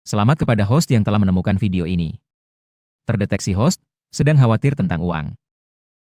Selamat kepada host yang telah menemukan video ini. Terdeteksi host, sedang khawatir tentang uang.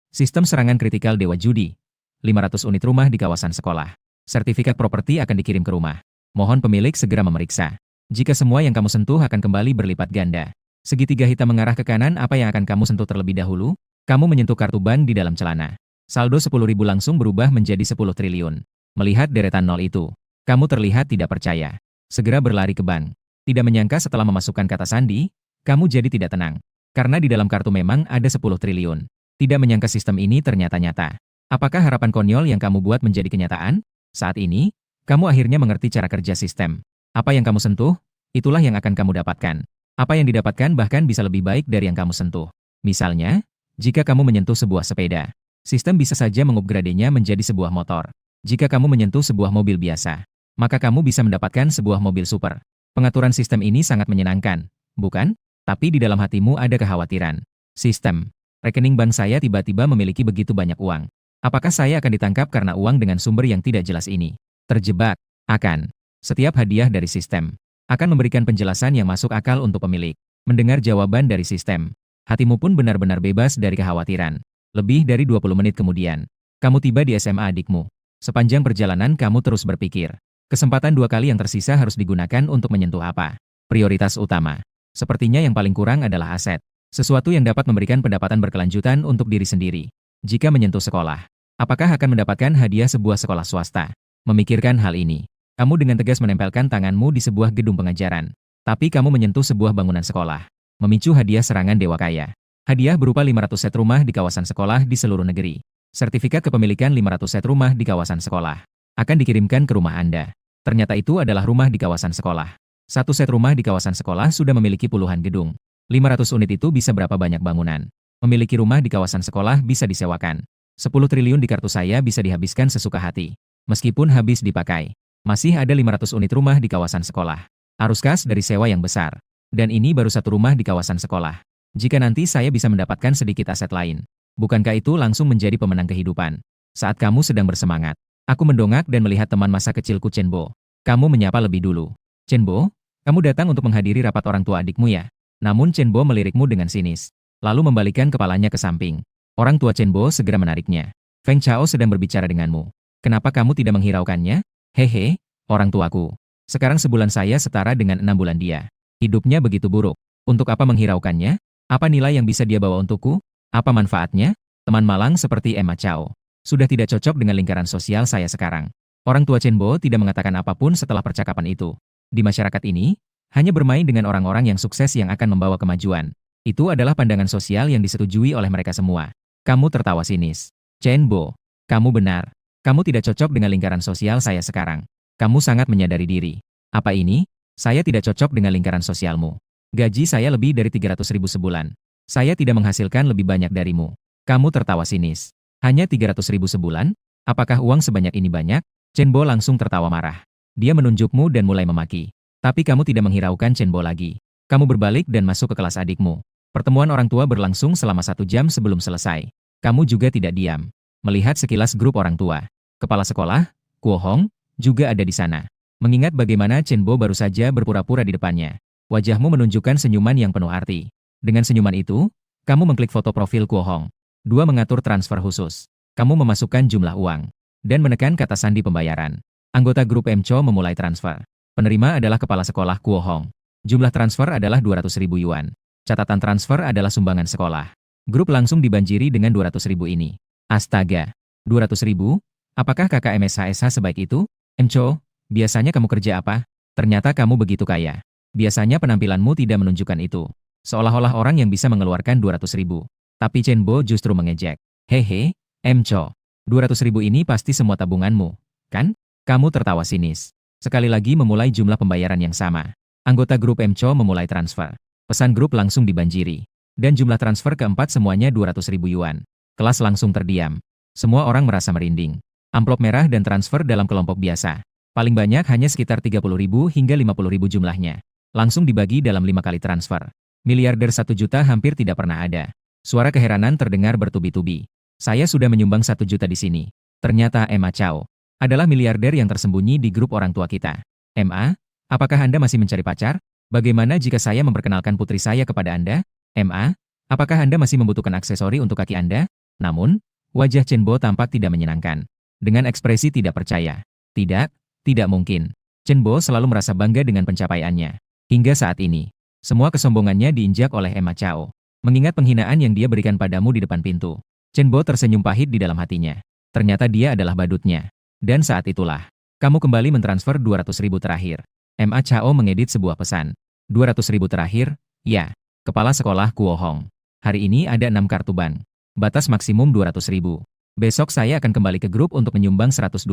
Sistem serangan kritikal Dewa Judi. 500 unit rumah di kawasan sekolah. Sertifikat properti akan dikirim ke rumah. Mohon pemilik segera memeriksa. Jika semua yang kamu sentuh akan kembali berlipat ganda. Segitiga hitam mengarah ke kanan, apa yang akan kamu sentuh terlebih dahulu? Kamu menyentuh kartu bank di dalam celana. Saldo 10.000 langsung berubah menjadi 10 triliun. Melihat deretan nol itu, kamu terlihat tidak percaya. Segera berlari ke bank. Tidak menyangka setelah memasukkan kata sandi, kamu jadi tidak tenang. Karena di dalam kartu memang ada 10 triliun. Tidak menyangka sistem ini ternyata nyata. Apakah harapan konyol yang kamu buat menjadi kenyataan? Saat ini, kamu akhirnya mengerti cara kerja sistem. Apa yang kamu sentuh, itulah yang akan kamu dapatkan. Apa yang didapatkan bahkan bisa lebih baik dari yang kamu sentuh. Misalnya, jika kamu menyentuh sebuah sepeda, sistem bisa saja mengupgradenya menjadi sebuah motor. Jika kamu menyentuh sebuah mobil biasa, maka kamu bisa mendapatkan sebuah mobil super. Pengaturan sistem ini sangat menyenangkan, bukan? Tapi di dalam hatimu ada kekhawatiran. Sistem, rekening bank saya tiba-tiba memiliki begitu banyak uang. Apakah saya akan ditangkap karena uang dengan sumber yang tidak jelas ini? Terjebak, akan. Setiap hadiah dari sistem akan memberikan penjelasan yang masuk akal untuk pemilik. Mendengar jawaban dari sistem, hatimu pun benar-benar bebas dari kekhawatiran. Lebih dari 20 menit kemudian, kamu tiba di SMA adikmu. Sepanjang perjalanan kamu terus berpikir, kesempatan 2 kali yang tersisa harus digunakan untuk menyentuh apa? Prioritas utama. Sepertinya yang paling kurang adalah aset. Sesuatu yang dapat memberikan pendapatan berkelanjutan untuk diri sendiri. Jika menyentuh sekolah, apakah akan mendapatkan hadiah sebuah sekolah swasta? Memikirkan hal ini, kamu dengan tegas menempelkan tanganmu di sebuah gedung pengajaran. Tapi kamu menyentuh sebuah bangunan sekolah. Memicu hadiah serangan dewa kaya. Hadiah berupa 500 set rumah di kawasan sekolah di seluruh negeri. Sertifikat kepemilikan 500 set rumah di kawasan sekolah akan dikirimkan ke rumah Anda. Ternyata itu adalah rumah di kawasan sekolah. Satu set rumah di kawasan sekolah sudah memiliki puluhan gedung. 500 unit itu bisa berapa banyak bangunan? Memiliki rumah di kawasan sekolah bisa disewakan. 10 triliun di kartu saya bisa dihabiskan sesuka hati. Meskipun habis dipakai, masih ada 500 unit rumah di kawasan sekolah. Arus kas dari sewa yang besar. Dan ini baru satu rumah di kawasan sekolah. Jika nanti saya bisa mendapatkan sedikit aset lain, bukankah itu langsung menjadi pemenang kehidupan? Saat kamu sedang bersemangat, aku mendongak dan melihat teman masa kecilku Chenbo. Kamu menyapa lebih dulu. Chenbo, kamu datang untuk menghadiri rapat orang tua adikmu ya? Namun Chenbo melirikmu dengan sinis, lalu membalikkan kepalanya ke samping. Orang tua Chenbo segera menariknya. Feng Chao sedang berbicara denganmu. Kenapa kamu tidak menghiraukannya? Hehe, orang tuaku. Sekarang sebulan saya setara dengan 6 bulan dia. Hidupnya begitu buruk. Untuk apa menghiraukannya? Apa nilai yang bisa dia bawa untukku? Apa manfaatnya? Teman malang seperti Emma Chao sudah tidak cocok dengan lingkaran sosial saya sekarang. Orang tua Chenbo tidak mengatakan apapun setelah percakapan itu. Di masyarakat ini, hanya bermain dengan orang-orang yang sukses yang akan membawa kemajuan. Itu adalah pandangan sosial yang disetujui oleh mereka semua. Kamu tertawa sinis. Chenbo, kamu benar. Kamu tidak cocok dengan lingkaran sosial saya sekarang. Kamu sangat menyadari diri. Apa ini? Saya tidak cocok dengan lingkaran sosialmu. Gaji saya lebih dari 300.000 sebulan. Saya tidak menghasilkan lebih banyak darimu. Kamu tertawa sinis. Hanya 300.000 sebulan? Apakah uang sebanyak ini banyak? Chenbo langsung tertawa marah. Dia menunjukmu dan mulai memaki. Tapi kamu tidak menghiraukan Chenbo lagi. Kamu berbalik dan masuk ke kelas adikmu. Pertemuan orang tua berlangsung selama 1 jam sebelum selesai. Kamu juga tidak diam. Melihat sekilas grup orang tua. Kepala sekolah, Kuo Hong, juga ada di sana. Mengingat bagaimana Chenbo baru saja berpura-pura di depannya. Wajahmu menunjukkan senyuman yang penuh arti. Dengan senyuman itu, kamu mengklik foto profil Kuo Hong. 2 mengatur transfer khusus. Kamu memasukkan jumlah uang. Dan menekan kata sandi pembayaran. Anggota grup Emcho memulai transfer. Penerima adalah kepala sekolah Kuo Hong. Jumlah transfer adalah 200.000 yuan. Catatan transfer adalah sumbangan sekolah. Grup langsung dibanjiri dengan 200.000 ini. Astaga. 200.000? Apakah kakak MSHSH sebaik itu? Emcho, biasanya kamu kerja apa? Ternyata kamu begitu kaya. Biasanya penampilanmu tidak menunjukkan itu. Seolah-olah orang yang bisa mengeluarkan 200.000. Tapi Chenbo justru mengejek. Hehe, Emcho. 200.000 ini pasti semua tabunganmu, kan? Kamu tertawa sinis. Sekali lagi memulai jumlah pembayaran yang sama. Anggota grup Emcho memulai transfer. Pesan grup langsung dibanjiri. Dan jumlah transfer keempat semuanya 200.000 yuan. Kelas langsung terdiam. Semua orang merasa merinding. Amplop merah dan transfer dalam kelompok biasa. Paling banyak hanya sekitar 30.000 hingga 50.000 jumlahnya. Langsung dibagi dalam 5 kali transfer. Miliarder 1 juta hampir tidak pernah ada. Suara keheranan terdengar bertubi-tubi. Saya sudah menyumbang 1 juta di sini. Ternyata Emma Chao adalah miliarder yang tersembunyi di grup orang tua kita. Emma, apakah Anda masih mencari pacar? Bagaimana jika saya memperkenalkan putri saya kepada Anda? Ma, apakah Anda masih membutuhkan aksesori untuk kaki Anda? Namun, wajah Chen Bo tampak tidak menyenangkan. Dengan ekspresi tidak percaya. Tidak, tidak mungkin. Chen Bo selalu merasa bangga dengan pencapaiannya. Hingga saat ini, semua kesombongannya diinjak oleh Emma Chao. Mengingat penghinaan yang dia berikan padamu di depan pintu. Chen Bo tersenyum pahit di dalam hatinya. Ternyata dia adalah badutnya. Dan saat itulah, kamu kembali mentransfer 200.000 terakhir. Emma Chao mengedit sebuah pesan. 200.000 terakhir? Ya. Kepala sekolah Kuo Hong. Hari ini ada 6 kartu bank. Batas maksimum 200.000. Besok saya akan kembali ke grup untuk menyumbang 120.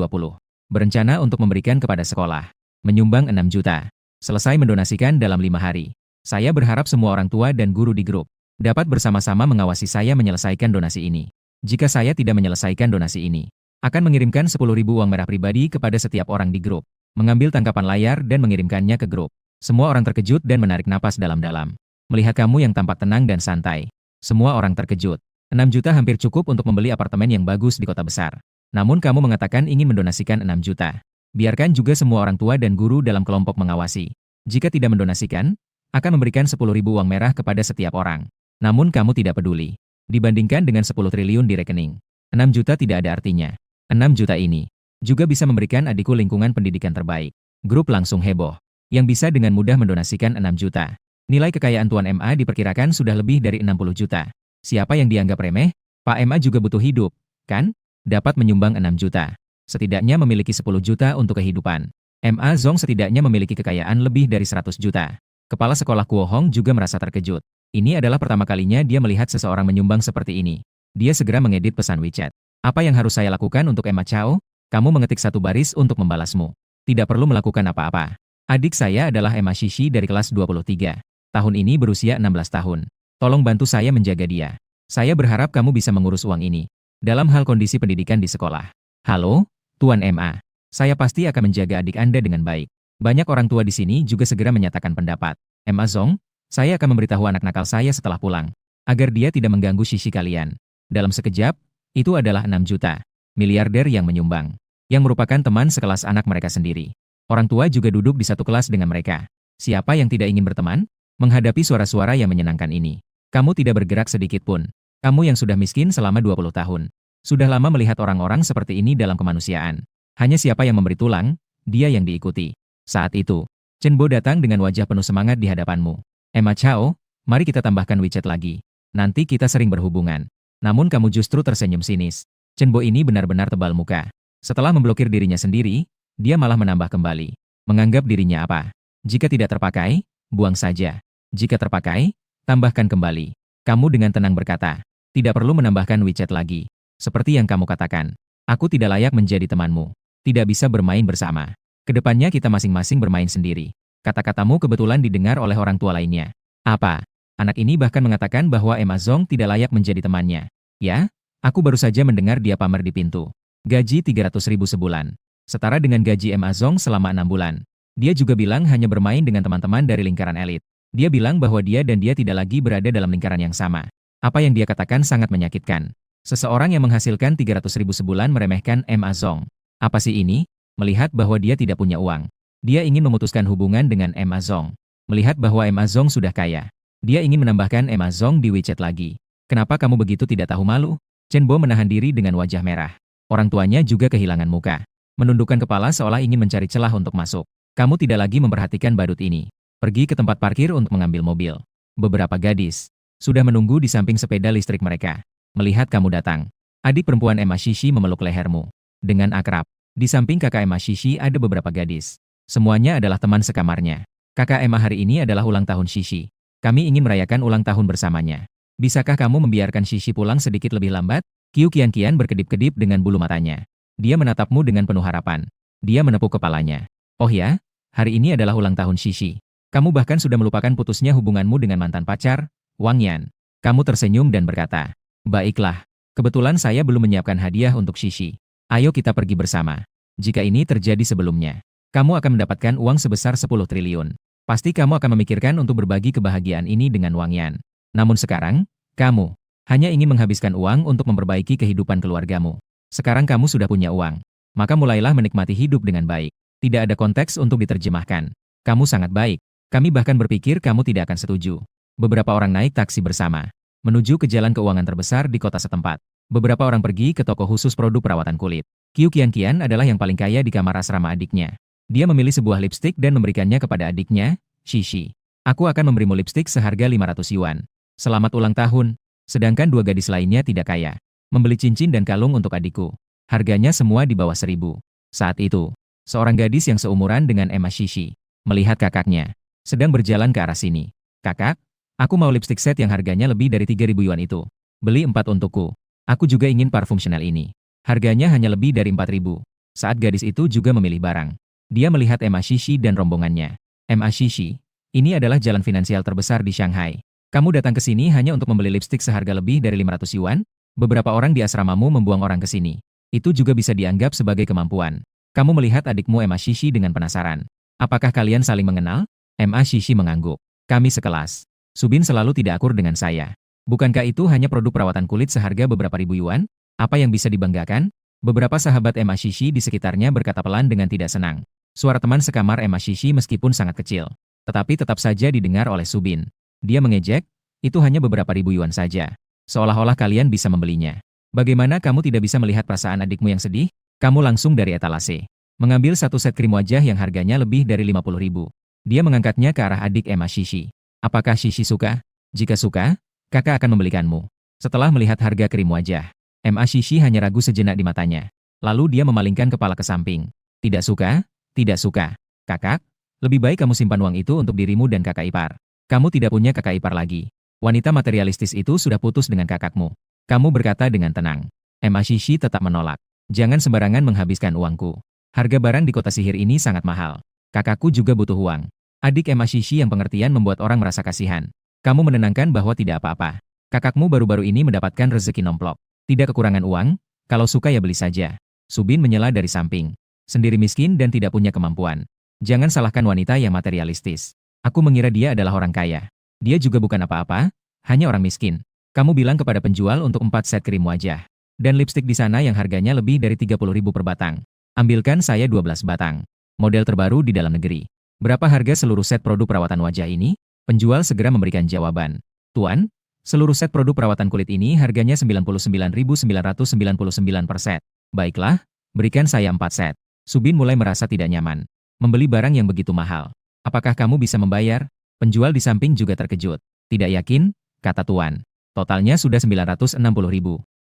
Berencana untuk memberikan kepada sekolah. Menyumbang 6 juta. Selesai mendonasikan dalam 5 hari. Saya berharap semua orang tua dan guru di grup dapat bersama-sama mengawasi saya menyelesaikan donasi ini. Jika saya tidak menyelesaikan donasi ini, akan mengirimkan 10.000 uang merah pribadi kepada setiap orang di grup. Mengambil tangkapan layar dan mengirimkannya ke grup. Semua orang terkejut dan menarik napas dalam-dalam. Melihat kamu yang tampak tenang dan santai. Semua orang terkejut. 6 juta hampir cukup untuk membeli apartemen yang bagus di kota besar. Namun kamu mengatakan ingin mendonasikan 6 juta. Biarkan juga semua orang tua dan guru dalam kelompok mengawasi. Jika tidak mendonasikan, akan memberikan 10.000 uang merah kepada setiap orang. Namun kamu tidak peduli. Dibandingkan dengan 10 triliun di rekening. 6 juta tidak ada artinya. 6 juta ini juga bisa memberikan adikku lingkungan pendidikan terbaik. Grup langsung heboh. Yang bisa dengan mudah mendonasikan 6 juta. Nilai kekayaan Tuan MA diperkirakan sudah lebih dari 60 juta. Siapa yang dianggap remeh? Pak MA juga butuh hidup, kan? Dapat menyumbang 6 juta. Setidaknya memiliki 10 juta untuk kehidupan. MA Zong setidaknya memiliki kekayaan lebih dari 100 juta. Kepala sekolah Kuo Hong juga merasa terkejut. Ini adalah pertama kalinya dia melihat seseorang menyumbang seperti ini. Dia segera mengedit pesan WeChat. Apa yang harus saya lakukan untuk Emma Chao? Kamu mengetik satu baris untuk membalasmu. Tidak perlu melakukan apa-apa. Adik saya adalah Emma Shishi dari kelas 23. Tahun ini berusia 16 tahun. Tolong bantu saya menjaga dia. Saya berharap kamu bisa mengurus uang ini. Dalam hal kondisi pendidikan di sekolah. Halo, Tuan MA. Saya pasti akan menjaga adik Anda dengan baik. Banyak orang tua di sini juga segera menyatakan pendapat. Emma Zong, saya akan memberitahu anak nakal saya setelah pulang. Agar dia tidak mengganggu Shishi kalian. Dalam sekejap, itu adalah 6 juta. Miliarder yang menyumbang. Yang merupakan teman sekelas anak mereka sendiri. Orang tua juga duduk di satu kelas dengan mereka. Siapa yang tidak ingin berteman? Menghadapi suara-suara yang menyenangkan ini. Kamu tidak bergerak sedikit pun. Kamu yang sudah miskin selama 20 tahun. Sudah lama melihat orang-orang seperti ini dalam kemanusiaan. Hanya siapa yang memberi tulang, dia yang diikuti. Saat itu, Chen Bo datang dengan wajah penuh semangat di hadapanmu. Emma Chao, mari kita tambahkan WeChat lagi. Nanti kita sering berhubungan. Namun kamu justru tersenyum sinis. Chen Bo ini benar-benar tebal muka. Setelah memblokir dirinya sendiri, dia malah menambah kembali. Menganggap dirinya apa? Jika tidak terpakai, buang saja. Jika terpakai, tambahkan kembali. Kamu dengan tenang berkata, tidak perlu menambahkan WeChat lagi. Seperti yang kamu katakan, aku tidak layak menjadi temanmu. Tidak bisa bermain bersama. Kedepannya kita masing-masing bermain sendiri. Kata-katamu kebetulan didengar oleh orang tua lainnya. Apa? Anak ini bahkan mengatakan bahwa Emma Zong tidak layak menjadi temannya. Ya? Aku baru saja mendengar dia pamer di pintu. Gaji 300.000 sebulan. Setara dengan gaji Emma Zong selama 6 bulan. Dia juga bilang hanya bermain dengan teman-teman dari lingkaran elit. Dia bilang bahwa dia dan dia tidak lagi berada dalam lingkaran yang sama. Apa yang dia katakan sangat menyakitkan. Seseorang yang menghasilkan 300.000 sebulan meremehkan Emma Zong. Apa sih ini? Melihat bahwa dia tidak punya uang. Dia ingin memutuskan hubungan dengan Emma Zong. Melihat bahwa Emma Zong sudah kaya. Dia ingin menambahkan Emma Zong di WeChat lagi. Kenapa kamu begitu tidak tahu malu? Chen Bo menahan diri dengan wajah merah. Orang tuanya juga kehilangan muka. Menundukkan kepala seolah ingin mencari celah untuk masuk. Kamu tidak lagi memperhatikan badut ini. Pergi ke tempat parkir untuk mengambil mobil. Beberapa gadis sudah menunggu di samping sepeda listrik mereka. Melihat kamu datang, adik perempuan Emma Shishi memeluk lehermu. Dengan akrab, di samping kakak Emma Shishi ada beberapa gadis. Semuanya adalah teman sekamarnya. Kakak Emma hari ini adalah ulang tahun Shishi. Kami ingin merayakan ulang tahun bersamanya. Bisakah kamu membiarkan Shishi pulang sedikit lebih lambat? Qiu Qian berkedip-kedip dengan bulu matanya. Dia menatapmu dengan penuh harapan. Dia menepuk kepalanya. Oh ya, hari ini adalah ulang tahun Shishi. Kamu bahkan sudah melupakan putusnya hubunganmu dengan mantan pacar, Wang Yan. Kamu tersenyum dan berkata, baiklah, kebetulan saya belum menyiapkan hadiah untuk Shishi. Ayo kita pergi bersama. Jika ini terjadi sebelumnya, kamu akan mendapatkan uang sebesar 10 triliun. Pasti kamu akan memikirkan untuk berbagi kebahagiaan ini dengan Wang Yan. Namun sekarang, kamu hanya ingin menghabiskan uang untuk memperbaiki kehidupan keluargamu. Sekarang kamu sudah punya uang. Maka mulailah menikmati hidup dengan baik. Tidak ada konteks untuk diterjemahkan. Kamu sangat baik. Kami bahkan berpikir kamu tidak akan setuju. Beberapa orang naik taksi bersama, menuju ke jalan keuangan terbesar di kota setempat. Beberapa orang pergi ke toko khusus produk perawatan kulit. Qiu Qianqian adalah yang paling kaya di kamar asrama adiknya. Dia memilih sebuah lipstik dan memberikannya kepada adiknya, Shishi. Aku akan memberimu lipstik seharga 500 yuan. Selamat ulang tahun. Sedangkan dua gadis lainnya tidak kaya. Membeli cincin dan kalung untuk adikku. Harganya semua di bawah 1000. Saat itu, seorang gadis yang seumuran dengan Emma Shishi melihat kakaknya sedang berjalan ke arah sini. Kakak, aku mau lipstik set yang harganya lebih dari 3000 yuan itu. Beli 4 untukku. Aku juga ingin parfum Chanel ini. Harganya hanya lebih dari 4000. Saat gadis itu juga memilih barang. Dia melihat Emma Shishi dan rombongannya. Emma Shishi, ini adalah jalan finansial terbesar di Shanghai. Kamu datang ke sini hanya untuk membeli lipstik seharga lebih dari 500 yuan? Beberapa orang di asramamu membuang orang ke sini. Itu juga bisa dianggap sebagai kemampuan. Kamu melihat adikmu Emma Shishi dengan penasaran. Apakah kalian saling mengenal? Emma Shishi mengangguk. Kami sekelas. Subin selalu tidak akur dengan saya. Bukankah itu hanya produk perawatan kulit seharga beberapa ribu yuan? Apa yang bisa dibanggakan? Beberapa sahabat Emma Shishi di sekitarnya berkata pelan dengan tidak senang. Suara teman sekamar Emma Shishi meskipun sangat kecil, tetapi tetap saja didengar oleh Subin. Dia mengejek, itu hanya beberapa ribu yuan saja. Seolah-olah kalian bisa membelinya. Bagaimana kamu tidak bisa melihat perasaan adikmu yang sedih? Kamu langsung dari etalase. Mengambil satu set krim wajah yang harganya lebih dari 50.000. Dia mengangkatnya ke arah adik Emma Shishi. Apakah Shishi suka? Jika suka, kakak akan membelikanmu. Setelah melihat harga krim wajah, Emma Shishi hanya ragu sejenak di matanya. Lalu dia memalingkan kepala ke samping. Tidak suka? Tidak suka. Kakak, lebih baik kamu simpan uang itu untuk dirimu dan kakak ipar. Kamu tidak punya kakak ipar lagi. Wanita materialistis itu sudah putus dengan kakakmu. Kamu berkata dengan tenang. Emma Shishi tetap menolak. Jangan sembarangan menghabiskan uangku. Harga barang di kota sihir ini sangat mahal. Kakakku juga butuh uang. Adik Emma Shishi yang pengertian membuat orang merasa kasihan. Kamu menenangkan bahwa tidak apa-apa. Kakakmu baru-baru ini mendapatkan rezeki nomplok. Tidak kekurangan uang, kalau suka ya beli saja. Subin menyela dari samping. Sendiri miskin dan tidak punya kemampuan. Jangan salahkan wanita yang materialistis. Aku mengira dia adalah orang kaya. Dia juga bukan apa-apa, hanya orang miskin. Kamu bilang kepada penjual untuk 4 set krim wajah. Dan lipstik di sana yang harganya lebih dari 30.000 per batang. Ambilkan saya 12 batang. Model terbaru di dalam negeri. Berapa harga seluruh set produk perawatan wajah ini? Penjual segera memberikan jawaban. Tuan, seluruh set produk perawatan kulit ini harganya 99.999 per set. Baiklah, berikan saya 4 set. Subin mulai merasa tidak nyaman. Membeli barang yang begitu mahal. Apakah kamu bisa membayar? Penjual di samping juga terkejut. Tidak yakin, kata Tuan. Totalnya sudah 960.000.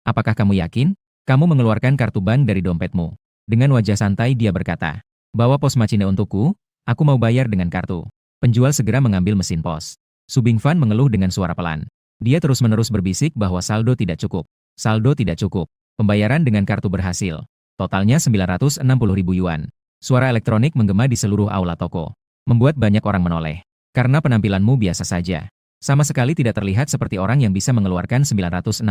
Apakah kamu yakin? Kamu mengeluarkan kartu bank dari dompetmu. Dengan wajah santai dia berkata, bawa pos machine untukku, aku mau bayar dengan kartu. Penjual segera mengambil mesin pos. Subing Fan mengeluh dengan suara pelan. Dia terus-menerus berbisik bahwa saldo tidak cukup. Saldo tidak cukup. Pembayaran dengan kartu berhasil. Totalnya 960.000 yuan. Suara elektronik menggema di seluruh aula toko. Membuat banyak orang menoleh. Karena penampilanmu biasa saja. Sama sekali tidak terlihat seperti orang yang bisa mengeluarkan 960.000.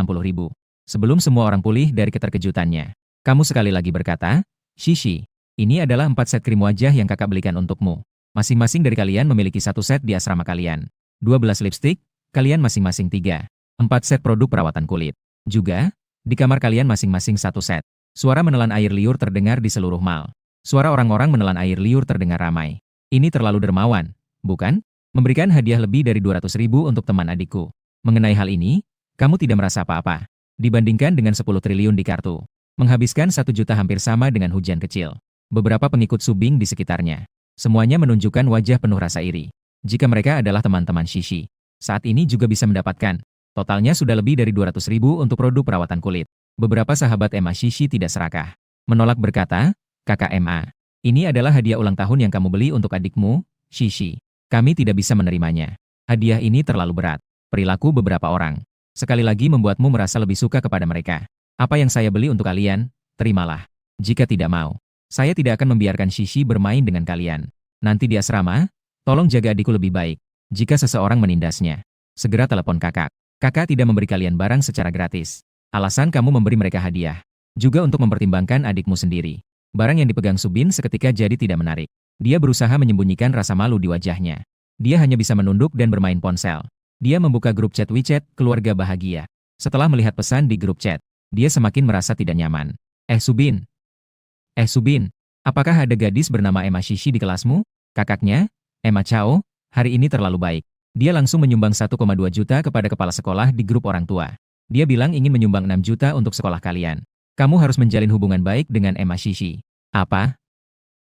Sebelum semua orang pulih dari keterkejutannya. Kamu sekali lagi berkata, Shishi, ini adalah 4 set krim wajah yang kakak belikan untukmu. Masing-masing dari kalian memiliki 1 set di asrama kalian. 12 lipstik, kalian masing-masing 3. 4 set produk perawatan kulit. Juga, di kamar kalian masing-masing 1 set. Suara menelan air liur terdengar di seluruh mal. Suara orang-orang menelan air liur terdengar ramai. Ini terlalu dermawan, bukan? Memberikan hadiah lebih dari 200.000 untuk teman adikku. Mengenai hal ini, kamu tidak merasa apa-apa. Dibandingkan dengan 10 triliun di kartu. Menghabiskan 1 juta hampir sama dengan hujan kecil. Beberapa pengikut Subing di sekitarnya. Semuanya menunjukkan wajah penuh rasa iri. Jika mereka adalah teman-teman Shishi. Saat ini juga bisa mendapatkan. Totalnya sudah lebih dari 200.000 untuk produk perawatan kulit. Beberapa sahabat Emma Shishi tidak serakah. Menolak berkata, Kakak Emma, ini adalah hadiah ulang tahun yang kamu beli untuk adikmu, Shishi. Kami tidak bisa menerimanya. Hadiah ini terlalu berat. Perilaku beberapa orang. Sekali lagi membuatmu merasa lebih suka kepada mereka. Apa yang saya beli untuk kalian, terimalah. Jika tidak mau, saya tidak akan membiarkan Shishi bermain dengan kalian. Nanti di asrama, tolong jaga adikku lebih baik. Jika seseorang menindasnya, segera telepon kakak. Kakak tidak memberi kalian barang secara gratis. Alasan kamu memberi mereka hadiah. Juga untuk mempertimbangkan adikmu sendiri. Barang yang dipegang Subin seketika jadi tidak menarik. Dia berusaha menyembunyikan rasa malu di wajahnya. Dia hanya bisa menunduk dan bermain ponsel. Dia membuka grup chat WeChat, keluarga bahagia. Setelah melihat pesan di grup chat, dia semakin merasa tidak nyaman. Subin. Subin, apakah ada gadis bernama Emma Shishi di kelasmu? Kakaknya, Emma Chao, Hari ini terlalu baik. Dia langsung menyumbang 1,2 juta kepada kepala sekolah di grup orang tua. Dia bilang ingin menyumbang 6 juta untuk sekolah kalian. Kamu harus menjalin hubungan baik dengan Emma Shishi. Apa?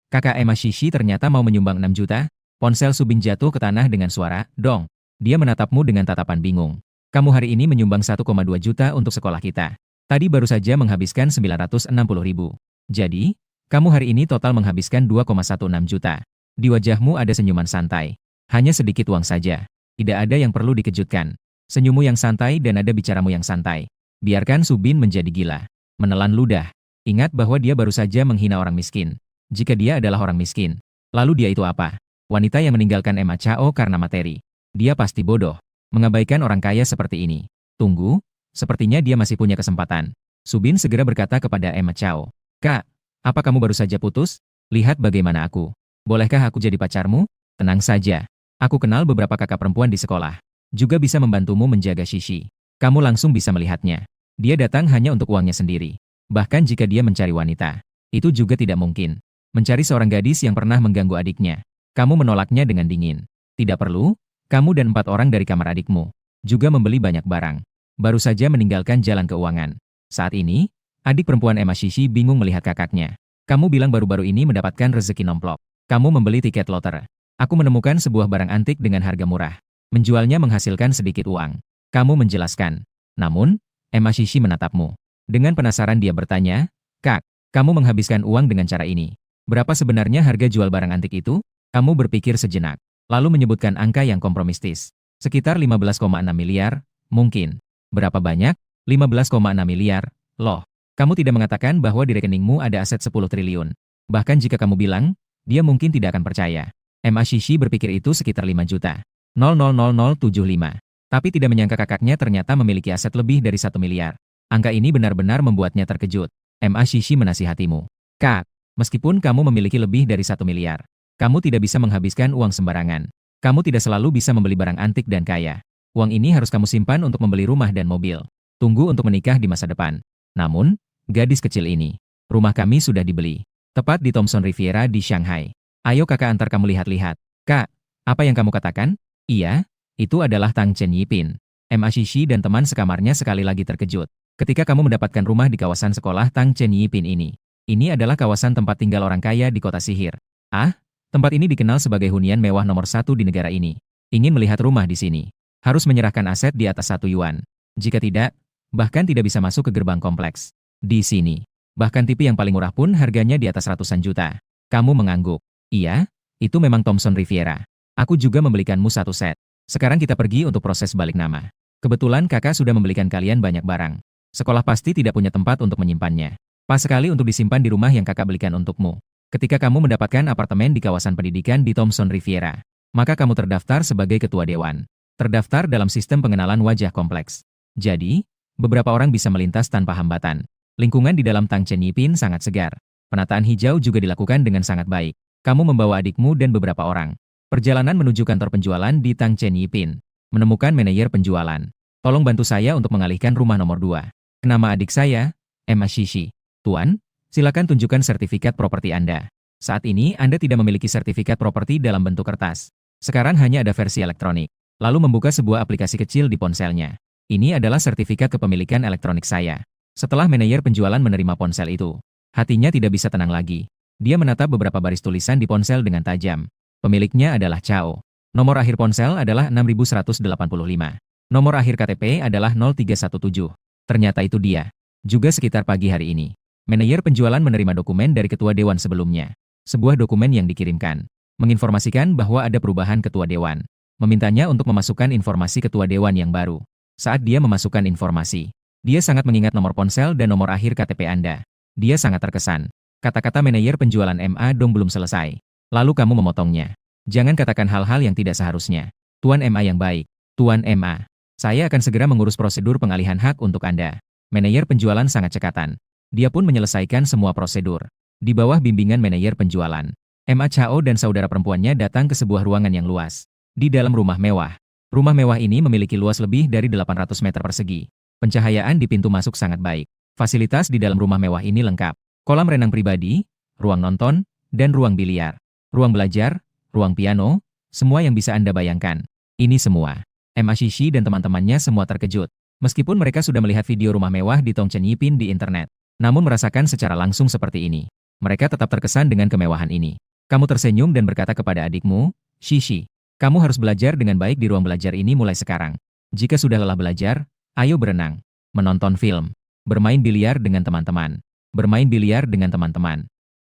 Kakak Emma Shishi ternyata mau menyumbang 6 juta? Ponsel Subin jatuh ke tanah dengan suara, dong. Dia menatapmu dengan tatapan bingung. Kamu hari ini menyumbang 1,2 juta untuk sekolah kita. Tadi baru saja menghabiskan 960 ribu. Jadi, kamu hari ini total menghabiskan 2,16 juta. Di wajahmu ada senyuman santai. Hanya sedikit uang saja. Tidak ada yang perlu dikejutkan. Senyummu yang santai dan nada bicaramu yang santai. Biarkan Subin menjadi gila. Menelan ludah. Ingat bahwa dia baru saja menghina orang miskin. Jika dia adalah orang miskin, lalu dia itu apa? Wanita yang meninggalkan Emma Chao karena materi. Dia pasti bodoh. Mengabaikan orang kaya seperti ini. Tunggu, sepertinya dia masih punya kesempatan. Subin segera berkata kepada Emma Chao. Kak, apa kamu baru saja putus? Lihat bagaimana aku. Bolehkah aku jadi pacarmu? Tenang saja. Aku kenal beberapa kakak perempuan di sekolah. Juga bisa membantumu menjaga Shishi. Kamu langsung bisa melihatnya. Dia datang hanya untuk uangnya sendiri. Bahkan jika dia mencari wanita, itu juga tidak mungkin. Mencari seorang gadis yang pernah mengganggu adiknya. Kamu menolaknya dengan dingin. Tidak perlu, kamu dan 4 orang dari kamar adikmu. Juga membeli banyak barang. Baru saja meninggalkan jalan keuangan. Saat ini, adik perempuan Emma Shishi bingung melihat kakaknya. Kamu bilang baru-baru ini mendapatkan rezeki nomplok. Kamu membeli tiket loter. Aku menemukan sebuah barang antik dengan harga murah. Menjualnya menghasilkan sedikit uang. Kamu menjelaskan. Namun, Emma Shishi menatapmu. Dengan penasaran dia bertanya, Kak, kamu menghabiskan uang dengan cara ini. Berapa sebenarnya harga jual barang antik itu? Kamu berpikir sejenak. Lalu menyebutkan angka yang kompromistis. Sekitar 15,6 miliar, mungkin. Berapa banyak? 15,6 miliar. Loh, kamu tidak mengatakan bahwa di rekeningmu ada aset 10 triliun. Bahkan jika kamu bilang, dia mungkin tidak akan percaya. Emma Shishi berpikir itu sekitar 5 juta. 0,00075. Tapi tidak menyangka kakaknya ternyata memiliki aset lebih dari 1 miliar. Angka ini benar-benar membuatnya terkejut. Emma Shishi menasihatimu. Kak, meskipun kamu memiliki lebih dari 1 miliar, kamu tidak bisa menghabiskan uang sembarangan. Kamu tidak selalu bisa membeli barang antik dan kaya. Uang ini harus kamu simpan untuk membeli rumah dan mobil. Tunggu untuk menikah di masa depan. Namun, gadis kecil ini, rumah kami sudah dibeli. Tepat di Thomson Riviera di Shanghai. Ayo kakak antar kamu lihat-lihat. Kak, apa yang kamu katakan? Iya, itu adalah Tang Chen Yipin. Emma Shishi dan teman sekamarnya sekali lagi terkejut. Ketika kamu mendapatkan rumah di kawasan sekolah Tang Chen Yipin ini. Ini adalah kawasan tempat tinggal orang kaya di kota sihir. Ah, tempat ini dikenal sebagai hunian mewah nomor 1 di negara ini. Ingin melihat rumah di sini. Harus menyerahkan aset di atas 1 yuan. Jika tidak, bahkan tidak bisa masuk ke gerbang kompleks. Di sini. Bahkan TV yang paling murah pun harganya di atas ratusan juta. Kamu mengangguk. Iya, itu memang Thomson Riviera. Aku juga membelikanmu 1 set. Sekarang kita pergi untuk proses balik nama. Kebetulan kakak sudah membelikan kalian banyak barang. Sekolah pasti tidak punya tempat untuk menyimpannya. Pas sekali untuk disimpan di rumah yang kakak belikan untukmu. Ketika kamu mendapatkan apartemen di kawasan pendidikan di Thomson Riviera, maka kamu terdaftar sebagai ketua dewan. Terdaftar dalam sistem pengenalan wajah kompleks. Jadi, beberapa orang bisa melintas tanpa hambatan. Lingkungan di dalam Tang Chen Yipin sangat segar. Penataan hijau juga dilakukan dengan sangat baik. Kamu membawa adikmu dan beberapa orang. Perjalanan menuju kantor penjualan di Tang Chen Yipin. Menemukan manajer penjualan. Tolong bantu saya untuk mengalihkan rumah nomor 2. Nama adik saya, Emma Shishi. Tuan, silakan tunjukkan sertifikat properti Anda. Saat ini Anda tidak memiliki sertifikat properti dalam bentuk kertas. Sekarang hanya ada versi elektronik. Lalu membuka sebuah aplikasi kecil di ponselnya. Ini adalah sertifikat kepemilikan elektronik saya. Setelah manajer penjualan menerima ponsel itu, hatinya tidak bisa tenang lagi. Dia menatap beberapa baris tulisan di ponsel dengan tajam. Pemiliknya adalah Chao. Nomor akhir ponsel adalah 6185. Nomor akhir KTP adalah 0317. Ternyata itu dia. Juga sekitar pagi hari ini, manajer penjualan menerima dokumen dari ketua dewan sebelumnya. Sebuah dokumen yang dikirimkan, menginformasikan bahwa ada perubahan ketua dewan. Memintanya untuk memasukkan informasi ketua dewan yang baru. Saat dia memasukkan informasi, dia sangat mengingat nomor ponsel dan nomor akhir KTP Anda. Dia sangat terkesan. Kata-kata manajer penjualan MA dong belum selesai. Lalu kamu memotongnya. Jangan katakan hal-hal yang tidak seharusnya. Tuan MA yang baik. Tuan MA, saya akan segera mengurus prosedur pengalihan hak untuk Anda. Manajer penjualan sangat cekatan. Dia pun menyelesaikan semua prosedur. Di bawah bimbingan manajer penjualan, Emma Chao dan saudara perempuannya datang ke sebuah ruangan yang luas. Di dalam rumah mewah. Rumah mewah ini memiliki luas lebih dari 800 meter persegi. Pencahayaan di pintu masuk sangat baik. Fasilitas di dalam rumah mewah ini lengkap. Kolam renang pribadi, ruang nonton, dan ruang biliar. Ruang belajar, ruang piano, Semua yang bisa Anda bayangkan. Ini semua. Emma Shishi dan teman-temannya semua terkejut. Meskipun mereka sudah melihat video rumah mewah di Tongchen Yipin di internet, namun merasakan secara langsung seperti ini. Mereka tetap terkesan dengan kemewahan ini. Kamu tersenyum dan berkata kepada adikmu, Shishi, kamu harus belajar dengan baik di ruang belajar ini mulai sekarang. Jika sudah lelah belajar, ayo berenang, menonton film, bermain biliar dengan teman-teman,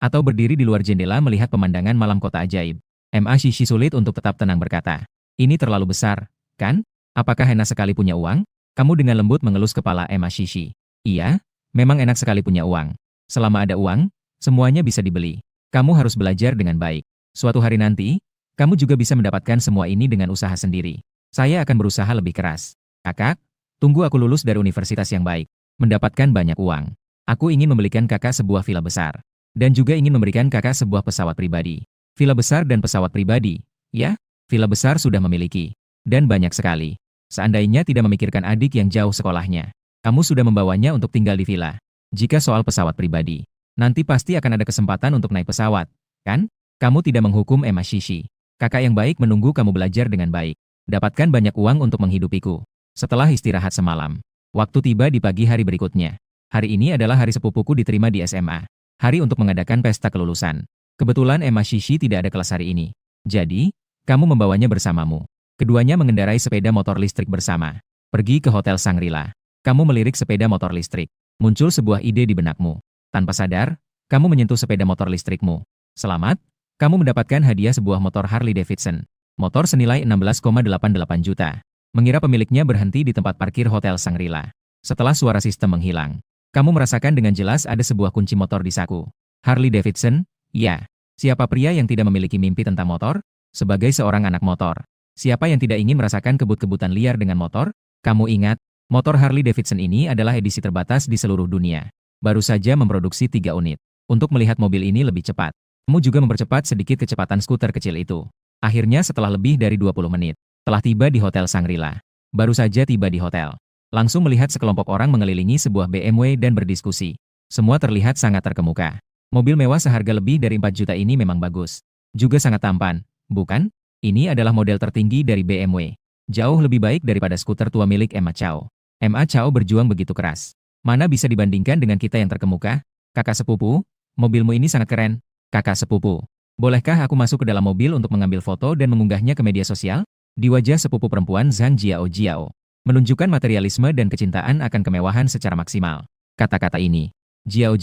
atau berdiri di luar jendela melihat pemandangan malam kota ajaib. Ma Shishi sulit untuk tetap tenang berkata, ini terlalu besar, kan? Apakah enak sekali punya uang? Kamu dengan lembut mengelus kepala Ma Shishi. Iya, memang enak sekali punya uang. Selama ada uang, semuanya bisa dibeli. Kamu harus belajar dengan baik. Suatu hari nanti, kamu juga bisa mendapatkan semua ini dengan usaha sendiri. Saya akan berusaha lebih keras. Kakak, tunggu aku lulus dari universitas yang baik. Mendapatkan banyak uang. Aku ingin membelikan kakak sebuah villa besar. Dan juga ingin memberikan kakak sebuah pesawat pribadi. Villa besar dan pesawat pribadi. Ya, villa besar sudah memiliki. Dan banyak sekali. Seandainya tidak memikirkan adik yang jauh sekolahnya. Kamu sudah membawanya untuk tinggal di villa. Jika soal pesawat pribadi, nanti pasti akan ada kesempatan untuk naik pesawat, kan? Kamu tidak menghukum Ma Shishi. Kakak yang baik menunggu kamu belajar dengan baik. Dapatkan banyak uang untuk menghidupiku. Setelah istirahat semalam, waktu tiba di pagi hari berikutnya. Hari ini adalah hari sepupuku diterima di SMA. Hari untuk mengadakan pesta kelulusan. Kebetulan Ma Shishi tidak ada kelas hari ini. Jadi, kamu membawanya bersamamu. Keduanya mengendarai sepeda motor listrik bersama. Pergi ke Hotel Shangri-La. Kamu melirik sepeda motor listrik. Muncul sebuah ide di benakmu. Tanpa sadar, kamu menyentuh sepeda motor listrikmu. Selamat, kamu mendapatkan hadiah sebuah motor Harley Davidson. Motor senilai 16,88 juta. Mengira pemiliknya berhenti di tempat parkir Hotel Shangri-La. Setelah suara sistem menghilang, kamu merasakan dengan jelas ada sebuah kunci motor di saku. Harley Davidson? Ya. Siapa pria yang tidak memiliki mimpi tentang motor? Sebagai seorang anak motor, siapa yang tidak ingin merasakan kebut-kebutan liar dengan motor? Kamu ingat, motor Harley Davidson ini adalah edisi terbatas di seluruh dunia. Baru saja memproduksi 3 unit. Untuk melihat mobil ini lebih cepat, kamu juga mempercepat sedikit kecepatan skuter kecil itu. Akhirnya setelah lebih dari 20 menit, telah tiba di Hotel Shangri-La. Baru saja tiba di hotel, langsung melihat sekelompok orang mengelilingi sebuah BMW dan berdiskusi. Semua terlihat sangat terkemuka. Mobil mewah seharga lebih dari 4 juta ini memang bagus. Juga sangat tampan, bukan? Ini adalah model tertinggi dari BMW. Jauh lebih baik daripada skuter tua milik Ma Chao. Ma Chao berjuang begitu keras. Mana bisa dibandingkan dengan kita yang terkemuka? Kakak sepupu, mobilmu ini sangat keren. Kakak sepupu, bolehkah aku masuk ke dalam mobil untuk mengambil foto dan mengunggahnya ke media sosial? Di wajah sepupu perempuan Zhang Jiao menunjukkan materialisme dan kecintaan akan kemewahan secara maksimal. Kata-kata ini, Jiao,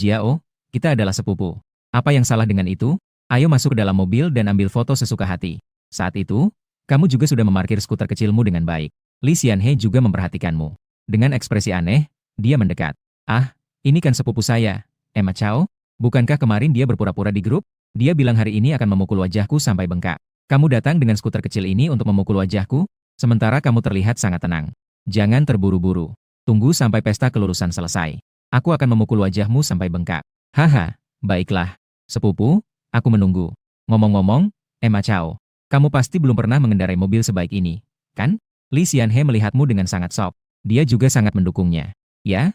kita adalah sepupu. Apa yang salah dengan itu? Ayo masuk ke dalam mobil dan ambil foto sesuka hati. Saat itu, kamu juga sudah memarkir skuter kecilmu dengan baik. Li Xianhe juga memperhatikanmu. Dengan ekspresi aneh, dia mendekat. Ah, ini kan sepupu saya, Ma Chao. Bukankah kemarin dia berpura-pura di grup? Dia bilang hari ini akan memukul wajahku sampai bengkak. Kamu datang dengan skuter kecil ini untuk memukul wajahku, sementara kamu terlihat sangat tenang. Jangan terburu-buru. Tunggu sampai pesta kelulusan selesai. Aku akan memukul wajahmu sampai bengkak. Haha, baiklah. Sepupu, aku menunggu. Ngomong-ngomong, Ma Chao, kamu pasti belum pernah mengendarai mobil sebaik ini, kan? Li Xianhe melihatmu dengan sangat shock. Dia juga sangat mendukungnya. Ya,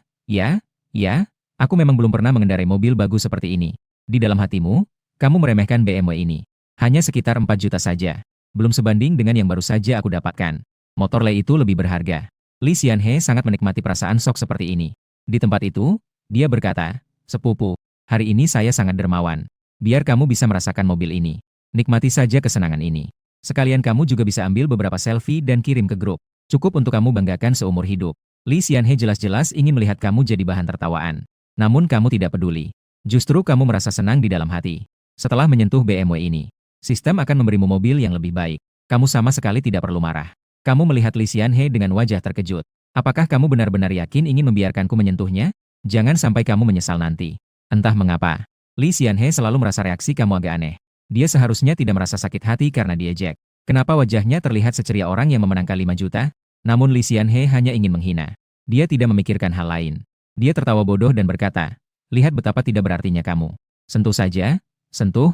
aku memang belum pernah mengendarai mobil bagus seperti ini. Di dalam hatimu, kamu meremehkan BMW ini. Hanya sekitar 4 juta saja. Belum sebanding dengan yang baru saja aku dapatkan. Motor Le itu lebih berharga. Li Xianhe sangat menikmati perasaan shock seperti ini. Di tempat itu, dia berkata, sepupu, hari ini saya sangat dermawan. Biar kamu bisa merasakan mobil ini. Nikmati saja kesenangan ini. Sekalian kamu juga bisa ambil beberapa selfie dan kirim ke grup. Cukup untuk kamu banggakan seumur hidup. Li Xianhe jelas-jelas ingin melihat kamu jadi bahan tertawaan. Namun kamu tidak peduli. Justru kamu merasa senang di dalam hati. Setelah menyentuh BMW ini, sistem akan memberimu mobil yang lebih baik. Kamu sama sekali tidak perlu marah. Kamu melihat Li Xianhe dengan wajah terkejut. Apakah kamu benar-benar yakin ingin membiarkanku menyentuhnya? Jangan sampai kamu menyesal nanti. Entah mengapa, Li Xianhe selalu merasa reaksi kamu agak aneh. Dia seharusnya tidak merasa sakit hati karena dia Jack. Kenapa wajahnya terlihat seceria orang yang memenangkan 5 juta? Namun Li Xianhe hanya ingin menghina. Dia tidak memikirkan hal lain. Dia tertawa bodoh dan berkata, lihat betapa tidak berartinya kamu. Sentuh saja, sentuh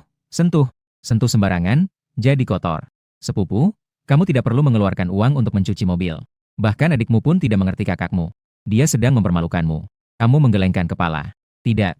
sembarangan, jadi kotor. Sepupu, kamu tidak perlu mengeluarkan uang untuk mencuci mobil. Bahkan adikmu pun tidak mengerti kakakmu. Dia sedang mempermalukanmu. Kamu menggelengkan kepala. Tidak,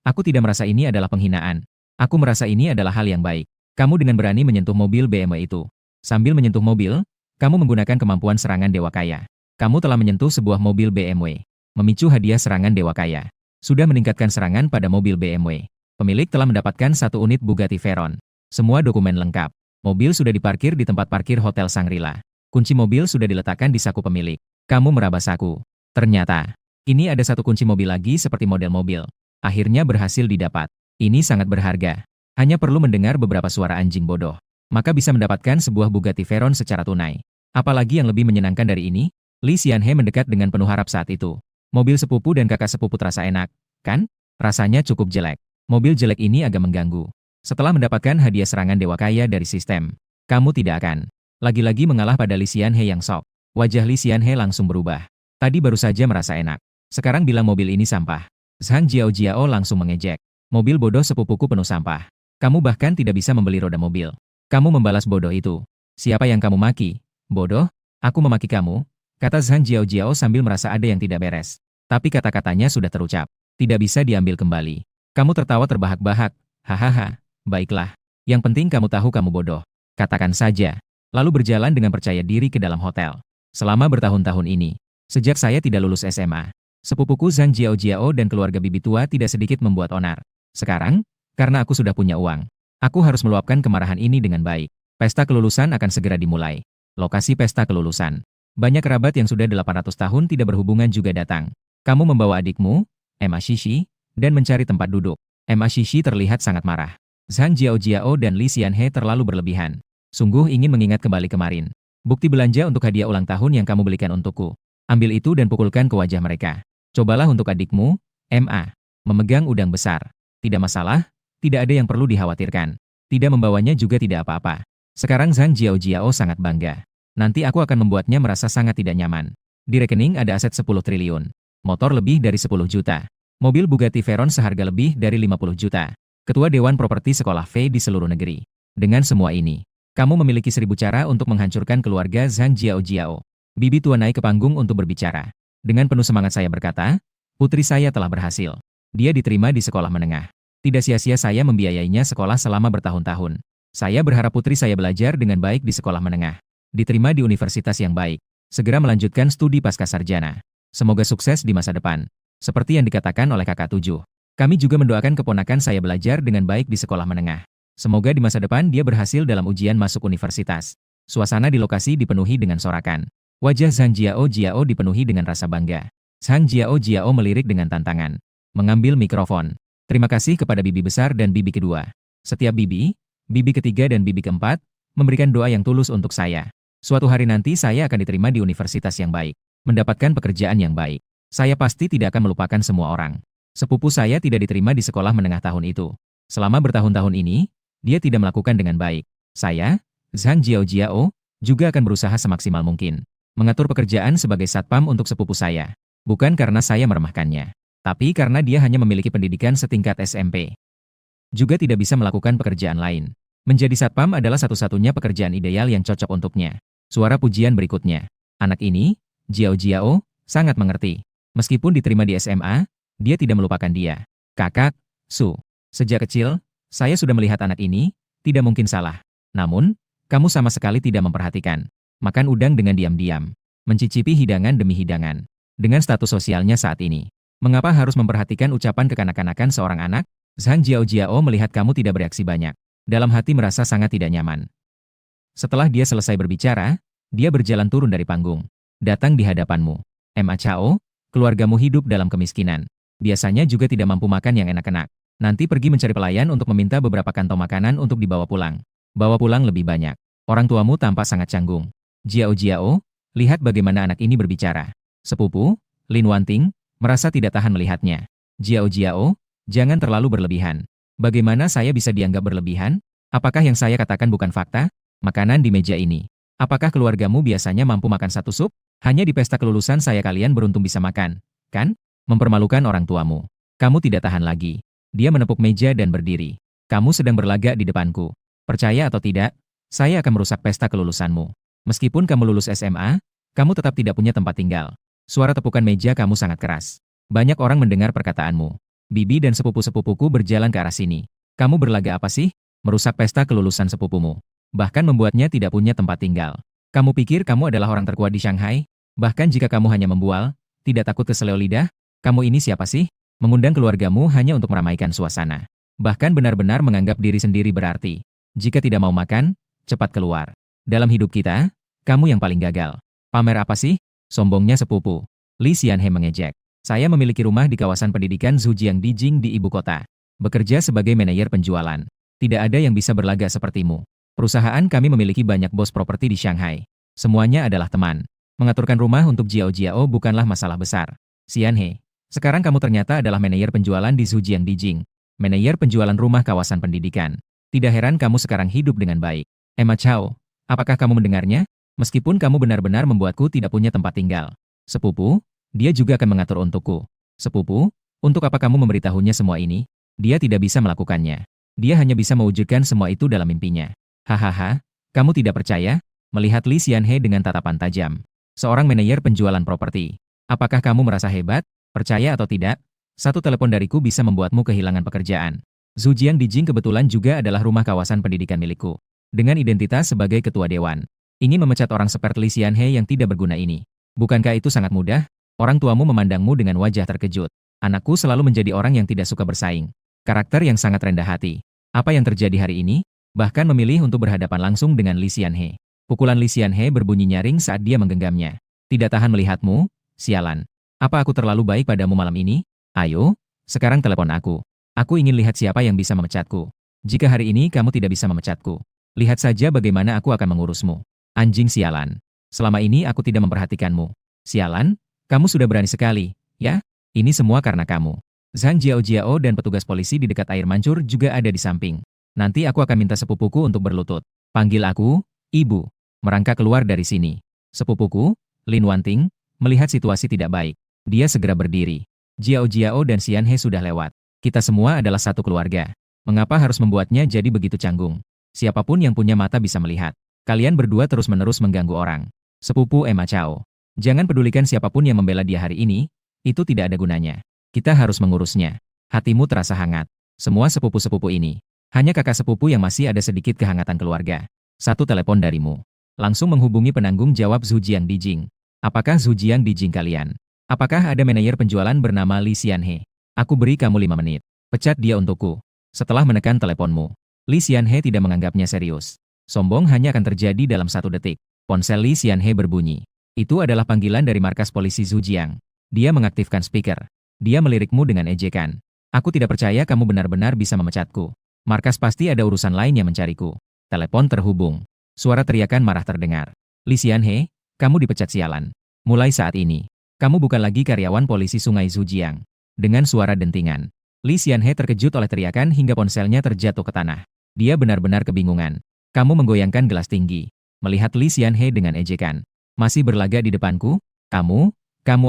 aku tidak merasa ini adalah penghinaan. Aku merasa ini adalah hal yang baik. Kamu dengan berani menyentuh mobil BMW itu. Sambil menyentuh mobil, kamu menggunakan kemampuan serangan Dewa Kaya. Kamu telah menyentuh sebuah mobil BMW. Memicu hadiah serangan Dewa Kaya. Sudah meningkatkan serangan pada mobil BMW. Pemilik telah mendapatkan 1 unit Bugatti Veyron. Semua dokumen lengkap. Mobil sudah diparkir di tempat parkir Hotel Shangri-La. Kunci mobil sudah diletakkan di saku pemilik. Kamu meraba saku. Ternyata, ini ada 1 kunci mobil lagi seperti model mobil. Akhirnya berhasil didapat. Ini sangat berharga. Hanya perlu mendengar beberapa suara anjing bodoh. Maka bisa mendapatkan sebuah Bugatti Veyron secara tunai. Apalagi yang lebih menyenangkan dari ini? Li Xianhe mendekat dengan penuh harap saat itu. Mobil sepupu dan kakak sepupu terasa enak, kan? Rasanya cukup jelek. Mobil jelek ini agak mengganggu. Setelah mendapatkan hadiah serangan Dewa Kaya dari sistem, kamu tidak akan lagi-lagi mengalah pada Li Xianhe yang sok. Wajah Li Xianhe langsung berubah. Tadi baru saja merasa enak. Sekarang bilang mobil ini sampah. Zhang Jiao langsung mengejek. Mobil bodoh sepupuku penuh sampah. Kamu bahkan tidak bisa membeli roda mobil. Kamu membalas bodoh itu. Siapa yang kamu maki? Bodoh? Aku memaki kamu? Kata Zhang Jiao sambil merasa ada yang tidak beres. Tapi kata-katanya sudah terucap. Tidak bisa diambil kembali. Kamu tertawa terbahak-bahak. Hahaha. Baiklah. Yang penting kamu tahu kamu bodoh. Katakan saja. Lalu berjalan dengan percaya diri ke dalam hotel. Selama bertahun-tahun ini, sejak saya tidak lulus SMA, sepupuku Zhang Jiao dan keluarga bibi tua tidak sedikit membuat onar. Sekarang, karena aku sudah punya uang, aku harus meluapkan kemarahan ini dengan baik. Pesta kelulusan akan segera dimulai. Lokasi pesta kelulusan. Banyak kerabat yang sudah 800 tahun tidak berhubungan juga datang. Kamu membawa adikmu, Emma Shishi, dan mencari tempat duduk. Emma Shishi terlihat sangat marah. Zhang Jiao dan Li Xianhe terlalu berlebihan. Sungguh ingin mengingat kembali kemarin. Bukti belanja untuk hadiah ulang tahun yang kamu belikan untukku. Ambil itu dan pukulkan ke wajah mereka. Cobalah untuk adikmu, MA. Memegang udang besar. Tidak masalah, tidak ada yang perlu dikhawatirkan. Tidak membawanya juga tidak apa-apa. Sekarang Zhang Jiao sangat bangga. Nanti aku akan membuatnya merasa sangat tidak nyaman. Di rekening ada aset 10 triliun. Motor lebih dari 10 juta. Mobil Bugatti Veyron seharga lebih dari 50 juta. Ketua Dewan Properti Sekolah V di seluruh negeri. Dengan semua ini, kamu memiliki 1000 cara untuk menghancurkan keluarga Zhang Jiao. Bibi tua naik ke panggung untuk berbicara. Dengan penuh semangat saya berkata, putri saya telah berhasil. Dia diterima di sekolah menengah. Tidak sia-sia saya membiayainya sekolah selama bertahun-tahun. Saya berharap putri saya belajar dengan baik di sekolah menengah. Diterima di universitas yang baik. Segera melanjutkan studi pasca sarjana. Semoga sukses di masa depan. Seperti yang dikatakan oleh kakak 7. Kami juga mendoakan keponakan saya belajar dengan baik di sekolah menengah. Semoga di masa depan dia berhasil dalam ujian masuk universitas. Suasana di lokasi dipenuhi dengan sorakan. Wajah Zhang Jiao dipenuhi dengan rasa bangga. Zhang Jiao melirik dengan tantangan. Mengambil mikrofon. Terima kasih kepada bibi besar dan bibi kedua. Setiap bibi ketiga dan bibi keempat, memberikan doa yang tulus untuk saya. Suatu hari nanti saya akan diterima di universitas yang baik. Mendapatkan pekerjaan yang baik. Saya pasti tidak akan melupakan semua orang. Sepupu saya tidak diterima di sekolah menengah tahun itu. Selama bertahun-tahun ini, dia tidak melakukan dengan baik. Saya, Zhang Jiao, juga akan berusaha semaksimal mungkin. Mengatur pekerjaan sebagai satpam untuk sepupu saya. Bukan karena saya meremehkannya. Tapi karena dia hanya memiliki pendidikan setingkat SMP. Juga tidak bisa melakukan pekerjaan lain. Menjadi satpam adalah satu-satunya pekerjaan ideal yang cocok untuknya. Suara pujian berikutnya. Anak ini, Jiao, sangat mengerti. Meskipun diterima di SMA, dia tidak melupakan dia. Kakak, Su. Sejak kecil, saya sudah melihat anak ini, tidak mungkin salah. Namun, kamu sama sekali tidak memperhatikan. Makan udang dengan diam-diam. Mencicipi hidangan demi hidangan. Dengan status sosialnya saat ini. Mengapa harus memperhatikan ucapan kekanak-kanakan seorang anak? Zhang Jiao melihat kamu tidak bereaksi banyak. Dalam hati merasa sangat tidak nyaman. Setelah dia selesai berbicara, dia berjalan turun dari panggung. Datang di hadapanmu. Ma Chao, keluargamu hidup dalam kemiskinan. Biasanya juga tidak mampu makan yang enak-enak. Nanti pergi mencari pelayan untuk meminta beberapa kantong makanan untuk dibawa pulang. Bawa pulang lebih banyak. Orang tuamu tampak sangat canggung. Jiao, lihat bagaimana anak ini berbicara. Sepupu, Lin Wanting, merasa tidak tahan melihatnya. Jiao, jangan terlalu berlebihan. Bagaimana saya bisa dianggap berlebihan? Apakah yang saya katakan bukan fakta? Makanan di meja ini. Apakah keluargamu biasanya mampu makan satu sup? Hanya di pesta kelulusan saya kalian beruntung bisa makan, kan? Mempermalukan orang tuamu. Kamu tidak tahan lagi. Dia menepuk meja dan berdiri. Kamu sedang berlagak di depanku. Percaya atau tidak, saya akan merusak pesta kelulusanmu. Meskipun kamu lulus SMA, kamu tetap tidak punya tempat tinggal. Suara tepukan meja kamu sangat keras. Banyak orang mendengar perkataanmu. Bibi dan sepupu-sepupuku berjalan ke arah sini. Kamu berlagak apa sih? merusak pesta kelulusan sepupumu, bahkan membuatnya tidak punya tempat tinggal. Kamu pikir kamu adalah orang terkuat di Shanghai? Bahkan jika kamu hanya membual, tidak takut keseleo lidah? Kamu ini siapa sih? Mengundang keluargamu hanya untuk meramaikan suasana. Bahkan benar-benar menganggap diri sendiri berarti. Jika tidak mau makan, cepat keluar. Dalam hidup kita, kamu yang paling gagal. Pamer apa sih? Sombongnya sepupu. Li Xianhe mengejek. Saya memiliki rumah di kawasan pendidikan Zhujiang Dijing di ibu kota. Bekerja sebagai manajer penjualan. Tidak ada yang bisa berlagak sepertimu. Perusahaan kami memiliki banyak bos properti di Shanghai. Semuanya adalah teman. Mengaturkan rumah untuk Jiao Jiao bukanlah masalah besar. Xianhe, sekarang kamu ternyata adalah manajer penjualan di Zhujiang Dijing. Manajer penjualan rumah kawasan pendidikan. Tidak heran kamu sekarang hidup dengan baik. Emma Chao, apakah kamu mendengarnya? Meskipun kamu benar-benar membuatku tidak punya tempat tinggal. Sepupu, dia juga akan mengatur untukku. Sepupu, untuk apa kamu memberitahunya semua ini? Dia tidak bisa melakukannya. Dia hanya bisa mewujudkan semua itu dalam mimpinya. Hahaha, kamu tidak percaya? Melihat Li Xianhe dengan tatapan tajam. Seorang manajer penjualan properti. Apakah kamu merasa hebat? Percaya atau tidak? Satu telepon dariku bisa membuatmu kehilangan pekerjaan. Zhujiang Dijing kebetulan juga adalah rumah kawasan pendidikan milikku. Dengan identitas sebagai ketua dewan. Ingin memecat orang seperti Li Xianhe yang tidak berguna ini. Bukankah itu sangat mudah? Orang tuamu memandangmu dengan wajah terkejut. Anakku selalu menjadi orang yang tidak suka bersaing. Karakter yang sangat rendah hati. Apa yang terjadi hari ini? Bahkan memilih untuk berhadapan langsung dengan Li Xianhe. Pukulan Li Xianhe berbunyi nyaring saat dia menggenggamnya. Tidak tahan melihatmu, sialan. Apa aku terlalu baik padamu malam ini? Ayo, sekarang telepon aku. Aku ingin lihat siapa yang bisa memecatku. Jika hari ini kamu tidak bisa memecatku, lihat saja bagaimana aku akan mengurusmu. Anjing sialan. Selama ini aku tidak memperhatikanmu. Sialan, kamu sudah berani sekali, ya? Ini semua karena kamu. Zhang Jiao dan petugas polisi di dekat air mancur juga ada di samping. Nanti aku akan minta sepupuku untuk berlutut. Panggil aku, Ibu. Merangkak keluar dari sini. Sepupuku, Lin Wanting, melihat situasi tidak baik. Dia segera berdiri. Jiao dan Xianhe sudah lewat. Kita semua adalah satu keluarga. Mengapa harus membuatnya jadi begitu canggung? Siapapun yang punya mata bisa melihat. Kalian berdua terus-menerus mengganggu orang. Sepupu Emma Chao. Jangan pedulikan siapapun yang membela dia hari ini. Itu tidak ada gunanya. Kita harus mengurusnya. Hatimu terasa hangat. Semua sepupu-sepupu ini. Hanya kakak sepupu yang masih ada sedikit kehangatan keluarga. Satu telepon darimu. Langsung menghubungi penanggung jawab Zhujiang Dijing. Apakah Zhujiang Dijing kalian? Apakah ada manajer penjualan bernama Li Xianhe? Aku beri kamu 5 menit. Pecat dia untukku. Setelah menekan teleponmu. Li Xianhe tidak menganggapnya serius. Sombong hanya akan terjadi dalam 1 detik. Ponsel Li Xianhe berbunyi. Itu adalah panggilan dari markas polisi Zhujiang. Dia mengaktifkan speaker. Dia melirikmu dengan ejekan. Aku tidak percaya kamu benar-benar bisa memecatku. Markas pasti ada urusan lain yang mencariku. Telepon terhubung. Suara teriakan marah terdengar. Li Xianhe, kamu dipecat sialan. Mulai saat ini, kamu bukan lagi karyawan polisi Sungai Zhujiang. Dengan suara dentingan. Li Xianhe terkejut oleh teriakan hingga ponselnya terjatuh ke tanah. Dia benar-benar kebingungan. Kamu menggoyangkan gelas tinggi. Melihat Li Xianhe dengan ejekan. Masih berlaga di depanku? Kamu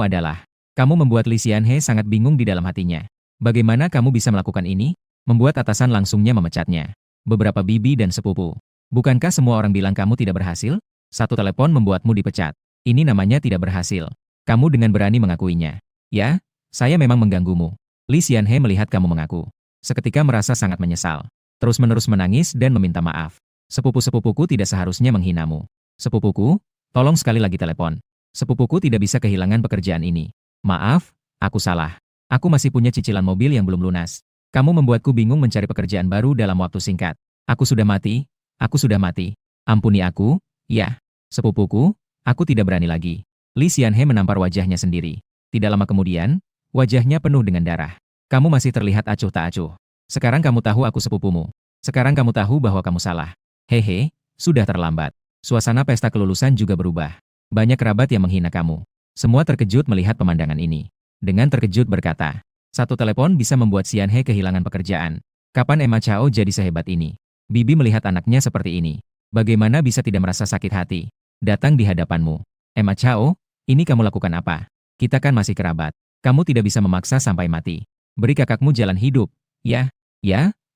adalah. Kamu membuat Li Xianhe sangat bingung di dalam hatinya. Bagaimana kamu bisa melakukan ini? Membuat atasan langsungnya memecatnya. Beberapa bibi dan sepupu. Bukankah semua orang bilang kamu tidak berhasil? Satu telepon membuatmu dipecat. Ini namanya tidak berhasil. Kamu dengan berani mengakuinya. Ya, saya memang mengganggumu. Li Xianhe melihat kamu mengaku. Seketika merasa sangat menyesal. Terus-menerus menangis dan meminta maaf. Sepupu-sepupuku tidak seharusnya menghinamu. Sepupuku, tolong sekali lagi telepon. Sepupuku tidak bisa kehilangan pekerjaan ini. Maaf, aku salah. Aku masih punya cicilan mobil yang belum lunas. Kamu membuatku bingung mencari pekerjaan baru dalam waktu singkat. Aku sudah mati. Ampuni aku, ya. Sepupuku, aku tidak berani lagi. Li Xianhe menampar wajahnya sendiri. Tidak lama kemudian, wajahnya penuh dengan darah. Kamu masih terlihat acuh tak acuh. Sekarang kamu tahu aku sepupumu. Sekarang kamu tahu bahwa kamu salah. Hehe, sudah terlambat. Suasana pesta kelulusan juga berubah. Banyak kerabat yang menghina kamu. Semua terkejut melihat pemandangan ini. Dengan terkejut berkata, satu telepon bisa membuat Xianhe kehilangan pekerjaan. Kapan Emma Chao jadi sehebat ini? Bibi melihat anaknya seperti ini. Bagaimana bisa tidak merasa sakit hati? Datang di hadapanmu. Emma Chao, ini kamu lakukan apa? Kita kan masih kerabat. Kamu tidak bisa memaksa sampai mati. Beri kakakmu jalan hidup. Ya,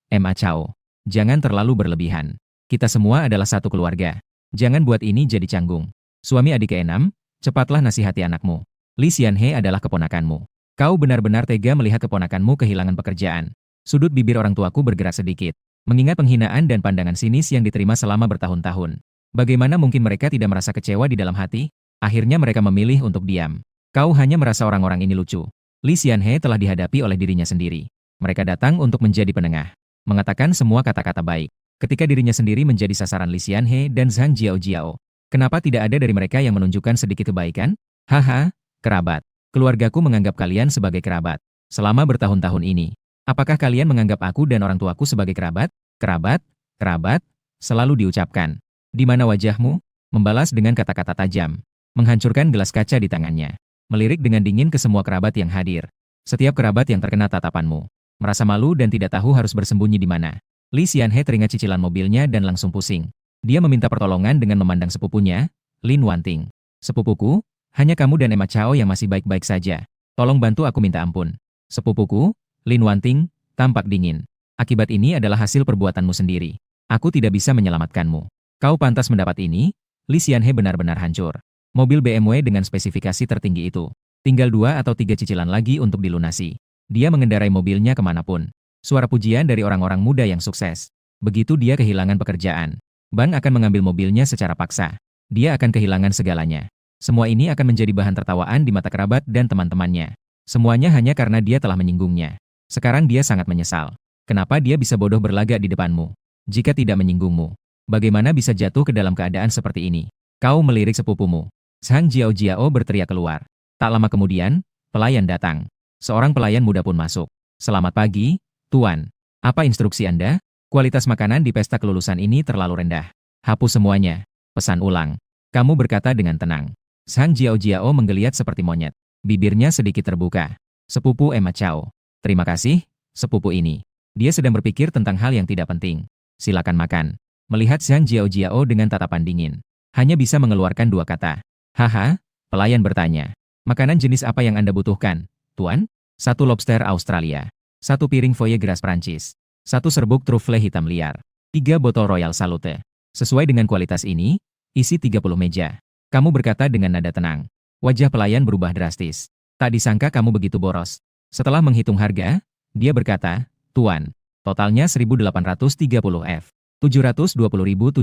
Emma Chao. Jangan terlalu berlebihan. Kita semua adalah satu keluarga. Jangan buat ini jadi canggung. Suami adik ke-6, cepatlah nasihati anakmu. Li Xianhe adalah keponakanmu. Kau benar-benar tega melihat keponakanmu kehilangan pekerjaan. Sudut bibir orang tuaku bergerak sedikit. Mengingat penghinaan dan pandangan sinis yang diterima selama bertahun-tahun. Bagaimana mungkin mereka tidak merasa kecewa di dalam hati? Akhirnya mereka memilih untuk diam. Kau hanya merasa orang-orang ini lucu. Li Xianhe telah dihadapi oleh dirinya sendiri. Mereka datang untuk menjadi penengah. Mengatakan semua kata-kata baik. Ketika dirinya sendiri menjadi sasaran Li Xianhe dan Zhang Jiao. Kenapa tidak ada dari mereka yang menunjukkan sedikit kebaikan? Haha, kerabat. Keluargaku menganggap kalian sebagai kerabat. Selama bertahun-tahun ini. Apakah kalian menganggap aku dan orang tuaku sebagai kerabat? Kerabat, kerabat, selalu diucapkan. Di mana wajahmu? Membalas dengan kata-kata tajam. Menghancurkan gelas kaca di tangannya. Melirik dengan dingin ke semua kerabat yang hadir. Setiap kerabat yang terkena tatapanmu. Merasa malu dan tidak tahu harus bersembunyi di mana. Li Xianhe teringat cicilan mobilnya dan langsung pusing. Dia meminta pertolongan dengan memandang sepupunya, Lin Wanting. Sepupuku, hanya kamu dan Emma Chao yang masih baik-baik saja. Tolong bantu aku minta ampun. Sepupuku, Lin Wanting, tampak dingin. Akibat ini adalah hasil perbuatanmu sendiri. Aku tidak bisa menyelamatkanmu. Kau pantas mendapat ini. Li Xianhe benar-benar hancur. Mobil BMW dengan spesifikasi tertinggi itu. Tinggal 2 atau 3 cicilan lagi untuk dilunasi. Dia mengendarai mobilnya kemanapun. Suara pujian dari orang-orang muda yang sukses. Begitu dia kehilangan pekerjaan, bank akan mengambil mobilnya secara paksa. Dia akan kehilangan segalanya. Semua ini akan menjadi bahan tertawaan di mata kerabat dan teman-temannya. Semuanya hanya karena dia telah menyinggungnya. Sekarang dia sangat menyesal. Kenapa dia bisa bodoh berlagak di depanmu? Jika tidak menyinggungmu, bagaimana bisa jatuh ke dalam keadaan seperti ini? Kau melirik sepupumu. Zhang Jiao berteriak keluar. Tak lama kemudian, pelayan datang. Seorang pelayan muda pun masuk. Selamat pagi, Tuan. Apa instruksi Anda? Kualitas makanan di pesta kelulusan ini terlalu rendah. Hapus semuanya. Pesan ulang. Kamu berkata dengan tenang. Zhang Jiao menggeliat seperti monyet. Bibirnya sedikit terbuka. Sepupu Emma Chao. Terima kasih, sepupu ini. Dia sedang berpikir tentang hal yang tidak penting. Silakan makan. Melihat Zhang Jiao dengan tatapan dingin. Hanya bisa mengeluarkan 2 kata. Haha, pelayan bertanya. Makanan jenis apa yang Anda butuhkan, Tuan? 1 lobster Australia. 1 piring foie gras Prancis. 1 serbuk truffle hitam liar. 3 botol Royal Salute. Sesuai dengan kualitas ini, isi 30 meja. Kamu berkata dengan nada tenang. Wajah pelayan berubah drastis. Tak disangka kamu begitu boros. Setelah menghitung harga, dia berkata, Tuan, totalnya 1.830 F. 720.720.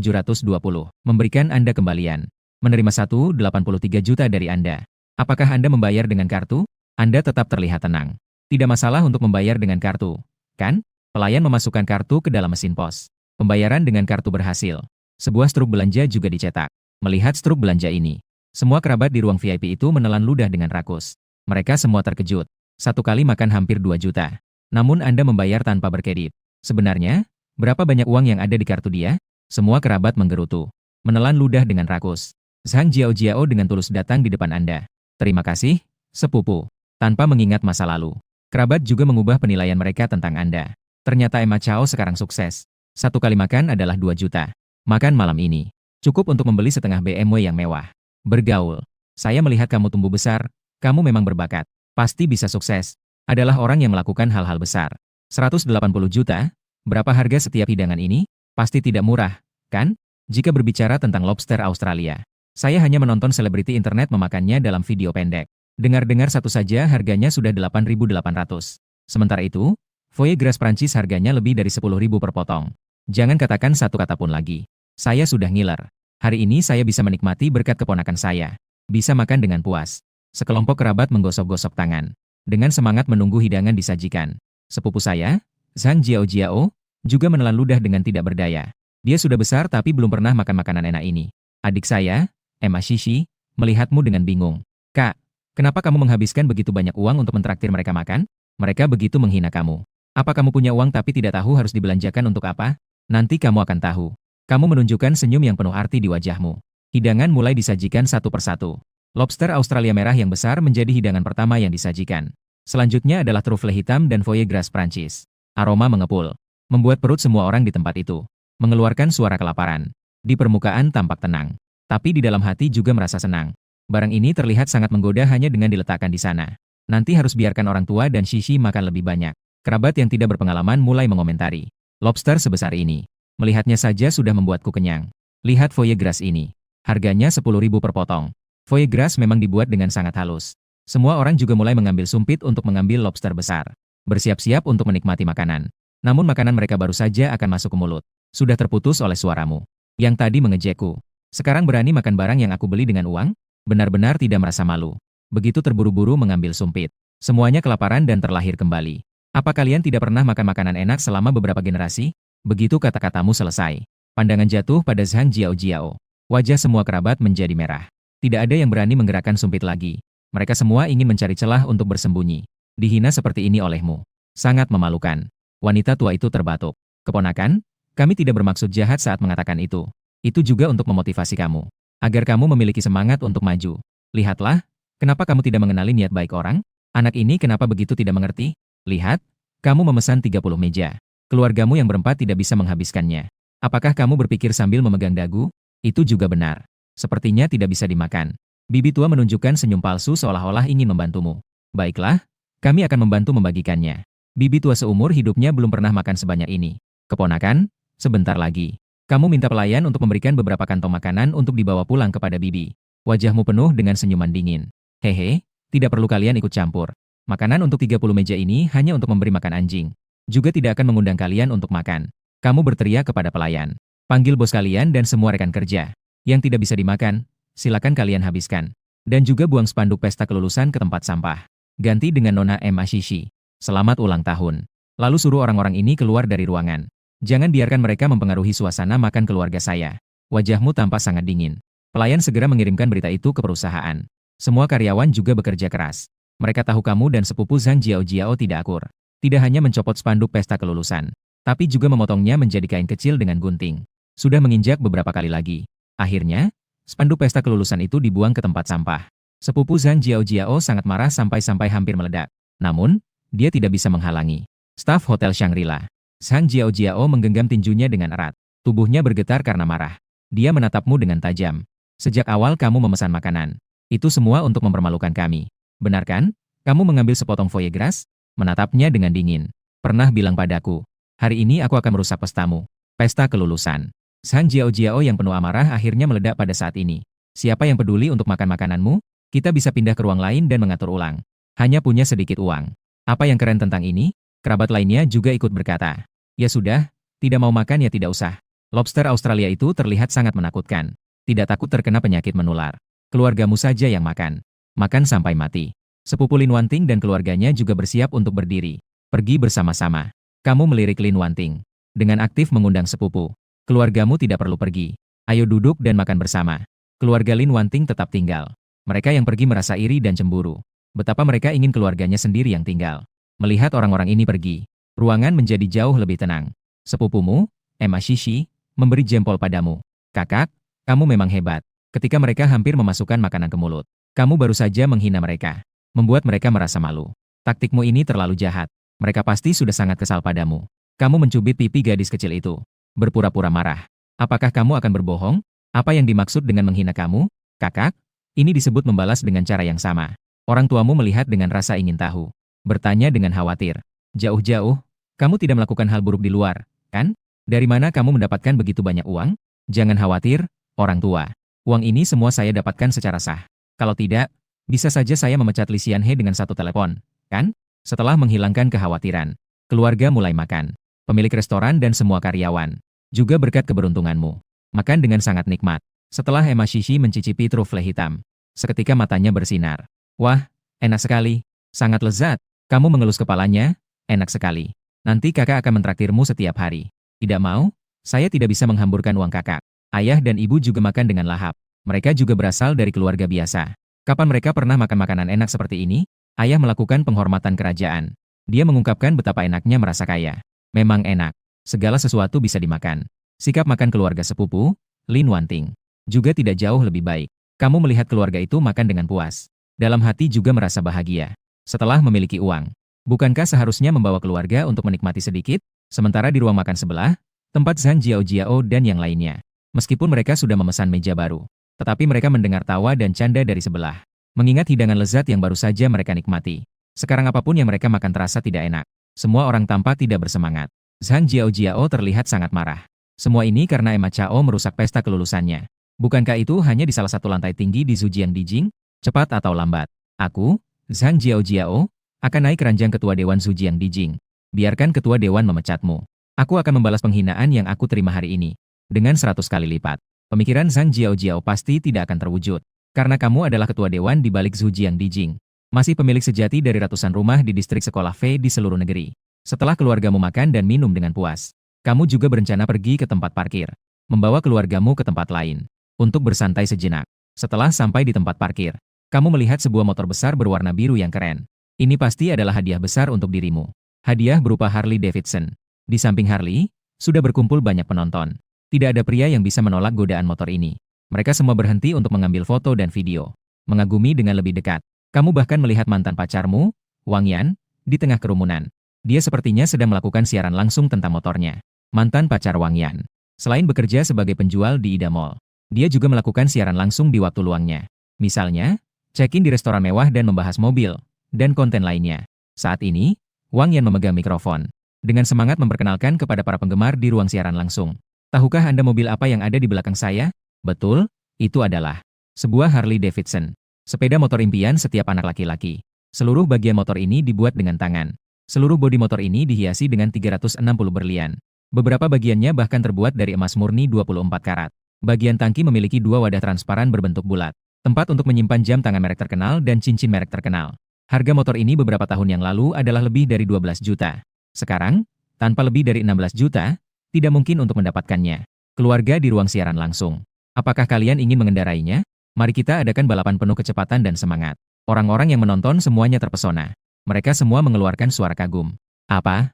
Memberikan Anda kembalian. Menerima 1,83 juta dari Anda. Apakah Anda membayar dengan kartu? Anda tetap terlihat tenang. Tidak masalah untuk membayar dengan kartu, kan? Pelayan memasukkan kartu ke dalam mesin pos. Pembayaran dengan kartu berhasil. Sebuah struk belanja juga dicetak. Melihat struk belanja ini, semua kerabat di ruang VIP itu menelan ludah dengan rakus. Mereka semua terkejut. 1 kali makan hampir 2 juta. Namun Anda membayar tanpa berkedip. Sebenarnya, berapa banyak uang yang ada di kartu dia? Semua kerabat menggerutu. Menelan ludah dengan rakus. Zhang Jiao dengan tulus datang di depan Anda. Terima kasih, sepupu. Tanpa mengingat masa lalu. Kerabat juga mengubah penilaian mereka tentang Anda. Ternyata Emma Chao sekarang sukses. 1 kali makan adalah 2 juta. Makan malam ini. Cukup untuk membeli setengah BMW yang mewah. Bergaul. Saya melihat kamu tumbuh besar. Kamu memang berbakat. Pasti bisa sukses. Adalah orang yang melakukan hal-hal besar. 180 juta? Berapa harga setiap hidangan ini? Pasti tidak murah, kan? Jika berbicara tentang lobster Australia, saya hanya menonton selebriti internet memakannya dalam video pendek. Dengar-dengar satu saja harganya sudah 8.800. Sementara itu, foie gras Prancis harganya lebih dari 10.000 per potong. Jangan katakan satu kata pun lagi. Saya sudah ngiler. Hari ini saya bisa menikmati berkat keponakan saya. Bisa makan dengan puas. Sekelompok kerabat menggosok-gosok tangan. Dengan semangat menunggu hidangan disajikan. Sepupu saya, Zhang Jiao, juga menelan ludah dengan tidak berdaya. Dia sudah besar tapi belum pernah makan makanan enak ini. Adik saya, Emma Shishi, melihatmu dengan bingung. Kak, kenapa kamu menghabiskan begitu banyak uang untuk mentraktir mereka makan? Mereka begitu menghina kamu. Apa kamu punya uang tapi tidak tahu harus dibelanjakan untuk apa? Nanti kamu akan tahu. Kamu menunjukkan senyum yang penuh arti di wajahmu. Hidangan mulai disajikan satu persatu. Lobster Australia merah yang besar menjadi hidangan pertama yang disajikan. Selanjutnya adalah truffle hitam dan foie gras Prancis. Aroma mengepul. Membuat perut semua orang di tempat itu mengeluarkan suara kelaparan. Di permukaan tampak tenang. Tapi di dalam hati juga merasa senang. Barang ini terlihat sangat menggoda hanya dengan diletakkan di sana. Nanti harus biarkan orang tua dan Shishi makan lebih banyak. Kerabat yang tidak berpengalaman mulai mengomentari. Lobster sebesar ini. Melihatnya saja sudah membuatku kenyang. Lihat foie gras ini. Harganya 10.000 per potong. Foie gras memang dibuat dengan sangat halus. Semua orang juga mulai mengambil sumpit untuk mengambil lobster besar. Bersiap-siap untuk menikmati makanan. Namun makanan mereka baru saja akan masuk ke mulut. Sudah terputus oleh suaramu. Yang tadi mengejekku. Sekarang berani makan barang yang aku beli dengan uang? Benar-benar tidak merasa malu. Begitu terburu-buru mengambil sumpit. Semuanya kelaparan dan terlahir kembali. Apa kalian tidak pernah makan makanan enak selama beberapa generasi? Begitu kata-katamu selesai. Pandangan jatuh pada Zhang Jiao. Wajah semua kerabat menjadi merah. Tidak ada yang berani menggerakkan sumpit lagi. Mereka semua ingin mencari celah untuk bersembunyi. Dihina seperti ini olehmu. Sangat memalukan. Wanita tua itu terbatuk. Keponakan, kami tidak bermaksud jahat saat mengatakan itu. Itu juga untuk memotivasi kamu. Agar kamu memiliki semangat untuk maju. Lihatlah, kenapa kamu tidak mengenali niat baik orang? Anak ini kenapa begitu tidak mengerti? Lihat, kamu memesan 30 meja. Keluargamu yang berempat tidak bisa menghabiskannya. Apakah kamu berpikir sambil memegang dagu? Itu juga benar. Sepertinya tidak bisa dimakan. Bibi tua menunjukkan senyum palsu seolah-olah ingin membantumu. Baiklah, kami akan membantu membagikannya. Bibi tua seumur hidupnya belum pernah makan sebanyak ini. Keponakan, sebentar lagi. Kamu minta pelayan untuk memberikan beberapa kantong makanan untuk dibawa pulang kepada Bibi. Wajahmu penuh dengan senyuman dingin. Hehe, tidak perlu kalian ikut campur. Makanan untuk 30 meja ini hanya untuk memberi makan anjing. Juga tidak akan mengundang kalian untuk makan. Kamu berteriak kepada pelayan. Panggil bos kalian dan semua rekan kerja. Yang tidak bisa dimakan, silakan kalian habiskan. Dan juga buang spanduk pesta kelulusan ke tempat sampah. Ganti dengan Nona Emma Shishi. Selamat ulang tahun. Lalu suruh orang-orang ini keluar dari ruangan. Jangan biarkan mereka mempengaruhi suasana makan keluarga saya. Wajahmu tampak sangat dingin. Pelayan segera mengirimkan berita itu ke perusahaan. Semua karyawan juga bekerja keras. Mereka tahu kamu dan sepupu Zhang Jiao tidak akur. Tidak hanya mencopot spanduk pesta kelulusan, tapi juga memotongnya menjadi kain kecil dengan gunting. Sudah menginjak beberapa kali lagi. Akhirnya, spanduk pesta kelulusan itu dibuang ke tempat sampah. Sepupu Zhang Jiao sangat marah sampai hampir meledak. Namun, dia tidak bisa menghalangi. Staf Hotel Shangri-La. Zhang Jiao menggenggam tinjunya dengan erat. Tubuhnya bergetar karena marah. Dia menatapmu dengan tajam. Sejak awal kamu memesan makanan. Itu semua untuk mempermalukan kami. Benar kan? Kamu mengambil sepotong foie gras? Menatapnya dengan dingin. Pernah bilang padaku, hari ini aku akan merusak pestamu. Pesta kelulusan. Zhang Jiao yang penuh amarah akhirnya meledak pada saat ini. Siapa yang peduli untuk makan makananmu? Kita bisa pindah ke ruang lain dan mengatur ulang. Hanya punya sedikit uang. Apa yang keren tentang ini? Kerabat lainnya juga ikut berkata. Ya sudah, tidak mau makan ya tidak usah. Lobster Australia itu terlihat sangat menakutkan. Tidak takut terkena penyakit menular. Keluargamu saja yang makan. Makan sampai mati. Sepupu Lin Wanting dan keluarganya juga bersiap untuk berdiri. Pergi bersama-sama. Kamu melirik Lin Wanting. Dengan aktif mengundang sepupu. Keluargamu tidak perlu pergi. Ayo duduk dan makan bersama. Keluarga Lin Wanting tetap tinggal. Mereka yang pergi merasa iri dan cemburu. Betapa mereka ingin keluarganya sendiri yang tinggal. Melihat orang-orang ini pergi, ruangan menjadi jauh lebih tenang. Sepupumu, Emma Shishi, memberi jempol padamu. Kakak, kamu memang hebat. Ketika mereka hampir memasukkan makanan ke mulut, kamu baru saja menghina mereka. Membuat mereka merasa malu. Taktikmu ini terlalu jahat. Mereka pasti sudah sangat kesal padamu. Kamu mencubit pipi gadis kecil itu. Berpura-pura marah. Apakah kamu akan berbohong? Apa yang dimaksud dengan menghina kamu? Kakak, ini disebut membalas dengan cara yang sama. Orang tuamu melihat dengan rasa ingin tahu. Bertanya dengan khawatir. Jauh-jauh, kamu tidak melakukan hal buruk di luar, kan? Dari mana kamu mendapatkan begitu banyak uang? Jangan khawatir, orang tua. Uang ini semua saya dapatkan secara sah. Kalau tidak, bisa saja saya memecat Li Xianhe dengan satu telepon, kan? Setelah menghilangkan kekhawatiran, keluarga mulai makan. Pemilik restoran dan semua karyawan. Juga berkat keberuntunganmu. Makan dengan sangat nikmat. Setelah Emma Shishi mencicipi trufle hitam, seketika matanya bersinar. Wah, enak sekali. Sangat lezat. Kamu mengelus kepalanya. Enak sekali. Nanti kakak akan mentraktirmu setiap hari. Tidak mau? Saya tidak bisa menghamburkan uang kakak. Ayah dan ibu juga makan dengan lahap. Mereka juga berasal dari keluarga biasa. Kapan mereka pernah makan makanan enak seperti ini? Ayah melakukan penghormatan kerajaan. Dia mengungkapkan betapa enaknya merasa kaya. Memang enak. Segala sesuatu bisa dimakan. Sikap makan keluarga sepupu, Lin Wanting, juga tidak jauh lebih baik. Kamu melihat keluarga itu makan dengan puas. Dalam hati juga merasa bahagia. Setelah memiliki uang, bukankah seharusnya membawa keluarga untuk menikmati sedikit? Sementara di ruang makan sebelah, tempat Zhang Jiao dan yang lainnya. Meskipun mereka sudah memesan meja baru, tetapi mereka mendengar tawa dan canda dari sebelah. Mengingat hidangan lezat yang baru saja mereka nikmati. Sekarang apapun yang mereka makan terasa tidak enak. Semua orang tampak tidak bersemangat. Zhang Jiao terlihat sangat marah. Semua ini karena Emma Chao merusak pesta kelulusannya. Bukankah itu hanya di salah satu lantai tinggi di Zhujiang Dijing? Cepat atau lambat, aku, Zhang Jiao, akan naik keranjang ketua Dewan Zhujiang Dijing. Biarkan ketua dewan memecatmu. Aku akan membalas penghinaan yang aku terima hari ini. Dengan 100 kali lipat. Pemikiran Zhang Jiao pasti tidak akan terwujud. Karena kamu adalah ketua dewan di balik Zhujiang Dijing. Masih pemilik sejati dari ratusan rumah di distrik sekolah Fei di seluruh negeri. Setelah keluargamu makan dan minum dengan puas, kamu juga berencana pergi ke tempat parkir. Membawa keluargamu ke tempat lain. Untuk bersantai sejenak. Setelah sampai di tempat parkir, kamu melihat sebuah motor besar berwarna biru yang keren. Ini pasti adalah hadiah besar untuk dirimu. Hadiah berupa Harley Davidson. Di samping Harley, sudah berkumpul banyak penonton. Tidak ada pria yang bisa menolak godaan motor ini. Mereka semua berhenti untuk mengambil foto dan video. Mengagumi dengan lebih dekat. Kamu bahkan melihat mantan pacarmu, Wang Yan, di tengah kerumunan. Dia sepertinya sedang melakukan siaran langsung tentang motornya. Mantan pacar Wang Yan. Selain bekerja sebagai penjual di Ida Mall, dia juga melakukan siaran langsung di waktu luangnya. Misalnya, check-in di restoran mewah dan membahas mobil, dan konten lainnya. Saat ini, Wang Yan memegang mikrofon. Dengan semangat memperkenalkan kepada para penggemar di ruang siaran langsung. Tahukah Anda mobil apa yang ada di belakang saya? Betul, itu adalah sebuah Harley Davidson. Sepeda motor impian setiap anak laki-laki. Seluruh bagian motor ini dibuat dengan tangan. Seluruh bodi motor ini dihiasi dengan 360 berlian. Beberapa bagiannya bahkan terbuat dari emas murni 24 karat. Bagian tangki memiliki dua wadah transparan berbentuk bulat. Tempat untuk menyimpan jam tangan merek terkenal dan cincin merek terkenal. Harga motor ini beberapa tahun yang lalu adalah lebih dari 12 juta. Sekarang, tanpa lebih dari 16 juta, tidak mungkin untuk mendapatkannya. Keluarga di ruang siaran langsung. Apakah kalian ingin mengendarainya? Mari kita adakan balapan penuh kecepatan dan semangat. Orang-orang yang menonton semuanya terpesona. Mereka semua mengeluarkan suara kagum. Apa?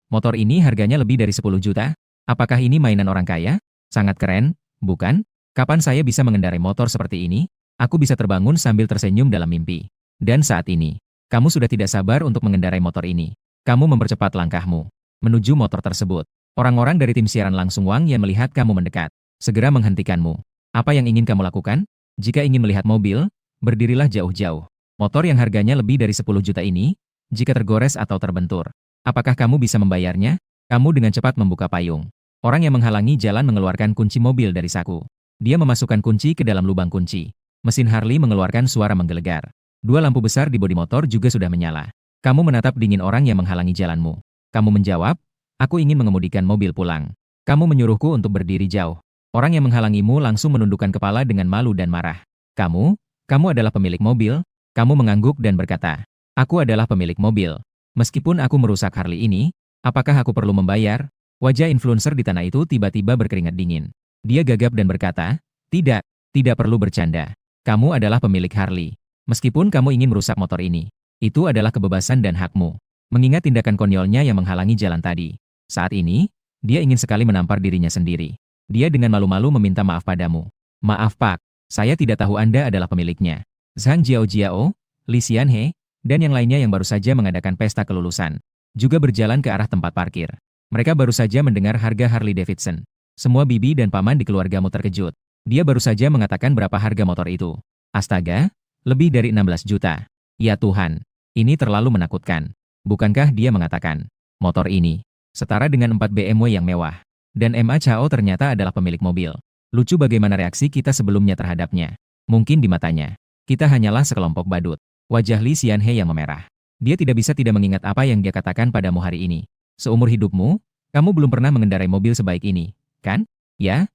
Motor ini harganya lebih dari 10 juta? Apakah ini mainan orang kaya? Sangat keren, bukan? Kapan saya bisa mengendarai motor seperti ini? Aku bisa terbangun sambil tersenyum dalam mimpi. Dan saat ini, kamu sudah tidak sabar untuk mengendarai motor ini. Kamu mempercepat langkahmu menuju motor tersebut. Orang-orang dari tim siaran langsung Wang Yan melihat kamu mendekat. Segera menghentikanmu. Apa yang ingin kamu lakukan? Jika ingin melihat mobil, berdirilah jauh-jauh. Motor yang harganya lebih dari 10 juta ini, jika tergores atau terbentur, apakah kamu bisa membayarnya? Kamu dengan cepat membuka payung. Orang yang menghalangi jalan mengeluarkan kunci mobil dari saku. Dia memasukkan kunci ke dalam lubang kunci. Mesin Harley mengeluarkan suara menggelegar. Dua lampu besar di bodi motor juga sudah menyala. Kamu menatap dingin orang yang menghalangi jalanmu. Kamu menjawab, aku ingin mengemudikan mobil pulang. Kamu menyuruhku untuk berdiri jauh. Orang yang menghalangimu langsung menundukkan kepala dengan malu dan marah. Kamu adalah pemilik mobil? Kamu mengangguk dan berkata, aku adalah pemilik mobil. Meskipun aku merusak Harley ini, apakah aku perlu membayar? Wajah influencer di tanah itu tiba-tiba berkeringat dingin. Dia gagap dan berkata, tidak perlu bercanda. Kamu adalah pemilik Harley. Meskipun kamu ingin merusak motor ini, itu adalah kebebasan dan hakmu. Mengingat tindakan konyolnya yang menghalangi jalan tadi. Saat ini, dia ingin sekali menampar dirinya sendiri. Dia dengan malu-malu meminta maaf padamu. Maaf Pak, saya tidak tahu Anda adalah pemiliknya. Zhang Jiao, Li Xianhe, dan yang lainnya yang baru saja mengadakan pesta kelulusan, juga berjalan ke arah tempat parkir. Mereka baru saja mendengar harga Harley Davidson. Semua bibi dan paman di keluargamu terkejut. Dia baru saja mengatakan berapa harga motor itu. Astaga, lebih dari 16 juta. Ya Tuhan, ini terlalu menakutkan. Bukankah dia mengatakan, motor ini setara dengan 4 BMW yang mewah. Dan Ma Chao ternyata adalah pemilik mobil. Lucu bagaimana reaksi kita sebelumnya terhadapnya. Mungkin di matanya, kita hanyalah sekelompok badut. Wajah Li Xianhe yang memerah. Dia tidak bisa tidak mengingat apa yang dia katakan padamu hari ini. Seumur hidupmu, kamu belum pernah mengendarai mobil sebaik ini, kan? Ya,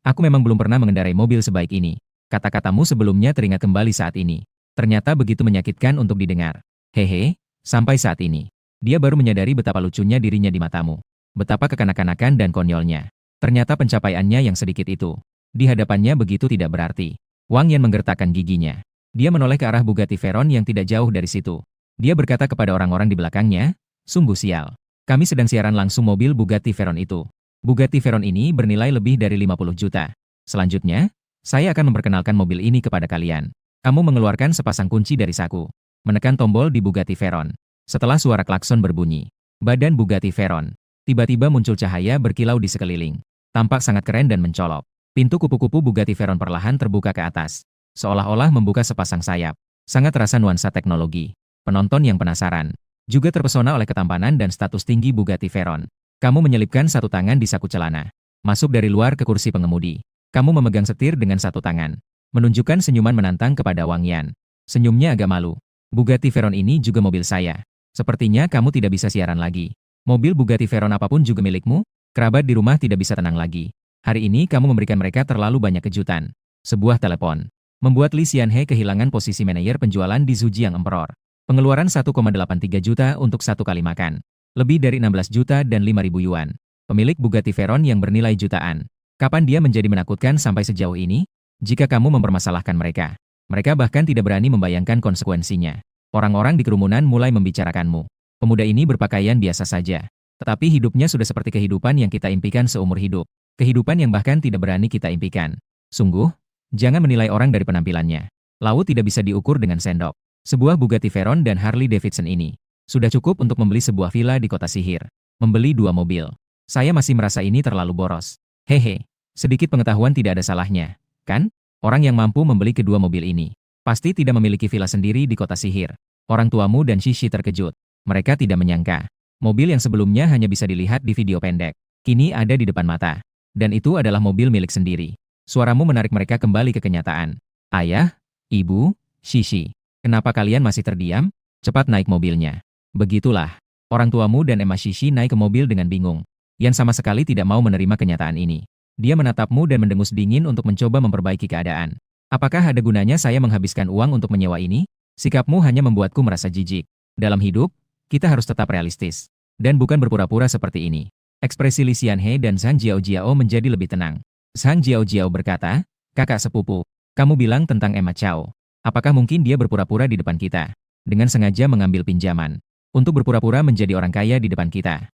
aku memang belum pernah mengendarai mobil sebaik ini. Kata-katamu sebelumnya teringat kembali saat ini. Ternyata begitu menyakitkan untuk didengar. Hehe, sampai saat ini. Dia baru menyadari betapa lucunya dirinya di matamu. Betapa kekanak-kanakan dan konyolnya. Ternyata pencapaiannya yang sedikit itu. Di hadapannya begitu tidak berarti. Wang Yan menggertakkan giginya. Dia menoleh ke arah Bugatti Veyron yang tidak jauh dari situ. Dia berkata kepada orang-orang di belakangnya, sungguh sial. Kami sedang siaran langsung mobil Bugatti Veyron itu. Bugatti Veyron ini bernilai lebih dari 50 juta. Selanjutnya, saya akan memperkenalkan mobil ini kepada kalian. Kamu mengeluarkan sepasang kunci dari saku. Menekan tombol di Bugatti Veyron. Setelah suara klakson berbunyi, badan Bugatti Veyron tiba-tiba muncul cahaya berkilau di sekeliling. Tampak sangat keren dan mencolok. Pintu kupu-kupu Bugatti Veyron perlahan terbuka ke atas. Seolah-olah membuka sepasang sayap. Sangat terasa nuansa teknologi. Penonton yang penasaran juga terpesona oleh ketampanan dan status tinggi Bugatti Veyron. Kamu menyelipkan satu tangan di saku celana. Masuk dari luar ke kursi pengemudi. Kamu memegang setir dengan satu tangan. Menunjukkan senyuman menantang kepada Wang Yan. Senyumnya agak malu. Bugatti Veyron ini juga mobil saya. Sepertinya kamu tidak bisa siaran lagi. Mobil Bugatti Veyron apapun juga milikmu? Kerabat di rumah tidak bisa tenang lagi. Hari ini kamu memberikan mereka terlalu banyak kejutan. Sebuah telepon membuat Li Xianhe kehilangan posisi manajer penjualan di Zhujiang Emperor. Pengeluaran 1,83 juta untuk satu kali makan. Lebih dari 16 juta dan 5.000 yuan. Pemilik Bugatti Veyron yang bernilai jutaan. Kapan dia menjadi menakutkan sampai sejauh ini? Jika kamu mempermasalahkan mereka, mereka bahkan tidak berani membayangkan konsekuensinya. Orang-orang di kerumunan mulai membicarakanmu. Pemuda ini berpakaian biasa saja. Tetapi hidupnya sudah seperti kehidupan yang kita impikan seumur hidup. Kehidupan yang bahkan tidak berani kita impikan. Sungguh, jangan menilai orang dari penampilannya. Laut tidak bisa diukur dengan sendok. Sebuah Bugatti Veyron dan Harley Davidson ini sudah cukup untuk membeli sebuah villa di kota sihir. Membeli 2 mobil. Saya masih merasa ini terlalu boros. Hehe, sedikit pengetahuan tidak ada salahnya, kan? Orang yang mampu membeli kedua mobil ini pasti tidak memiliki villa sendiri di kota sihir. Orang tuamu dan Shishi terkejut. Mereka tidak menyangka. Mobil yang sebelumnya hanya bisa dilihat di video pendek, kini ada di depan mata. Dan itu adalah mobil milik sendiri. Suaramu menarik mereka kembali ke kenyataan. Ayah, ibu, Shishi, kenapa kalian masih terdiam? Cepat naik mobilnya. Begitulah. Orang tuamu dan Emma Shishi naik ke mobil dengan bingung. Yan sama sekali tidak mau menerima kenyataan ini. Dia menatapmu dan mendengus dingin untuk mencoba memperbaiki keadaan. Apakah ada gunanya saya menghabiskan uang untuk menyewa ini? Sikapmu hanya membuatku merasa jijik. Dalam hidup, kita harus tetap realistis. Dan bukan berpura-pura seperti ini. Ekspresi Li Xianhe dan Zhang Jiaojiao menjadi lebih tenang. Zhang Jiaojiao berkata, kakak sepupu, kamu bilang tentang Emma Chao. Apakah mungkin dia berpura-pura di depan kita? Dengan sengaja mengambil pinjaman. Untuk berpura-pura menjadi orang kaya di depan kita.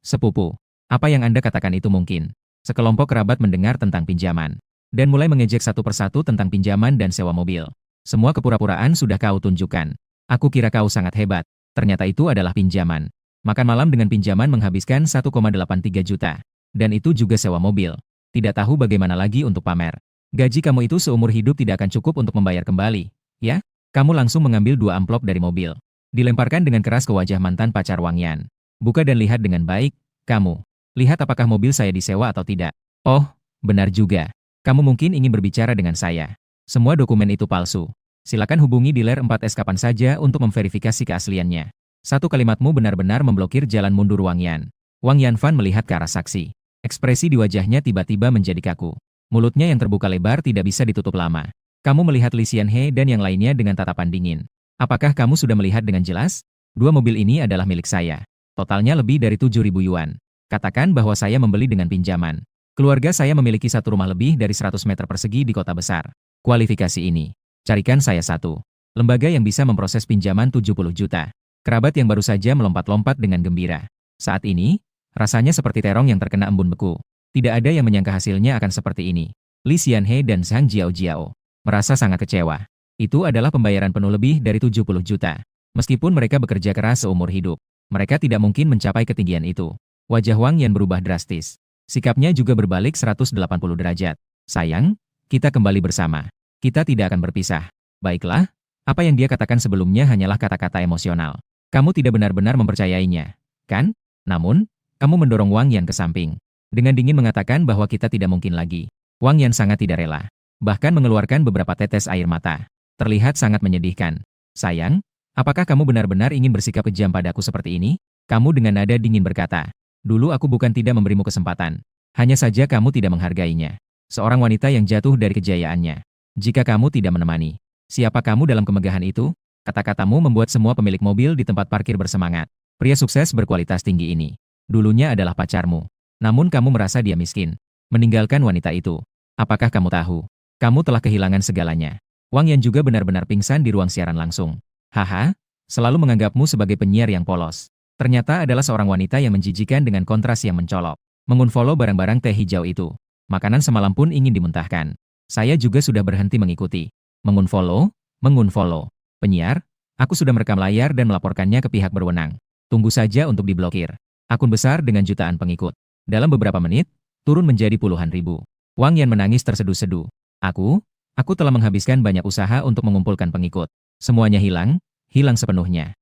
Sepupu. Apa yang Anda katakan itu mungkin? Sekelompok kerabat mendengar tentang pinjaman. Dan mulai mengejek satu persatu tentang pinjaman dan sewa mobil. Semua kepura-puraan sudah kau tunjukkan. Aku kira kau sangat hebat. Ternyata itu adalah pinjaman. Makan malam dengan pinjaman menghabiskan 1,83 juta. Dan itu juga sewa mobil. Tidak tahu bagaimana lagi untuk pamer. Gaji kamu itu seumur hidup tidak akan cukup untuk membayar kembali. Ya? Kamu langsung mengambil 2 amplop dari mobil. Dilemparkan dengan keras ke wajah mantan pacar Wang Yan. Buka dan lihat dengan baik, kamu. Lihat apakah mobil saya disewa atau tidak. Oh, benar juga. Kamu mungkin ingin berbicara dengan saya. Semua dokumen itu palsu. Silakan hubungi dealer 4S kapan saja untuk memverifikasi keasliannya. Satu kalimatmu benar-benar memblokir jalan mundur Wang Yan. Wang Yanfan melihat ke arah saksi. Ekspresi di wajahnya tiba-tiba menjadi kaku. Mulutnya yang terbuka lebar tidak bisa ditutup lama. Kamu melihat Li Xianhe dan yang lainnya dengan tatapan dingin. Apakah kamu sudah melihat dengan jelas? 2 mobil ini adalah milik saya. Totalnya lebih dari 7.000 yuan. Katakan bahwa saya membeli dengan pinjaman. Keluarga saya memiliki satu rumah lebih dari 100 meter persegi di kota besar. Kualifikasi ini. Carikan saya satu. Lembaga yang bisa memproses pinjaman 70 juta. Kerabat yang baru saja melompat-lompat dengan gembira. Saat ini, rasanya seperti terong yang terkena embun beku. Tidak ada yang menyangka hasilnya akan seperti ini. Li Xianhe dan Zhang Jiaojiao merasa sangat kecewa. Itu adalah pembayaran penuh lebih dari 70 juta. Meskipun mereka bekerja keras seumur hidup, mereka tidak mungkin mencapai ketinggian itu. Wajah Wang Yan berubah drastis. Sikapnya juga berbalik 180 derajat. Sayang, kita kembali bersama. Kita tidak akan berpisah. Baiklah, apa yang dia katakan sebelumnya hanyalah kata-kata emosional. Kamu tidak benar-benar mempercayainya, kan? Namun, kamu mendorong Wang Yan ke samping. Dengan dingin mengatakan bahwa kita tidak mungkin lagi. Wang Yan sangat tidak rela. Bahkan mengeluarkan beberapa tetes air mata. Terlihat sangat menyedihkan. Sayang, apakah kamu benar-benar ingin bersikap kejam padaku seperti ini? Kamu dengan nada dingin berkata. Dulu aku bukan tidak memberimu kesempatan. Hanya saja kamu tidak menghargainya. Seorang wanita yang jatuh dari kejayaannya. Jika kamu tidak menemani, siapa kamu dalam kemegahan itu? Kata-katamu membuat semua pemilik mobil di tempat parkir bersemangat. Pria sukses berkualitas tinggi ini. Dulunya adalah pacarmu. Namun kamu merasa dia miskin. Meninggalkan wanita itu. Apakah kamu tahu? Kamu telah kehilangan segalanya. Wang Yan juga benar-benar pingsan di ruang siaran langsung. Haha, selalu menganggapmu sebagai penyiar yang polos. Ternyata adalah seorang wanita yang menjijikan dengan kontras yang mencolok. Mengunfollow barang-barang teh hijau itu. Makanan semalam pun ingin dimuntahkan. Saya juga sudah berhenti mengikuti. Mengunfollow. Penyiar, aku sudah merekam layar dan melaporkannya ke pihak berwenang. Tunggu saja untuk diblokir. Akun besar dengan jutaan pengikut. Dalam beberapa menit, turun menjadi puluhan ribu. Wang Yan menangis terseduh-seduh. Aku telah menghabiskan banyak usaha untuk mengumpulkan pengikut. Semuanya hilang sepenuhnya.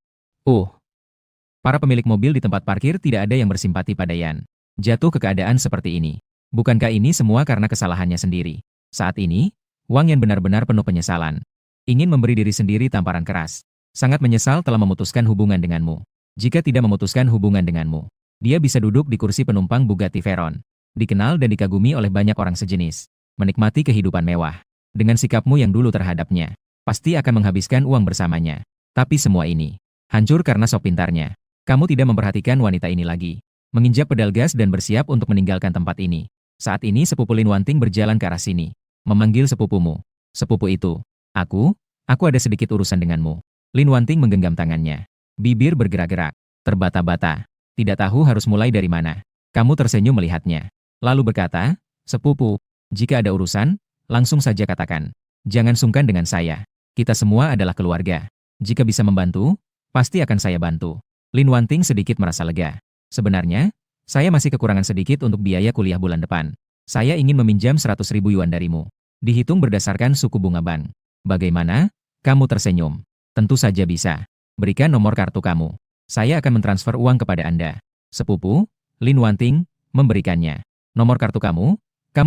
Para pemilik mobil di tempat parkir tidak ada yang bersimpati pada Yan. Jatuh ke keadaan seperti ini. Bukankah ini semua karena kesalahannya sendiri? Saat ini, Wang Yan benar-benar penuh penyesalan. Ingin memberi diri sendiri tamparan keras. Sangat menyesal telah memutuskan hubungan denganmu. Jika tidak memutuskan hubungan denganmu, dia bisa duduk di kursi penumpang Bugatti Veyron. Dikenal dan dikagumi oleh banyak orang sejenis. Menikmati kehidupan mewah. Dengan sikapmu yang dulu terhadapnya, pasti akan menghabiskan uang bersamanya. Tapi semua ini hancur karena sok pintarnya. Kamu tidak memperhatikan wanita ini lagi. Menginjak pedal gas dan bersiap untuk meninggalkan tempat ini. Saat ini sepupu Lin Wanting berjalan ke arah sini. Memanggil sepupumu. Sepupu itu. Aku ada sedikit urusan denganmu. Lin Wanting menggenggam tangannya. Bibir bergerak-gerak. Terbata-bata. Tidak tahu harus mulai dari mana. Kamu tersenyum melihatnya. Lalu berkata, sepupu, jika ada urusan, langsung saja katakan. Jangan sungkan dengan saya. Kita semua adalah keluarga. Jika bisa membantu, pasti akan saya bantu. Lin Wanting sedikit merasa lega. Sebenarnya, saya masih kekurangan sedikit untuk biaya kuliah bulan depan. Saya ingin meminjam 100.000 yuan darimu. Dihitung berdasarkan suku bunga bank. Bagaimana? Kamu tersenyum. Tentu saja bisa. Berikan nomor kartu kamu. Saya akan mentransfer uang kepada Anda. Sepupu, Lin Wanting, memberikannya. Nomor kartu kamu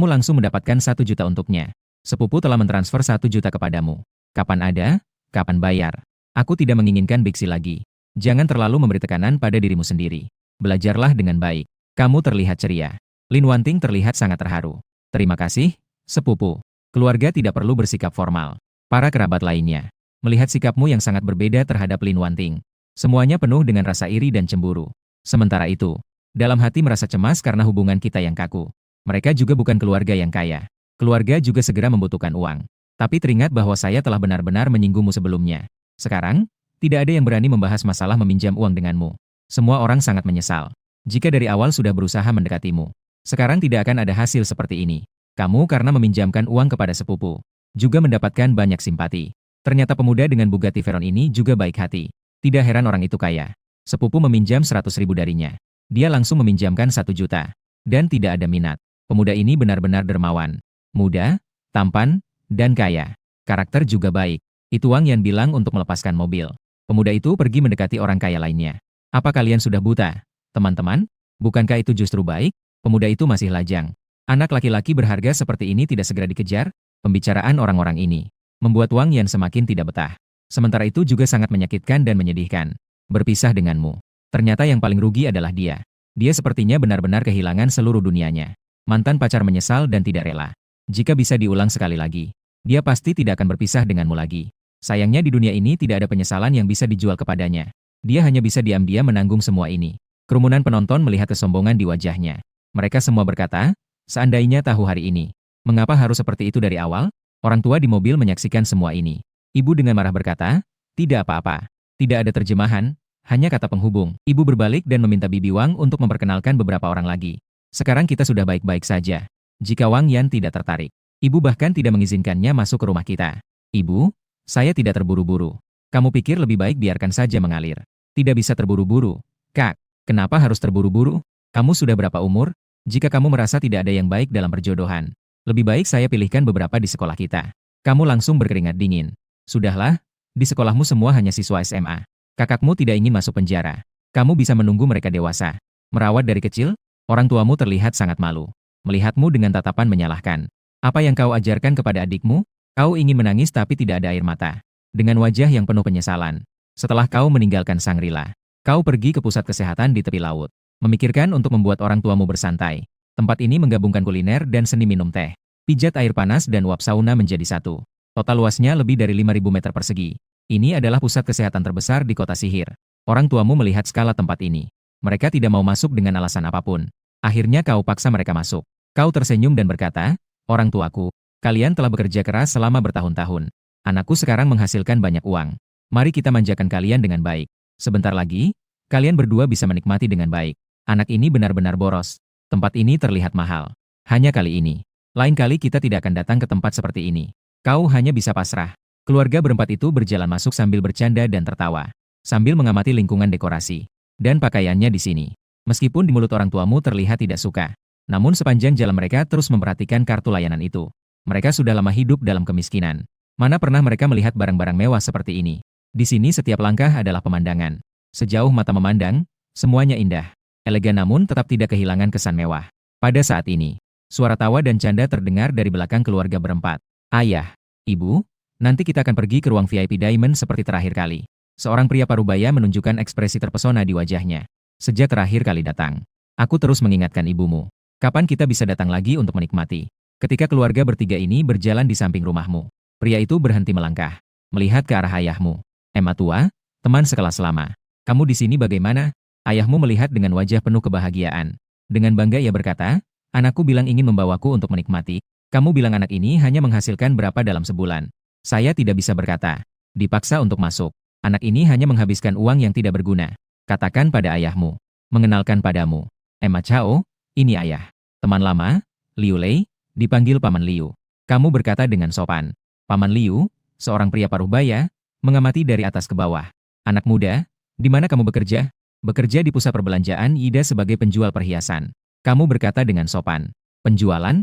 langsung mendapatkan 1 juta untuknya. Sepupu telah mentransfer 1 juta kepadamu. Kapan ada? Kapan bayar? Aku tidak menginginkan biksi lagi. Jangan terlalu memberi tekanan pada dirimu sendiri. Belajarlah dengan baik. Kamu terlihat ceria. Lin Wanting terlihat sangat terharu. Terima kasih, sepupu. Keluarga tidak perlu bersikap formal. Para kerabat lainnya melihat sikapmu yang sangat berbeda terhadap Lin Wanting. Semuanya penuh dengan rasa iri dan cemburu. Sementara itu, dalam hati merasa cemas karena hubungan kita yang kaku. Mereka juga bukan keluarga yang kaya. Keluarga juga segera membutuhkan uang. Tapi teringat bahwa saya telah benar-benar menyinggungmu sebelumnya. Sekarang, tidak ada yang berani membahas masalah meminjam uang denganmu. Semua orang sangat menyesal. Jika dari awal sudah berusaha mendekatimu, sekarang tidak akan ada hasil seperti ini. Kamu karena meminjamkan uang kepada sepupu, juga mendapatkan banyak simpati. Ternyata pemuda dengan Bugatti Veyron ini juga baik hati. Tidak heran orang itu kaya. Sepupu meminjam 100.000 darinya. Dia langsung meminjamkan 1 juta. Dan tidak ada minat. Pemuda ini benar-benar dermawan. Muda, tampan, dan kaya. Karakter juga baik. Itu Wang Yan bilang untuk melepaskan mobil. Pemuda itu pergi mendekati orang kaya lainnya. Apa kalian sudah buta? Teman-teman? Bukankah itu justru baik? Pemuda itu masih lajang. Anak laki-laki berharga seperti ini tidak segera dikejar? Pembicaraan orang-orang ini membuat Wang Yan semakin tidak betah. Sementara itu juga sangat menyakitkan dan menyedihkan. Berpisah denganmu. Ternyata yang paling rugi adalah dia. Dia sepertinya benar-benar kehilangan seluruh dunianya. Mantan pacar menyesal dan tidak rela. Jika bisa diulang sekali lagi, dia pasti tidak akan berpisah denganmu lagi. Sayangnya di dunia ini tidak ada penyesalan yang bisa dijual kepadanya. Dia hanya bisa diam-diam menanggung semua ini. Kerumunan penonton melihat kesombongan di wajahnya. Mereka semua berkata, seandainya tahu hari ini, mengapa harus seperti itu dari awal? Orang tua di mobil menyaksikan semua ini. Ibu dengan marah berkata, tidak apa-apa. Tidak ada terjemahan, hanya kata penghubung. Ibu berbalik dan meminta Bibi Wang untuk memperkenalkan beberapa orang lagi. Sekarang kita sudah baik-baik saja. Jika Wang Yan tidak tertarik, ibu bahkan tidak mengizinkannya masuk ke rumah kita. Ibu, saya tidak terburu-buru. Kamu pikir lebih baik biarkan saja mengalir. Tidak bisa terburu-buru. Kak, kenapa harus terburu-buru? Kamu sudah berapa umur? Jika kamu merasa tidak ada yang baik dalam perjodohan, lebih baik saya pilihkan beberapa di sekolah kita. Kamu langsung berkeringat dingin. Sudahlah, di sekolahmu semua hanya siswa SMA. Kakakmu tidak ingin masuk penjara. Kamu bisa menunggu mereka dewasa. Merawat dari kecil, orang tuamu terlihat sangat malu. Melihatmu dengan tatapan menyalahkan. Apa yang kau ajarkan kepada adikmu? Kau ingin menangis tapi tidak ada air mata. Dengan wajah yang penuh penyesalan. Setelah kau meninggalkan Shangri-La, kau pergi ke pusat kesehatan di tepi laut. Memikirkan untuk membuat orang tuamu bersantai. Tempat ini menggabungkan kuliner dan seni minum teh. Pijat air panas dan uap sauna menjadi satu. Total luasnya lebih dari 5.000 meter persegi. Ini adalah pusat kesehatan terbesar di kota sihir. Orang tuamu melihat skala tempat ini. Mereka tidak mau masuk dengan alasan apapun. Akhirnya kau paksa mereka masuk. Kau tersenyum dan berkata, orang tuaku, kalian telah bekerja keras selama bertahun-tahun. Anakku sekarang menghasilkan banyak uang. Mari kita manjakan kalian dengan baik. Sebentar lagi, kalian berdua bisa menikmati dengan baik. Anak ini benar-benar boros. Tempat ini terlihat mahal. Hanya kali ini. Lain kali kita tidak akan datang ke tempat seperti ini. Kau hanya bisa pasrah. Keluarga berempat itu berjalan masuk sambil bercanda dan tertawa. Sambil mengamati lingkungan dekorasi. Dan pakaiannya di sini. Meskipun di mulut orang tuamu terlihat tidak suka. Namun sepanjang jalan mereka terus memperhatikan kartu layanan itu. Mereka sudah lama hidup dalam kemiskinan. Mana pernah mereka melihat barang-barang mewah seperti ini. Di sini setiap langkah adalah pemandangan. Sejauh mata memandang, semuanya indah. Elegan namun tetap tidak kehilangan kesan mewah. Pada saat ini, suara tawa dan canda terdengar dari belakang keluarga berempat. Ayah, ibu, nanti kita akan pergi ke ruang VIP Diamond seperti terakhir kali. Seorang pria parubaya menunjukkan ekspresi terpesona di wajahnya. Sejak terakhir kali datang, aku terus mengingatkan ibumu. Kapan kita bisa datang lagi untuk menikmati? Ketika keluarga bertiga ini berjalan di samping rumahmu, pria itu berhenti melangkah, melihat ke arah ayahmu. Emma tua, teman sekelas lama. Kamu di sini bagaimana? Ayahmu melihat dengan wajah penuh kebahagiaan. Dengan bangga ia berkata, anakku bilang ingin membawaku untuk menikmati. Kamu bilang anak ini hanya menghasilkan berapa dalam sebulan. Saya tidak bisa berkata. Dipaksa untuk masuk. Anak ini hanya menghabiskan uang yang tidak berguna. Katakan pada ayahmu. Mengenalkan padamu. Emma Chao, ini ayah. Teman lama, Liu Lei, dipanggil Paman Liu. Kamu berkata dengan sopan. Paman Liu, seorang pria parubaya, mengamati dari atas ke bawah. Anak muda, di mana kamu bekerja? Bekerja di pusat perbelanjaan Yida sebagai penjual perhiasan. Kamu berkata dengan sopan. Penjualan?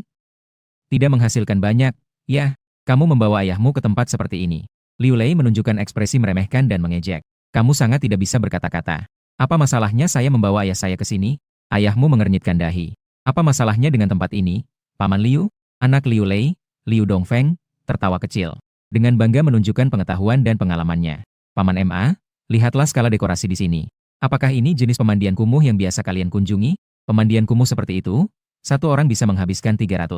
Tidak menghasilkan banyak. Ya, kamu membawa ayahmu ke tempat seperti ini. Liu Lei menunjukkan ekspresi meremehkan dan mengejek. Kamu sangat tidak bisa berkata-kata. Apa masalahnya saya membawa ayah saya ke sini? Ayahmu mengernyitkan dahi. Apa masalahnya dengan tempat ini? Paman Liu, anak Liu Lei, Liu Dongfeng, tertawa kecil. Dengan bangga menunjukkan pengetahuan dan pengalamannya. Paman Ma, lihatlah skala dekorasi di sini. Apakah ini jenis pemandian kumuh yang biasa kalian kunjungi? Pemandian kumuh seperti itu? Satu orang bisa menghabiskan 300.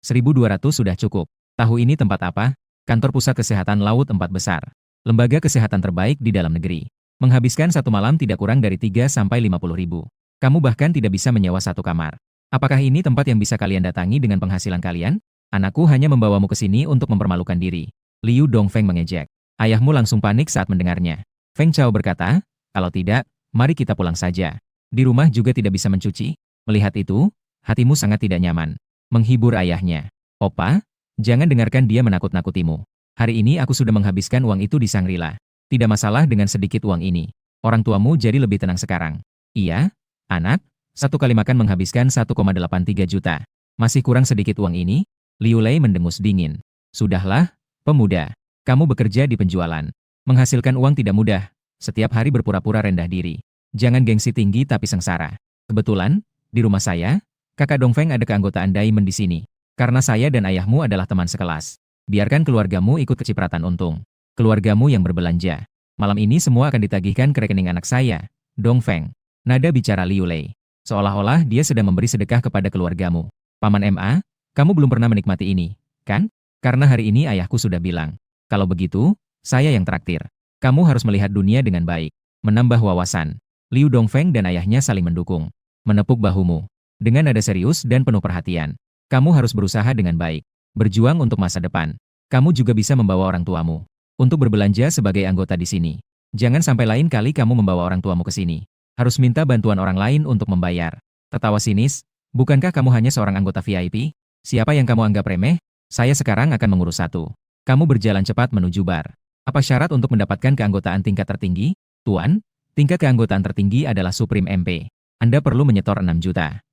1.200 sudah cukup. Tahu ini tempat apa? Kantor Pusat Kesehatan Laut 4 besar. Lembaga kesehatan terbaik di dalam negeri. Menghabiskan satu malam tidak kurang dari 3-50 ribu. Kamu bahkan tidak bisa menyewa satu kamar. Apakah ini tempat yang bisa kalian datangi dengan penghasilan kalian? Anakku hanya membawamu ke sini untuk mempermalukan diri. Liu Dongfeng mengejek. Ayahmu langsung panik saat mendengarnya. Feng Chao berkata, kalau tidak, mari kita pulang saja. Di rumah juga tidak bisa mencuci. Melihat itu, hatimu sangat tidak nyaman. Menghibur ayahnya. Opa, jangan dengarkan dia menakut-nakutimu. Hari ini aku sudah menghabiskan uang itu di Shangri-La. Tidak masalah dengan sedikit uang ini. Orang tuamu jadi lebih tenang sekarang. Iya, anak, satu kali makan menghabiskan 1,83 juta. Masih kurang sedikit uang ini? Liu Lei mendengus dingin. Sudahlah, pemuda. Kamu bekerja di penjualan. Menghasilkan uang tidak mudah. Setiap hari berpura-pura rendah diri. Jangan gengsi tinggi tapi sengsara. Kebetulan, di rumah saya, kakak Dongfeng ada keanggotaan Diamond di sini. Karena saya dan ayahmu adalah teman sekelas. Biarkan keluargamu ikut kecipratan untung. Keluargamu yang berbelanja. Malam ini semua akan ditagihkan ke rekening anak saya, Dongfeng. Nada bicara Liu Lei. Seolah-olah dia sedang memberi sedekah kepada keluargamu. Paman Ma, kamu belum pernah menikmati ini, kan? Karena hari ini ayahku sudah bilang. Kalau begitu, saya yang traktir. Kamu harus melihat dunia dengan baik. Menambah wawasan. Liu Dongfeng dan ayahnya saling mendukung. Menepuk bahumu. Dengan nada serius dan penuh perhatian. Kamu harus berusaha dengan baik. Berjuang untuk masa depan. Kamu juga bisa membawa orang tuamu. Untuk berbelanja sebagai anggota di sini. Jangan sampai lain kali kamu membawa orang tuamu ke sini. Harus minta bantuan orang lain untuk membayar. Tertawa sinis. Bukankah kamu hanya seorang anggota VIP? Siapa yang kamu anggap remeh? Saya sekarang akan mengurus satu. Kamu berjalan cepat menuju bar. Apa syarat untuk mendapatkan keanggotaan tingkat tertinggi? Tuan, tingkat keanggotaan tertinggi adalah Supreme MP. Anda perlu menyetor 6 juta.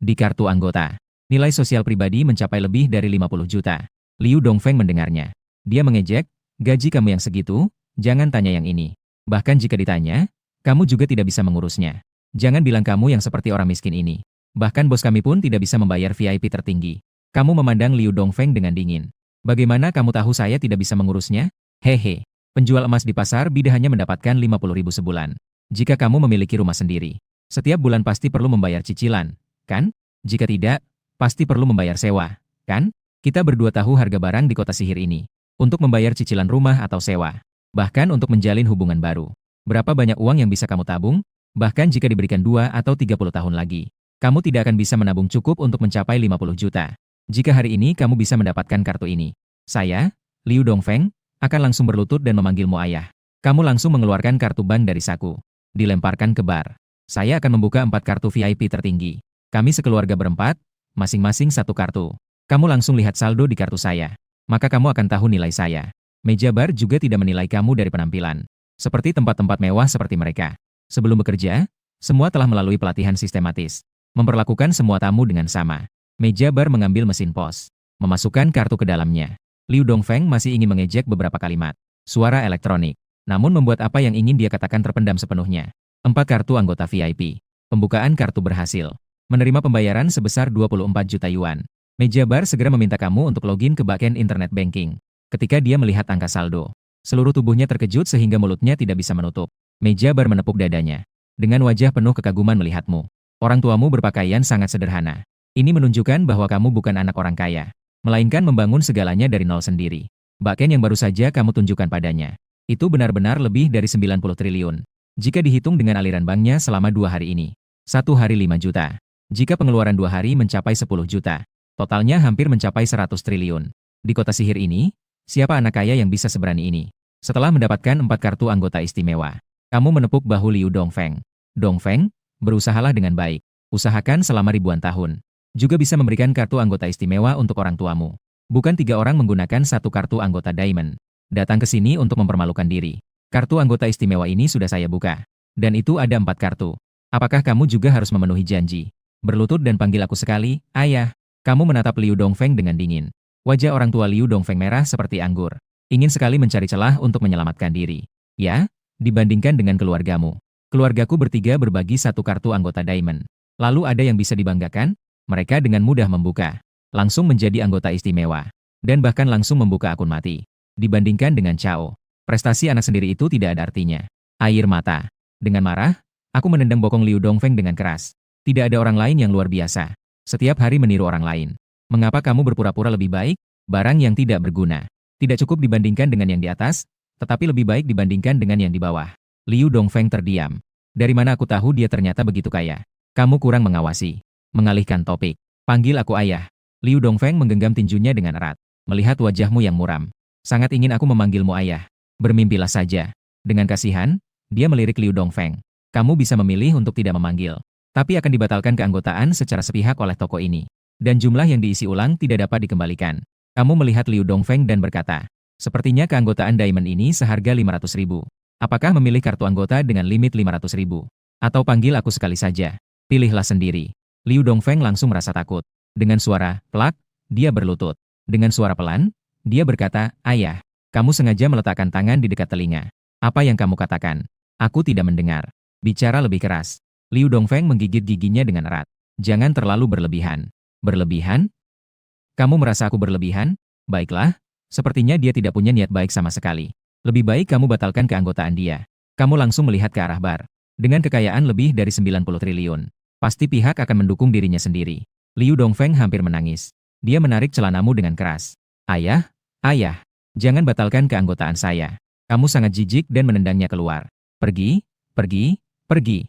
Di kartu anggota. Nilai sosial pribadi mencapai lebih dari 50 juta. Liu Dongfeng mendengarnya. Dia mengejek, gaji kamu yang segitu, jangan tanya yang ini. Bahkan jika ditanya, kamu juga tidak bisa mengurusnya. Jangan bilang kamu yang seperti orang miskin ini. Bahkan bos kami pun tidak bisa membayar VIP tertinggi. Kamu memandang Liu Dongfeng dengan dingin. Bagaimana kamu tahu saya tidak bisa mengurusnya? Hehe. Penjual emas di pasar bida hanya mendapatkan 50 ribu sebulan. Jika kamu memiliki rumah sendiri, setiap bulan pasti perlu membayar cicilan, kan? Jika tidak, pasti perlu membayar sewa, kan? Kita berdua tahu harga barang di kota sihir ini. Untuk membayar cicilan rumah atau sewa. Bahkan untuk menjalin hubungan baru. Berapa banyak uang yang bisa kamu tabung? Bahkan jika diberikan 2 atau 30 tahun lagi. Kamu tidak akan bisa menabung cukup untuk mencapai 50 juta. Jika hari ini kamu bisa mendapatkan kartu ini. Saya, Liu Dongfeng, akan langsung berlutut dan memanggilmu ayah. Kamu langsung mengeluarkan kartu bank dari saku. Dilemparkan ke bar. Saya akan membuka 4 kartu VIP tertinggi. Kami sekeluarga berempat, masing-masing satu kartu. Kamu langsung lihat saldo di kartu saya. Maka kamu akan tahu nilai saya. Meja bar juga tidak menilai kamu dari penampilan. Seperti tempat-tempat mewah seperti mereka. Sebelum bekerja, semua telah melalui pelatihan sistematis. Memperlakukan semua tamu dengan sama. Meja bar mengambil mesin pos. Memasukkan kartu ke dalamnya. Liu Dongfeng masih ingin mengejek beberapa kalimat. Suara elektronik. Namun membuat apa yang ingin dia katakan terpendam sepenuhnya. 4 kartu anggota VIP. Pembukaan kartu berhasil. Menerima pembayaran sebesar 24 juta yuan. Meja bar segera meminta kamu untuk login ke backend internet banking. Ketika dia melihat angka saldo, Seluruh tubuhnya terkejut sehingga mulutnya tidak bisa menutup. Meja bar menepuk dadanya. Dengan wajah penuh kekaguman melihatmu. Orang tuamu berpakaian sangat sederhana. Ini menunjukkan bahwa kamu bukan anak orang kaya, melainkan membangun segalanya dari nol sendiri. Bahkan yang baru saja kamu tunjukkan padanya, itu benar-benar lebih dari 90 triliun. Jika dihitung dengan aliran banknya selama 2 hari ini. 1 hari 5 juta. Jika pengeluaran 2 hari mencapai 10 juta. Totalnya hampir mencapai 100 triliun. Di kota sihir ini, siapa anak kaya yang bisa seberani ini? Setelah mendapatkan 4 kartu anggota istimewa, kamu menepuk bahu Liu Dongfeng. Dongfeng, berusahalah dengan baik. Usahakan selama ribuan tahun. Juga bisa memberikan kartu anggota istimewa untuk orang tuamu. Bukan 3 orang menggunakan 1 kartu anggota Diamond. Datang ke sini untuk mempermalukan diri. Kartu anggota istimewa ini sudah saya buka. Dan itu ada 4 kartu. Apakah kamu juga harus memenuhi janji? Berlutut dan panggil aku sekali, ayah. Kamu menatap Liu Dongfeng dengan dingin. Wajah orang tua Liu Dongfeng merah seperti anggur. Ingin sekali mencari celah untuk menyelamatkan diri. Ya, dibandingkan dengan keluargamu. Keluargaku bertiga berbagi 1 kartu anggota Diamond. Lalu ada yang bisa dibanggakan? Mereka dengan mudah membuka. Langsung menjadi anggota istimewa. Dan bahkan langsung membuka akun mati. Dibandingkan dengan Chao. Prestasi anak sendiri itu tidak ada artinya. Air mata. Dengan marah, aku menendang bokong Liu Dongfeng dengan keras. Tidak ada orang lain yang luar biasa. Setiap hari meniru orang lain. Mengapa kamu berpura-pura lebih baik? Barang yang tidak berguna. Tidak cukup dibandingkan dengan yang di atas, tetapi lebih baik dibandingkan dengan yang di bawah. Liu Dongfeng terdiam. Dari mana aku tahu dia ternyata begitu kaya? Kamu kurang mengawasi. Mengalihkan topik. Panggil aku ayah. Liu Dongfeng menggenggam tinjunya dengan erat. Melihat wajahmu yang muram. Sangat ingin aku memanggilmu ayah. Bermimpilah saja. Dengan kasihan, dia melirik Liu Dongfeng. Kamu bisa memilih untuk tidak memanggil. Tapi akan dibatalkan keanggotaan secara sepihak oleh toko ini. Dan jumlah yang diisi ulang tidak dapat dikembalikan. Kamu melihat Liu Dongfeng dan berkata, sepertinya keanggotaan Diamond ini seharga 500.000. Apakah memilih kartu anggota dengan limit 500.000? Atau panggil aku sekali saja? Pilihlah sendiri. Liu Dongfeng langsung merasa takut. Dengan suara, plak, dia berlutut. Dengan suara pelan, dia berkata, ayah, kamu sengaja meletakkan tangan di dekat telinga. Apa yang kamu katakan? Aku tidak mendengar. Bicara lebih keras. Liu Dongfeng menggigit giginya dengan erat. Jangan terlalu berlebihan. Berlebihan? Kamu merasa aku berlebihan? Baiklah, sepertinya dia tidak punya niat baik sama sekali. Lebih baik kamu batalkan keanggotaan dia. Kamu langsung melihat ke arah bar. Dengan kekayaan lebih dari 90 triliun. Pasti pihak akan mendukung dirinya sendiri. Liu Dongfeng hampir menangis. Dia menarik celanamu dengan keras. Ayah, jangan batalkan keanggotaan saya. Kamu sangat jijik dan menendangnya keluar. Pergi, pergi, pergi.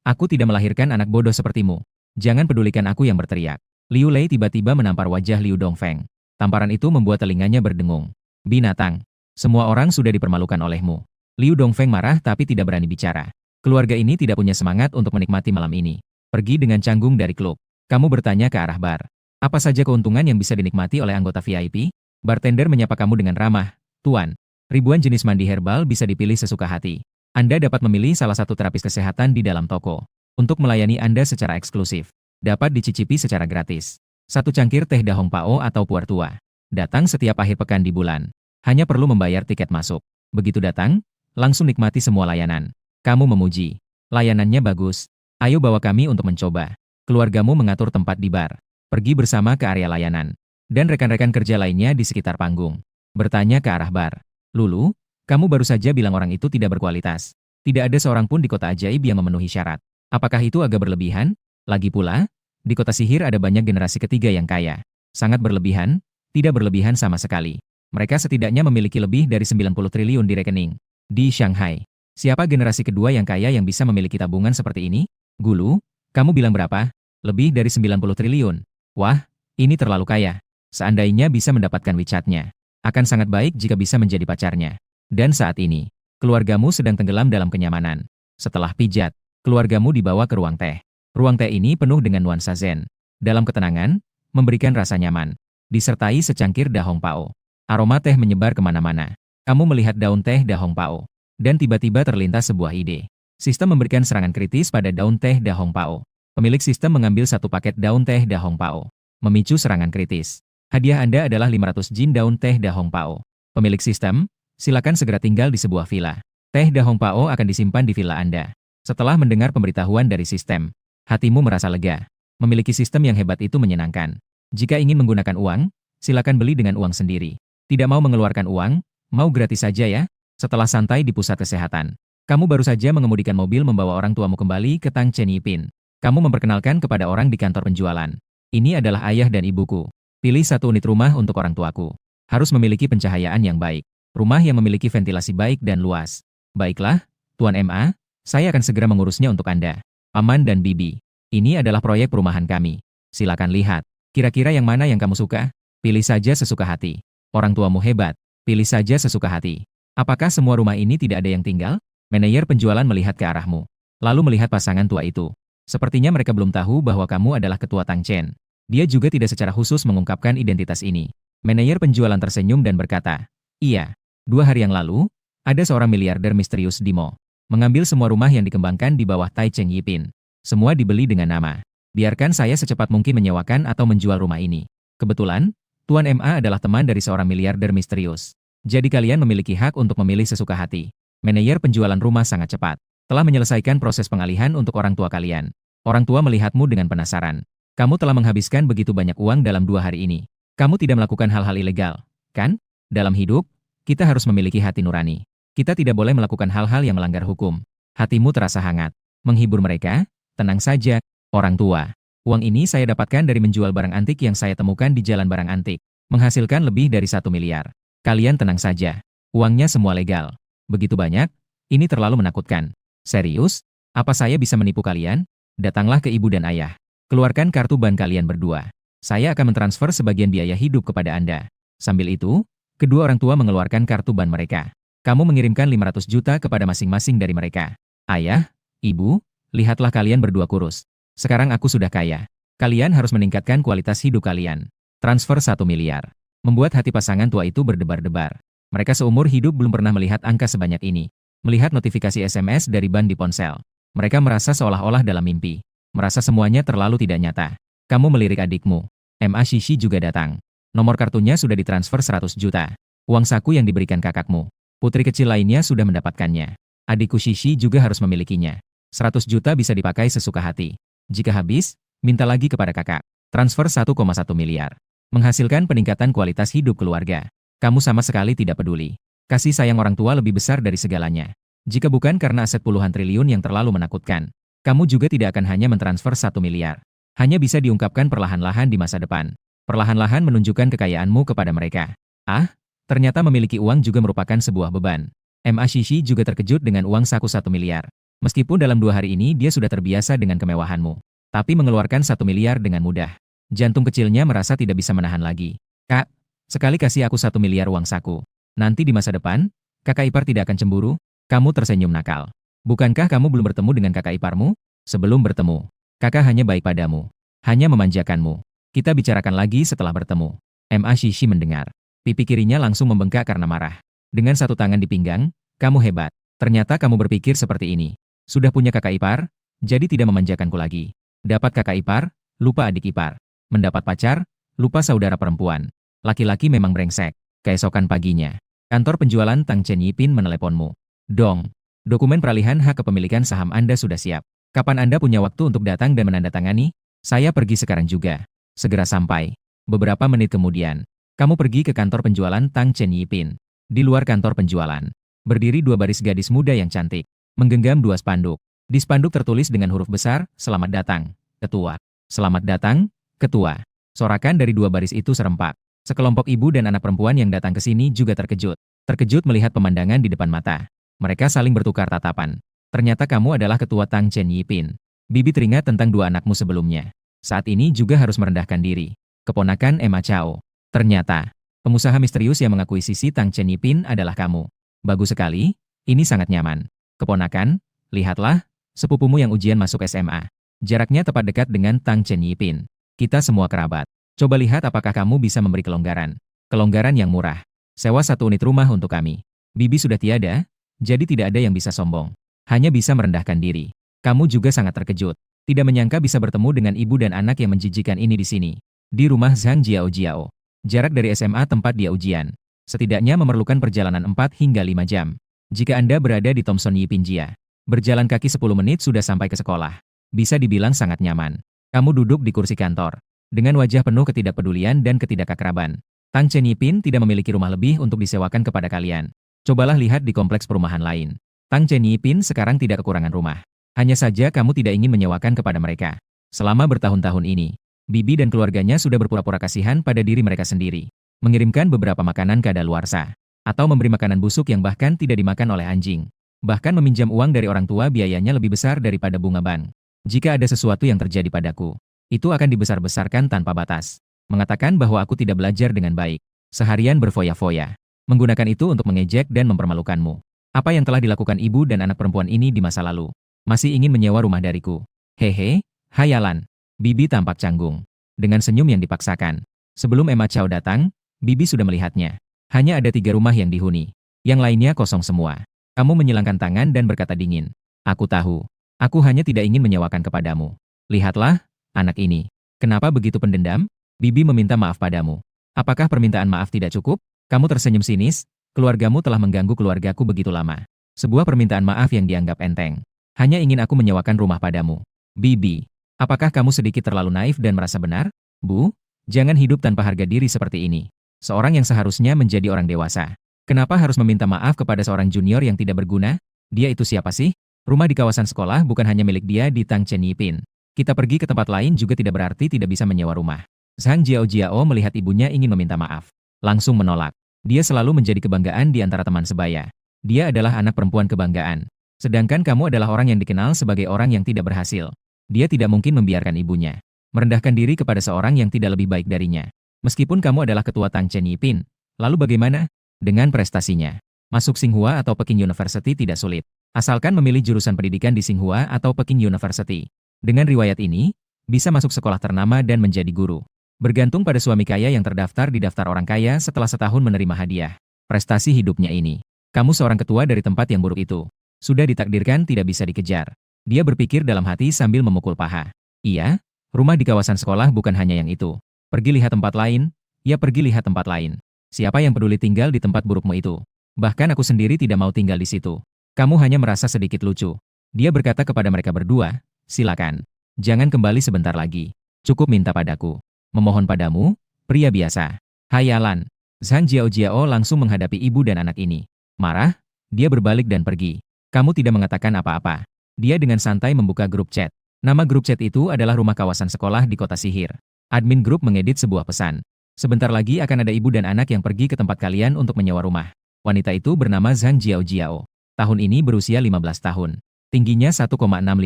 Aku tidak melahirkan anak bodoh sepertimu. Jangan pedulikan aku yang berteriak. Liu Lei tiba-tiba menampar wajah Liu Dongfeng. Tamparan itu membuat telinganya berdengung. Binatang. Semua orang sudah dipermalukan olehmu. Liu Dongfeng marah tapi tidak berani bicara. Keluarga ini tidak punya semangat untuk menikmati malam ini. Pergi dengan canggung dari klub. Kamu bertanya ke arah bar. Apa saja keuntungan yang bisa dinikmati oleh anggota VIP? Bartender menyapa kamu dengan ramah. Tuan, ribuan jenis mandi herbal bisa dipilih sesuka hati. Anda dapat memilih salah satu terapis kesehatan di dalam toko. Untuk melayani Anda secara eksklusif. Dapat dicicipi secara gratis. 1 cangkir teh dahong pao atau puer tua. Datang setiap akhir pekan di bulan. Hanya perlu membayar tiket masuk. Begitu datang, langsung nikmati semua layanan. Kamu memuji. Layanannya bagus. Ayo bawa kami untuk mencoba. Keluargamu mengatur tempat di bar. Pergi bersama ke area layanan. Dan rekan-rekan kerja lainnya di sekitar panggung. Bertanya ke arah bar. Lulu, kamu baru saja bilang orang itu tidak berkualitas. Tidak ada seorang pun di kota ajaib yang memenuhi syarat. Apakah itu agak berlebihan? Lagi pula, di kota sihir ada banyak generasi ketiga yang kaya. Sangat berlebihan, tidak berlebihan sama sekali. Mereka setidaknya memiliki lebih dari 90 triliun di rekening. Di Shanghai, siapa generasi kedua yang kaya yang bisa memiliki tabungan seperti ini? Gulu, kamu bilang berapa? Lebih dari 90 triliun. Wah, ini terlalu kaya. Seandainya bisa mendapatkan WeChat-nya, akan sangat baik jika bisa menjadi pacarnya. Dan saat ini, keluargamu sedang tenggelam dalam kenyamanan. Setelah pijat, keluargamu dibawa ke ruang teh. Ruang teh ini penuh dengan nuansa zen. Dalam ketenangan, memberikan rasa nyaman. Disertai secangkir dahong pao. Aroma teh menyebar kemana-mana. Kamu melihat daun teh dahong pao. Dan tiba-tiba terlintas sebuah ide. Sistem memberikan serangan kritis pada daun teh dahong pao. Pemilik sistem mengambil 1 paket daun teh dahong pao. Memicu serangan kritis. Hadiah Anda adalah 500 jin daun teh dahong pao. Pemilik sistem, silakan segera tinggal di sebuah villa. Teh dahong pao akan disimpan di villa Anda. Setelah mendengar pemberitahuan dari sistem, hatimu merasa lega. Memiliki sistem yang hebat itu menyenangkan. Jika ingin menggunakan uang, silakan beli dengan uang sendiri. Tidak mau mengeluarkan uang, Mau gratis saja ya? Setelah santai di pusat kesehatan, kamu baru saja mengemudikan mobil membawa orang tuamu kembali ke Tang Chen Yipin. Kamu memperkenalkan kepada orang di kantor penjualan. Ini adalah ayah dan ibuku. Pilih satu unit rumah untuk orang tuaku. Harus memiliki pencahayaan yang baik. Rumah yang memiliki ventilasi baik dan luas. Baiklah, Tuan MA, saya akan segera mengurusnya untuk Anda. Paman dan Bibi, ini adalah proyek perumahan kami. Silakan lihat. Kira-kira yang mana yang kamu suka? Pilih saja sesuka hati. Orang tuamu hebat. Pilih saja sesuka hati. Apakah semua rumah ini tidak ada yang tinggal? Manajer penjualan melihat ke arahmu. Lalu melihat pasangan tua itu. Sepertinya mereka belum tahu bahwa kamu adalah ketua Tang Chen. Dia juga tidak secara khusus mengungkapkan identitas ini. Manajer penjualan tersenyum dan berkata, iya, 2 hari yang lalu, ada seorang miliarder misterius di mall. Mengambil semua rumah yang dikembangkan di bawah Tai Cheng Yipin. Semua dibeli dengan nama. Biarkan saya secepat mungkin menyewakan atau menjual rumah ini. Kebetulan, Tuan MA adalah teman dari seorang miliarder misterius. Jadi kalian memiliki hak untuk memilih sesuka hati. Manajer penjualan rumah sangat cepat. Telah menyelesaikan proses pengalihan untuk orang tua kalian. Orang tua melihatmu dengan penasaran. Kamu telah menghabiskan begitu banyak uang dalam 2 hari ini. Kamu tidak melakukan hal-hal ilegal, kan? Dalam hidup, kita harus memiliki hati nurani. Kita tidak boleh melakukan hal-hal yang melanggar hukum. Hatimu terasa hangat. Menghibur mereka? Tenang saja, orang tua. Uang ini saya dapatkan dari menjual barang antik yang saya temukan di jalan barang antik. Menghasilkan lebih dari 1 miliar. Kalian tenang saja. Uangnya semua legal. Begitu banyak? Ini terlalu menakutkan. Serius? Apa saya bisa menipu kalian? Datanglah ke ibu dan ayah. Keluarkan kartu ban kalian berdua. Saya akan mentransfer sebagian biaya hidup kepada Anda. Sambil itu, kedua orang tua mengeluarkan kartu ban mereka. Kamu mengirimkan 500 juta kepada masing-masing dari mereka. Ayah, ibu, lihatlah kalian berdua kurus. Sekarang aku sudah kaya. Kalian harus meningkatkan kualitas hidup kalian. Transfer 1 miliar. Membuat hati pasangan tua itu berdebar-debar. Mereka seumur hidup belum pernah melihat angka sebanyak ini. Melihat notifikasi SMS dari ban di ponsel. Mereka merasa seolah-olah dalam mimpi. Merasa semuanya terlalu tidak nyata. Kamu melirik adikmu. MA Shishi juga datang. Nomor kartunya sudah ditransfer 100 juta. Uang saku yang diberikan kakakmu. Putri kecil lainnya sudah mendapatkannya. Adikku Shishi juga harus memilikinya. 100 juta bisa dipakai sesuka hati. Jika habis, minta lagi kepada kakak. Transfer 1,1 miliar. Menghasilkan peningkatan kualitas hidup keluarga. Kamu sama sekali tidak peduli. Kasih sayang orang tua lebih besar dari segalanya. Jika bukan karena aset puluhan triliun yang terlalu menakutkan, kamu juga tidak akan hanya mentransfer 1 miliar. Hanya bisa diungkapkan perlahan-lahan di masa depan. Perlahan-lahan menunjukkan kekayaanmu kepada mereka. Ah, ternyata memiliki uang juga merupakan sebuah beban. MA Shishi juga terkejut dengan uang saku 1 miliar. Meskipun dalam 2 hari ini dia sudah terbiasa dengan kemewahanmu. Tapi mengeluarkan 1 miliar dengan mudah. Jantung kecilnya merasa tidak bisa menahan lagi. Kak, sekali kasih aku 1 miliar uang saku. Nanti di masa depan, kakak ipar tidak akan cemburu. Kamu tersenyum nakal. Bukankah kamu belum bertemu dengan kakak iparmu? Sebelum bertemu, kakak hanya baik padamu. Hanya memanjakanmu. Kita bicarakan lagi setelah bertemu. MA Shishi mendengar. Pipi kirinya langsung membengkak karena marah. Dengan satu tangan di pinggang, kamu hebat. Ternyata kamu berpikir seperti ini. Sudah punya kakak ipar, jadi tidak memanjakanku lagi. Dapat kakak ipar, lupa adik ipar. Mendapat pacar, lupa saudara perempuan. Laki-laki memang brengsek. Keesokan paginya, kantor penjualan Tang Chen Yipin meneleponmu. Dong, dokumen peralihan hak kepemilikan saham Anda sudah siap. Kapan Anda punya waktu untuk datang dan menandatangani? Saya pergi sekarang juga. Segera sampai. Beberapa menit kemudian, kamu pergi ke kantor penjualan Tang Chen Yipin. Di luar kantor penjualan, berdiri 2 baris gadis muda yang cantik. Menggenggam 2 spanduk. Di spanduk tertulis dengan huruf besar, "Selamat datang, Ketua." Selamat datang, Ketua. Sorakan dari 2 baris itu serempak. Sekelompok ibu dan anak perempuan yang datang ke sini juga terkejut. Terkejut melihat pemandangan di depan mata. Mereka saling bertukar tatapan. Ternyata kamu adalah Ketua Tang Chen Yipin. Bibi teringat tentang 2 anakmu sebelumnya. Saat ini juga harus merendahkan diri. Keponakan Emma Chao. Ternyata, pengusaha misterius yang mengakuisisi Tang Chen Yipin adalah kamu. Bagus sekali, ini sangat nyaman. Keponakan, lihatlah, sepupumu yang ujian masuk SMA. Jaraknya tepat dekat dengan Tang Chen Yipin. Kita semua kerabat. Coba lihat apakah kamu bisa memberi kelonggaran. Kelonggaran yang murah. Sewa 1 unit rumah untuk kami. Bibi sudah tiada, jadi tidak ada yang bisa sombong. Hanya bisa merendahkan diri. Kamu juga sangat terkejut. Tidak menyangka bisa bertemu dengan ibu dan anak yang menjijikan ini di sini. Di rumah Zhang Jiao Jiao. Jarak dari SMA tempat dia ujian. Setidaknya memerlukan perjalanan 4 hingga 5 jam. Jika Anda berada di Thomson Yipin Jia, berjalan kaki 10 menit sudah sampai ke sekolah. Bisa dibilang sangat nyaman. Kamu duduk di kursi kantor. Dengan wajah penuh ketidakpedulian dan ketidakakraban. Tang Chen Yipin tidak memiliki rumah lebih untuk disewakan kepada kalian. Cobalah lihat di kompleks perumahan lain. Tang Chen Yipin sekarang tidak kekurangan rumah. Hanya saja kamu tidak ingin menyewakan kepada mereka. Selama bertahun-tahun ini, Bibi dan keluarganya sudah berpura-pura kasihan pada diri mereka sendiri. Mengirimkan beberapa makanan kadaluarsa. Atau memberi makanan busuk yang bahkan tidak dimakan oleh anjing. Bahkan meminjam uang dari orang tua biayanya lebih besar daripada bunga bank. Jika ada sesuatu yang terjadi padaku, itu akan dibesar-besarkan tanpa batas. Mengatakan bahwa aku tidak belajar dengan baik. Seharian berfoya-foya. Menggunakan itu untuk mengejek dan mempermalukanmu. Apa yang telah dilakukan ibu dan anak perempuan ini di masa lalu? Masih ingin menyewa rumah dariku. Hehe, hayalan. Bibi tampak canggung. Dengan senyum yang dipaksakan. Sebelum Emma Chow datang, Bibi sudah melihatnya. Hanya ada 3 rumah yang dihuni. Yang lainnya kosong semua. Kamu menyilangkan tangan dan berkata dingin. Aku tahu. Aku hanya tidak ingin menyewakan kepadamu. Lihatlah, anak ini. Kenapa begitu pendendam? Bibi meminta maaf padamu. Apakah permintaan maaf tidak cukup? Kamu tersenyum sinis. Keluargamu telah mengganggu keluargaku begitu lama. Sebuah permintaan maaf yang dianggap enteng. Hanya ingin aku menyewakan rumah padamu. Bibi, apakah kamu sedikit terlalu naif dan merasa benar? Bu, jangan hidup tanpa harga diri seperti ini. Seorang yang seharusnya menjadi orang dewasa. Kenapa harus meminta maaf kepada seorang junior yang tidak berguna? Dia itu siapa sih? Rumah di kawasan sekolah bukan hanya milik dia di Tang Chen Yipin. Kita pergi ke tempat lain juga tidak berarti tidak bisa menyewa rumah. Zhang Jiao melihat ibunya ingin meminta maaf. Langsung menolak. Dia selalu menjadi kebanggaan di antara teman sebaya. Dia adalah anak perempuan kebanggaan. Sedangkan kamu adalah orang yang dikenal sebagai orang yang tidak berhasil. Dia tidak mungkin membiarkan ibunya merendahkan diri kepada seorang yang tidak lebih baik darinya. Meskipun kamu adalah ketua Tang Chen Yipin, lalu bagaimana? Dengan prestasinya. Masuk Tsinghua atau Peking University tidak sulit. Asalkan memilih jurusan pendidikan di Tsinghua atau Peking University. Dengan riwayat ini, bisa masuk sekolah ternama dan menjadi guru. Bergantung pada suami kaya yang terdaftar di daftar orang kaya setelah setahun menerima hadiah. Prestasi hidupnya ini. Kamu seorang ketua dari tempat yang buruk itu. Sudah ditakdirkan tidak bisa dikejar. Dia berpikir dalam hati sambil memukul paha. Iya, rumah di kawasan sekolah bukan hanya yang itu. Pergi lihat tempat lain, ya pergi lihat tempat lain. Siapa yang peduli tinggal di tempat burukmu itu? Bahkan aku sendiri tidak mau tinggal di situ. Kamu hanya merasa sedikit lucu. Dia berkata kepada mereka berdua, silakan. Jangan kembali sebentar lagi. Cukup minta padaku. Memohon padamu, pria biasa. Hayalan. Zhang Jiao langsung menghadapi ibu dan anak ini. Marah, dia berbalik dan pergi. Kamu tidak mengatakan apa-apa. Dia dengan santai membuka grup chat. Nama grup chat itu adalah rumah kawasan sekolah di kota sihir. Admin grup mengedit sebuah pesan. Sebentar lagi akan ada ibu dan anak yang pergi ke tempat kalian untuk menyewa rumah. Wanita itu bernama Zhang Jiao. Tahun ini berusia 15 tahun. Tingginya 1,65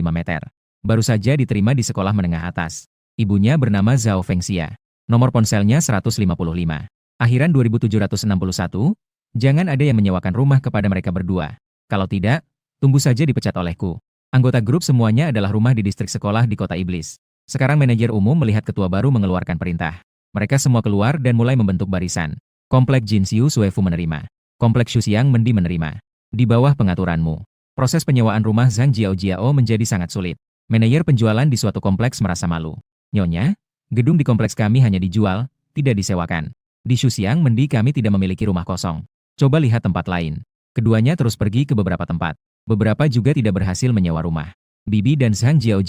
meter. Baru saja diterima di sekolah menengah atas. Ibunya bernama Zhao Fengxia. Nomor ponselnya 155. Akhiran 2761. Jangan ada yang menyewakan rumah kepada mereka berdua. Kalau tidak, tunggu saja dipecat olehku. Anggota grup semuanya adalah rumah di distrik sekolah di kota iblis. Sekarang manajer umum melihat ketua baru mengeluarkan perintah. Mereka semua keluar dan mulai membentuk barisan. Komplek Jinxiu Suefu menerima. Komplek Shuxiang Mendi menerima. Di bawah pengaturanmu. Proses penyewaan rumah Zhang Jiao menjadi sangat sulit. Manajer penjualan di suatu kompleks merasa malu. Nyonya, gedung di kompleks kami hanya dijual, tidak disewakan. Di Shuxiang Mendi kami tidak memiliki rumah kosong. Coba lihat tempat lain. Keduanya terus pergi ke beberapa tempat. Beberapa juga tidak berhasil menyewa rumah. Bibi dan Zhang Jiao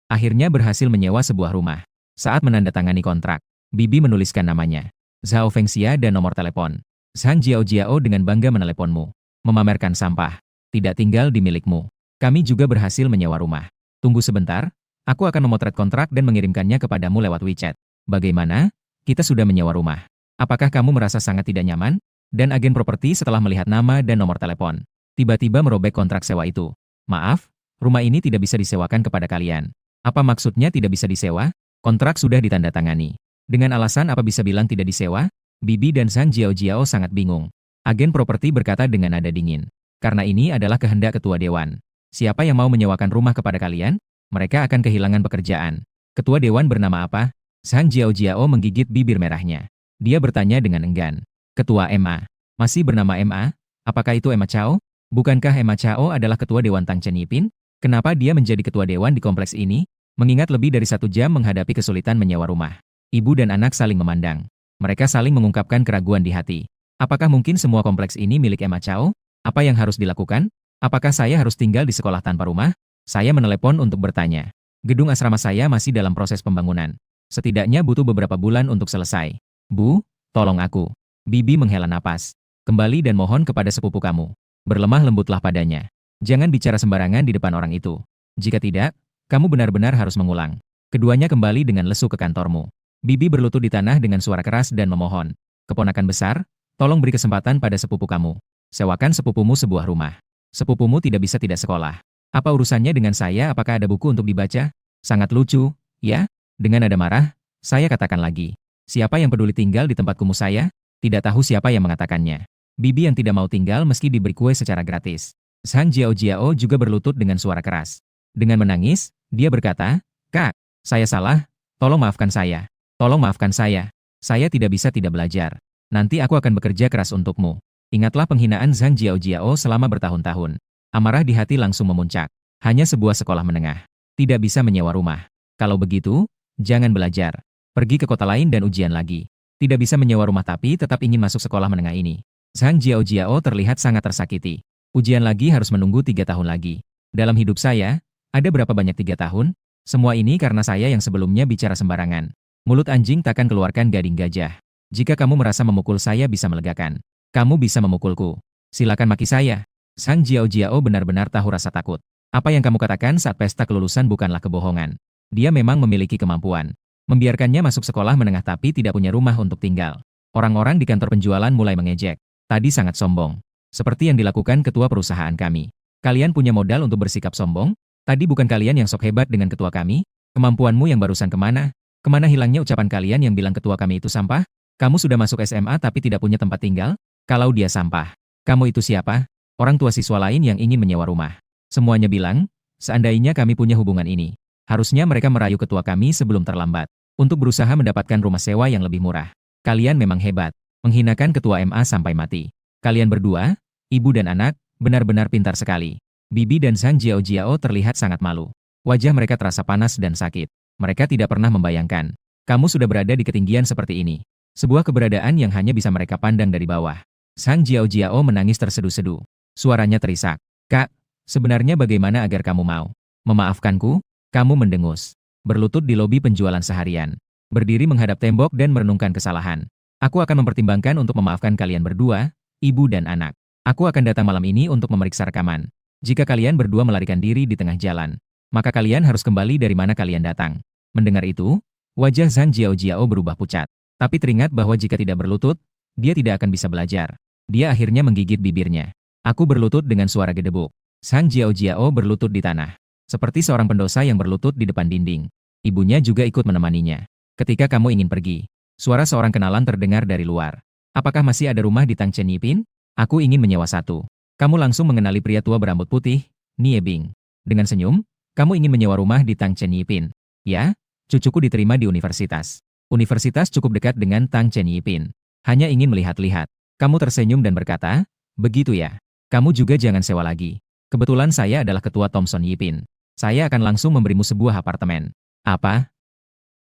akhirnya berhasil menyewa sebuah rumah. Saat menandatangani kontrak, Bibi menuliskan namanya, Zhao Fengxia dan nomor telepon. Zhang Jiao dengan bangga meneleponmu. Memamerkan sampah. Tidak tinggal di milikmu. Kami juga berhasil menyewa rumah. Tunggu sebentar. Aku akan memotret kontrak dan mengirimkannya kepadamu lewat WeChat. Bagaimana? Kita sudah menyewa rumah. Apakah kamu merasa sangat tidak nyaman? Dan agen properti setelah melihat nama dan nomor telepon, tiba-tiba merobek kontrak sewa itu. Maaf, rumah ini tidak bisa disewakan kepada kalian. Apa maksudnya tidak bisa disewa? Kontrak sudah ditandatangani. Dengan alasan apa bisa bilang tidak disewa? Bibi dan Zhang Jiao sangat bingung. Agen properti berkata dengan nada dingin. Karena ini adalah kehendak ketua dewan. Siapa yang mau menyewakan rumah kepada kalian? Mereka akan kehilangan pekerjaan. Ketua dewan bernama apa? Zhang Jiao menggigit bibir merahnya. Dia bertanya dengan enggan. Ketua MA. Masih bernama MA? Apakah itu Emma Chow? Bukankah Emma Chow adalah ketua dewan Tang Chen Yipin? Kenapa dia menjadi ketua dewan di kompleks ini? Mengingat lebih dari 1 jam menghadapi kesulitan menyewa rumah. Ibu dan anak saling memandang. Mereka saling mengungkapkan keraguan di hati. Apakah mungkin semua kompleks ini milik Emma Chow? Apa yang harus dilakukan? Apakah saya harus tinggal di sekolah tanpa rumah? Saya menelepon untuk bertanya. Gedung asrama saya masih dalam proses pembangunan. Setidaknya butuh beberapa bulan untuk selesai. Bu, Tolong aku. Bibi menghela napas. Kembali dan mohon kepada sepupu kamu. Berlemah lembutlah padanya. Jangan bicara sembarangan di depan orang itu. Jika tidak, kamu benar-benar harus mengulang. Keduanya kembali dengan lesu ke kantormu. Bibi berlutut di tanah dengan suara keras dan memohon. Keponakan besar, tolong beri kesempatan pada sepupu kamu. Sewakan sepupumu sebuah rumah. Sepupumu tidak bisa tidak sekolah. Apa urusannya dengan saya? Apakah ada buku untuk dibaca? Sangat lucu, ya? Dengan nada marah, saya katakan lagi. Siapa yang peduli tinggal di tempat kumuh saya? Tidak tahu siapa yang mengatakannya. Bibi yang tidak mau tinggal meski diberi kue secara gratis. Zhang Jiao juga berlutut dengan suara keras. Dengan menangis, dia berkata, "Kak, saya salah, tolong maafkan saya. Tolong maafkan saya. Saya tidak bisa tidak belajar. Nanti aku akan bekerja keras untukmu." Ingatlah penghinaan Zhang Jiao selama bertahun-tahun. Amarah di hati langsung memuncak. Hanya sebuah sekolah menengah. Tidak bisa menyewa rumah. Kalau begitu, jangan belajar. Pergi ke kota lain dan ujian lagi. Tidak bisa menyewa rumah tapi tetap ingin masuk sekolah menengah ini. Zhang Jiao terlihat sangat tersakiti. Ujian lagi harus menunggu 3 tahun lagi. Dalam hidup saya, ada berapa banyak 3 tahun? Semua ini karena saya yang sebelumnya bicara sembarangan. Mulut anjing takkan keluarkan gading gajah. Jika kamu merasa memukul saya bisa melegakan. Kamu bisa memukulku. Silakan maki saya. Zhang Jiao benar-benar tahu rasa takut. Apa yang kamu katakan saat pesta kelulusan bukanlah kebohongan. Dia memang memiliki kemampuan. Membiarkannya masuk sekolah menengah tapi tidak punya rumah untuk tinggal. Orang-orang di kantor penjualan mulai mengejek. Tadi sangat sombong. Seperti yang dilakukan ketua perusahaan kami. Kalian punya modal untuk bersikap sombong? Tadi bukan kalian yang sok hebat dengan ketua kami? Kemampuanmu yang barusan kemana? Kemana hilangnya ucapan kalian yang bilang ketua kami itu sampah? Kamu sudah masuk SMA tapi tidak punya tempat tinggal? Kalau dia sampah. Kamu itu siapa? Orang tua siswa lain yang ingin menyewa rumah. Semuanya bilang, seandainya kami punya hubungan ini. Harusnya mereka merayu ketua kami sebelum terlambat. Untuk berusaha mendapatkan rumah sewa yang lebih murah. Kalian memang hebat. Menghinakan ketua MA sampai mati. Kalian berdua, ibu dan anak, benar-benar pintar sekali. Bibi dan Zhang Jiao terlihat sangat malu. Wajah mereka terasa panas dan sakit. Mereka tidak pernah membayangkan. Kamu sudah berada di ketinggian seperti ini. Sebuah keberadaan yang hanya bisa mereka pandang dari bawah. Zhang Jiao menangis terseduh-seduh. Suaranya terisak. Kak, sebenarnya bagaimana agar kamu mau memaafkanku? Kamu mendengus. Berlutut di lobi penjualan seharian. Berdiri menghadap tembok dan merenungkan kesalahan. Aku akan mempertimbangkan untuk memaafkan kalian berdua, ibu dan anak. Aku akan datang malam ini untuk memeriksa rekaman. Jika kalian berdua melarikan diri di tengah jalan, maka kalian harus kembali dari mana kalian datang. Mendengar itu, wajah Zhang Jiao berubah pucat. Tapi teringat bahwa jika tidak berlutut, dia tidak akan bisa belajar. Dia akhirnya menggigit bibirnya. Aku berlutut dengan suara gedebuk. Zhang Jiao berlutut di tanah. Seperti seorang pendosa yang berlutut di depan dinding. Ibunya juga ikut menemaninya. Ketika kamu ingin pergi, suara seorang kenalan terdengar dari luar. Apakah masih ada rumah di Tangchen Yipin? Aku ingin menyewa satu. Kamu langsung mengenali pria tua berambut putih, Nie Bing. Dengan senyum, kamu ingin menyewa rumah di Tangchen Yipin. Ya, cucuku diterima di universitas. Universitas cukup dekat dengan Tangchen Yipin. Hanya ingin melihat-lihat. Kamu tersenyum dan berkata, begitu ya. Kamu juga jangan sewa lagi. Kebetulan saya adalah ketua Thomson Yipin. Saya akan langsung memberimu sebuah apartemen. Apa?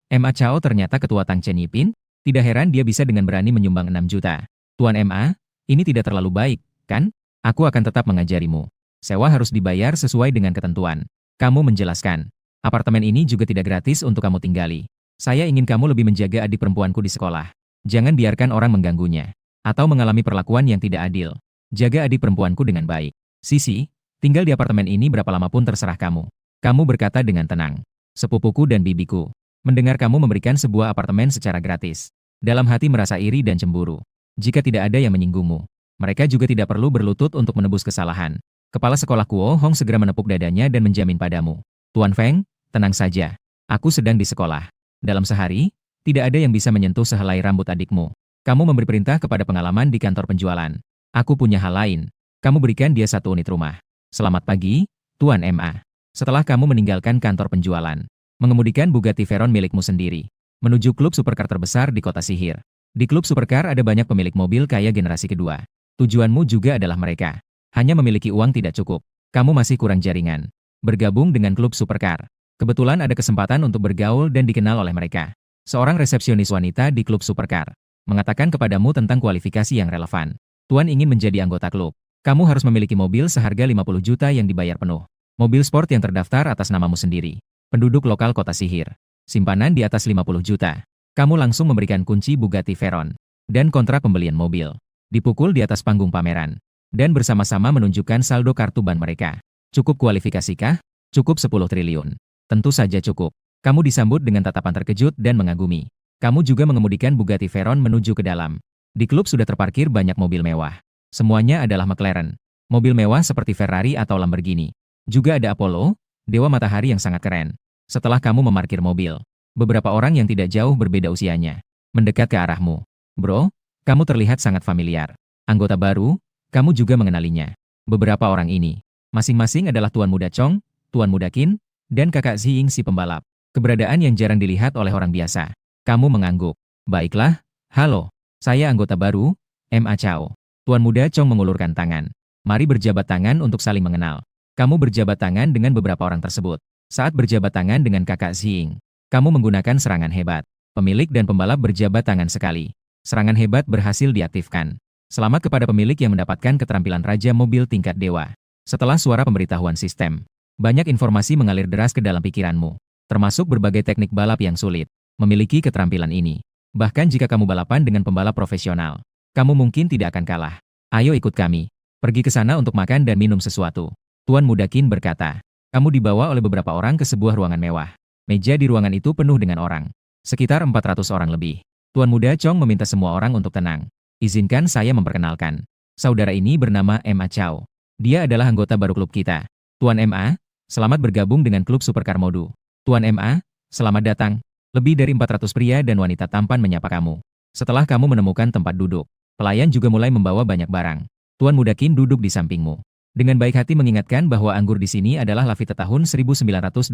MA Chao ternyata ketua Tangchen Yipin? Tidak heran dia bisa dengan berani menyumbang 6 juta. Tuan MA, ini tidak terlalu baik, kan? Aku akan tetap mengajarimu. Sewa harus dibayar sesuai dengan ketentuan. Kamu menjelaskan. Apartemen ini juga tidak gratis untuk kamu tinggali. Saya ingin kamu lebih menjaga adik perempuanku di sekolah. Jangan biarkan orang mengganggunya. Atau mengalami perlakuan yang tidak adil. Jaga adik perempuanku dengan baik. Sisi, tinggal di apartemen ini berapa lama pun terserah kamu. Kamu berkata dengan tenang. Sepupuku dan bibiku. Mendengar kamu memberikan sebuah apartemen secara gratis. Dalam hati merasa iri dan cemburu. Jika tidak ada yang menyinggungmu, mereka juga tidak perlu berlutut untuk menebus kesalahan. Kepala sekolah Kuo Hong segera menepuk dadanya dan menjamin padamu. Tuan Feng, tenang saja. Aku sedang di sekolah. Dalam sehari, tidak ada yang bisa menyentuh sehelai rambut adikmu. Kamu memberi perintah kepada pengalaman di kantor penjualan. Aku punya hal lain. Kamu berikan dia 1 unit rumah. Selamat pagi, Tuan MA. Setelah kamu meninggalkan kantor penjualan, mengemudikan Bugatti Veyron milikmu sendiri, menuju klub supercar terbesar di kota sihir. Di klub supercar ada banyak pemilik mobil kaya generasi kedua. Tujuanmu juga adalah mereka. Hanya memiliki uang tidak cukup. Kamu masih kurang jaringan. Bergabung dengan klub supercar. Kebetulan ada kesempatan untuk bergaul dan dikenal oleh mereka. Seorang resepsionis wanita di klub supercar mengatakan kepadamu tentang kualifikasi yang relevan. Tuan ingin menjadi anggota klub. Kamu harus memiliki mobil seharga 50 juta yang dibayar penuh. Mobil sport yang terdaftar atas namamu sendiri. Penduduk lokal kota sihir. Simpanan di atas 50 juta. Kamu langsung memberikan kunci Bugatti Veyron. dan kontrak pembelian mobil. Dipukul di atas panggung pameran. Dan bersama-sama menunjukkan saldo kartu ban mereka. Cukup kualifikasikah? Cukup 10 triliun. Tentu saja cukup. Kamu disambut dengan tatapan terkejut dan mengagumi. Kamu juga mengemudikan Bugatti Veyron menuju ke dalam. Di klub sudah terparkir banyak mobil mewah. Semuanya adalah McLaren. Mobil mewah seperti Ferrari atau Lamborghini. Juga ada Apollo, dewa matahari yang sangat keren. Setelah kamu memarkir mobil, beberapa orang yang tidak jauh berbeda usianya mendekat ke arahmu. Bro, kamu terlihat sangat familiar. Anggota baru, kamu juga mengenalinya. Beberapa orang ini, masing-masing adalah Tuan Muda Chong, Tuan Muda Qin, dan kakak Ziying si pembalap. Keberadaan yang jarang dilihat oleh orang biasa. Kamu mengangguk. Baiklah, halo, saya anggota baru, Ma Chao. Tuan Muda Chong mengulurkan tangan. Mari berjabat tangan untuk saling mengenal. Kamu berjabat tangan dengan beberapa orang tersebut. Saat berjabat tangan dengan kakak Ziying, kamu menggunakan serangan hebat. Pemilik dan pembalap berjabat tangan sekali. Serangan hebat berhasil diaktifkan. Selamat kepada pemilik yang mendapatkan keterampilan Raja Mobil tingkat Dewa. Setelah suara pemberitahuan sistem, banyak informasi mengalir deras ke dalam pikiranmu, termasuk berbagai teknik balap yang sulit. Memiliki keterampilan ini. Bahkan jika kamu balapan dengan pembalap profesional, kamu mungkin tidak akan kalah. Ayo ikut kami. Pergi ke sana untuk makan dan minum sesuatu. Tuan Muda Qin berkata. Kamu dibawa oleh beberapa orang ke sebuah ruangan mewah. Meja di ruangan itu penuh dengan orang. Sekitar 400 orang lebih. Tuan Muda Chong meminta semua orang untuk tenang. Izinkan saya memperkenalkan. Saudara ini bernama Ma Chao. Dia adalah anggota baru klub kita. Tuan Ma, selamat bergabung dengan klub Supercar Modu. Tuan Ma, selamat datang. Lebih dari 400 pria dan wanita tampan menyapa kamu. Setelah kamu menemukan tempat duduk, pelayan juga mulai membawa banyak barang. Tuan Muda Qin duduk di sampingmu. Dengan baik hati mengingatkan bahwa anggur di sini adalah Lafite tahun 1982.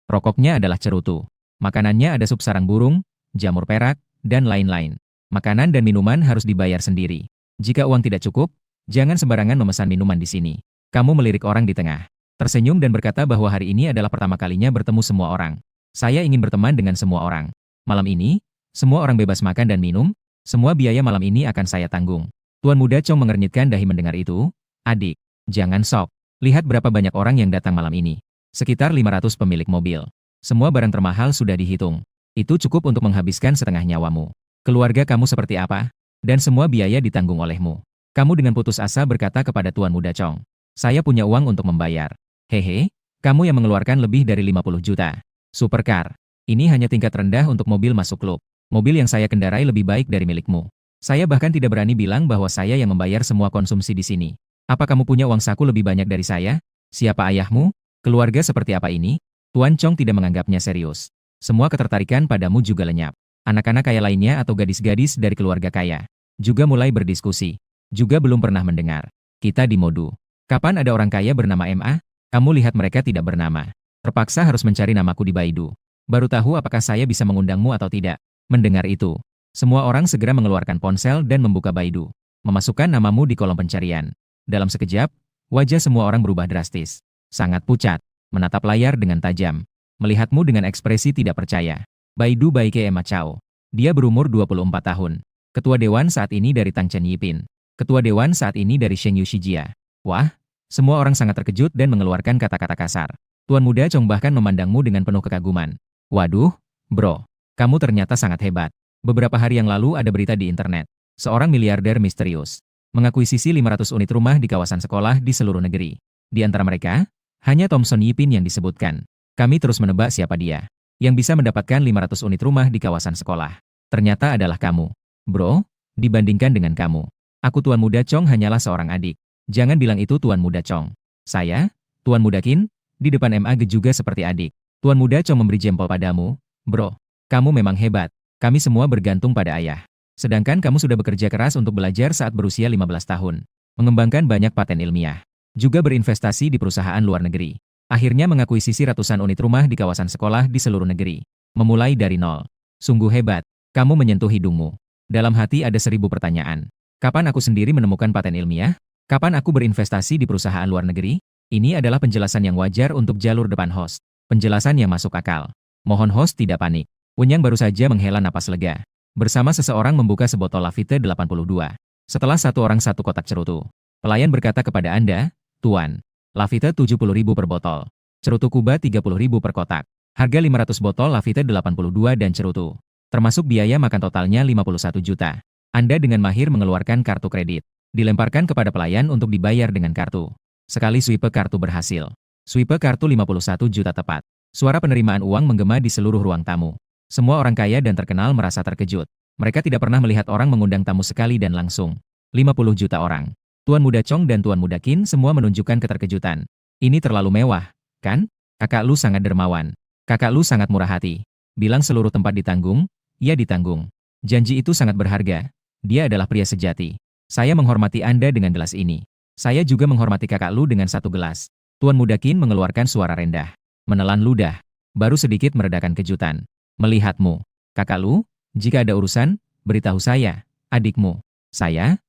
Rokoknya adalah cerutu. Makanannya ada sup sarang burung, jamur perak, dan lain-lain. Makanan dan minuman harus dibayar sendiri. Jika uang tidak cukup, jangan sembarangan memesan minuman di sini. Kamu melirik orang di tengah. Tersenyum dan berkata bahwa hari ini adalah pertama kalinya bertemu semua orang. Saya ingin berteman dengan semua orang. Malam ini, semua orang bebas makan dan minum. Semua biaya malam ini akan saya tanggung. Tuan Muda Chong mengernyitkan dahi mendengar itu. Adik, jangan sok. Lihat berapa banyak orang yang datang malam ini. Sekitar 500 pemilik mobil. Semua barang termahal sudah dihitung. Itu cukup untuk menghabiskan setengah nyawamu. Keluarga kamu seperti apa? Dan semua biaya ditanggung olehmu. Kamu dengan putus asa berkata kepada Tuan Muda Chong. Saya punya uang untuk membayar. Hehe, kamu yang mengeluarkan lebih dari 50 juta. Supercar. Ini hanya tingkat rendah untuk mobil masuk klub. Mobil yang saya kendarai lebih baik dari milikmu. Saya bahkan tidak berani bilang bahwa saya yang membayar semua konsumsi di sini. Apa kamu punya uang saku lebih banyak dari saya? Siapa ayahmu? Keluarga seperti apa ini? Tuan Chong tidak menganggapnya serius. Semua ketertarikan padamu juga lenyap. Anak-anak kaya lainnya atau gadis-gadis dari keluarga kaya juga mulai berdiskusi. Juga belum pernah mendengar. Kita di Modu. Kapan ada orang kaya bernama Ma? Kamu lihat mereka tidak bernama. Terpaksa harus mencari namaku di Baidu. Baru tahu apakah saya bisa mengundangmu atau tidak. Mendengar itu, semua orang segera mengeluarkan ponsel dan membuka Baidu. Memasukkan namamu di kolom pencarian. Dalam sekejap, wajah semua orang berubah drastis. Sangat pucat, menatap layar dengan tajam. Melihatmu dengan ekspresi tidak percaya. Baidu Baike Ma Chao. Dia berumur 24 tahun. Ketua Dewan saat ini dari Tang Chen Yipin. Ketua Dewan saat ini dari Sheng Yushijia. Wah, semua orang sangat terkejut dan mengeluarkan kata-kata kasar. Tuan Muda Chong bahkan memandangmu dengan penuh kekaguman. Waduh, bro, kamu ternyata sangat hebat. Beberapa hari yang lalu ada berita di internet. Seorang miliarder misterius mengakuisisi 500 unit rumah di kawasan sekolah di seluruh negeri. Di antara mereka, hanya Thomson Yipin yang disebutkan. Kami terus menebak siapa dia yang bisa mendapatkan 500 unit rumah di kawasan sekolah. Ternyata adalah kamu. Bro, dibandingkan dengan kamu, aku Tuan Muda Chong hanyalah seorang adik. Jangan bilang itu Tuan Muda Chong. Saya, Tuan Muda Qin, di depan Ma juga seperti adik. Tuan Muda Chong memberi jempol padamu. Bro, kamu memang hebat. Kami semua bergantung pada ayah. Sedangkan kamu sudah bekerja keras untuk belajar saat berusia 15 tahun. Mengembangkan banyak paten ilmiah. Juga berinvestasi di perusahaan luar negeri. Akhirnya mengakuisisi ratusan unit rumah di kawasan sekolah di seluruh negeri. Memulai dari nol. Sungguh hebat. Kamu menyentuh hidungmu. Dalam hati ada 1000 pertanyaan. Kapan aku sendiri menemukan paten ilmiah? Kapan aku berinvestasi di perusahaan luar negeri? Ini adalah penjelasan yang wajar untuk jalur depan host. Penjelasan yang masuk akal. Mohon host tidak panik. Wenyang baru saja menghela napas lega. Bersama seseorang membuka sebotol Lafite 82. Setelah satu orang satu kotak cerutu. Pelayan berkata kepada Anda, Tuan, Lafite 70.000 per botol. Cerutu Kuba 30.000 per kotak. Harga 500 botol Lafite 82 dan cerutu. Termasuk biaya makan totalnya 51 juta. Anda dengan mahir mengeluarkan kartu kredit. Dilemparkan kepada pelayan untuk dibayar dengan kartu. Sekali swipe kartu berhasil. Swipe kartu 51 juta tepat. Suara penerimaan uang menggema di seluruh ruang tamu. Semua orang kaya dan terkenal merasa terkejut. Mereka tidak pernah melihat orang mengundang tamu sekali dan langsung. 50 juta orang. Tuan Muda Chong dan Tuan Muda Qin semua menunjukkan keterkejutan. Ini terlalu mewah, kan? Kakak Lu sangat dermawan. Kakak Lu sangat murah hati. Bilang seluruh tempat ditanggung, ya ditanggung. Janji itu sangat berharga. Dia adalah pria sejati. Saya menghormati Anda dengan gelas ini. Saya juga menghormati kakak Lu dengan satu gelas. Tuan Muda Qin mengeluarkan suara rendah. Menelan ludah. Baru sedikit meredakan kejutan. Melihatmu. Kakak Lu, jika ada urusan, beritahu saya, adikmu. Saya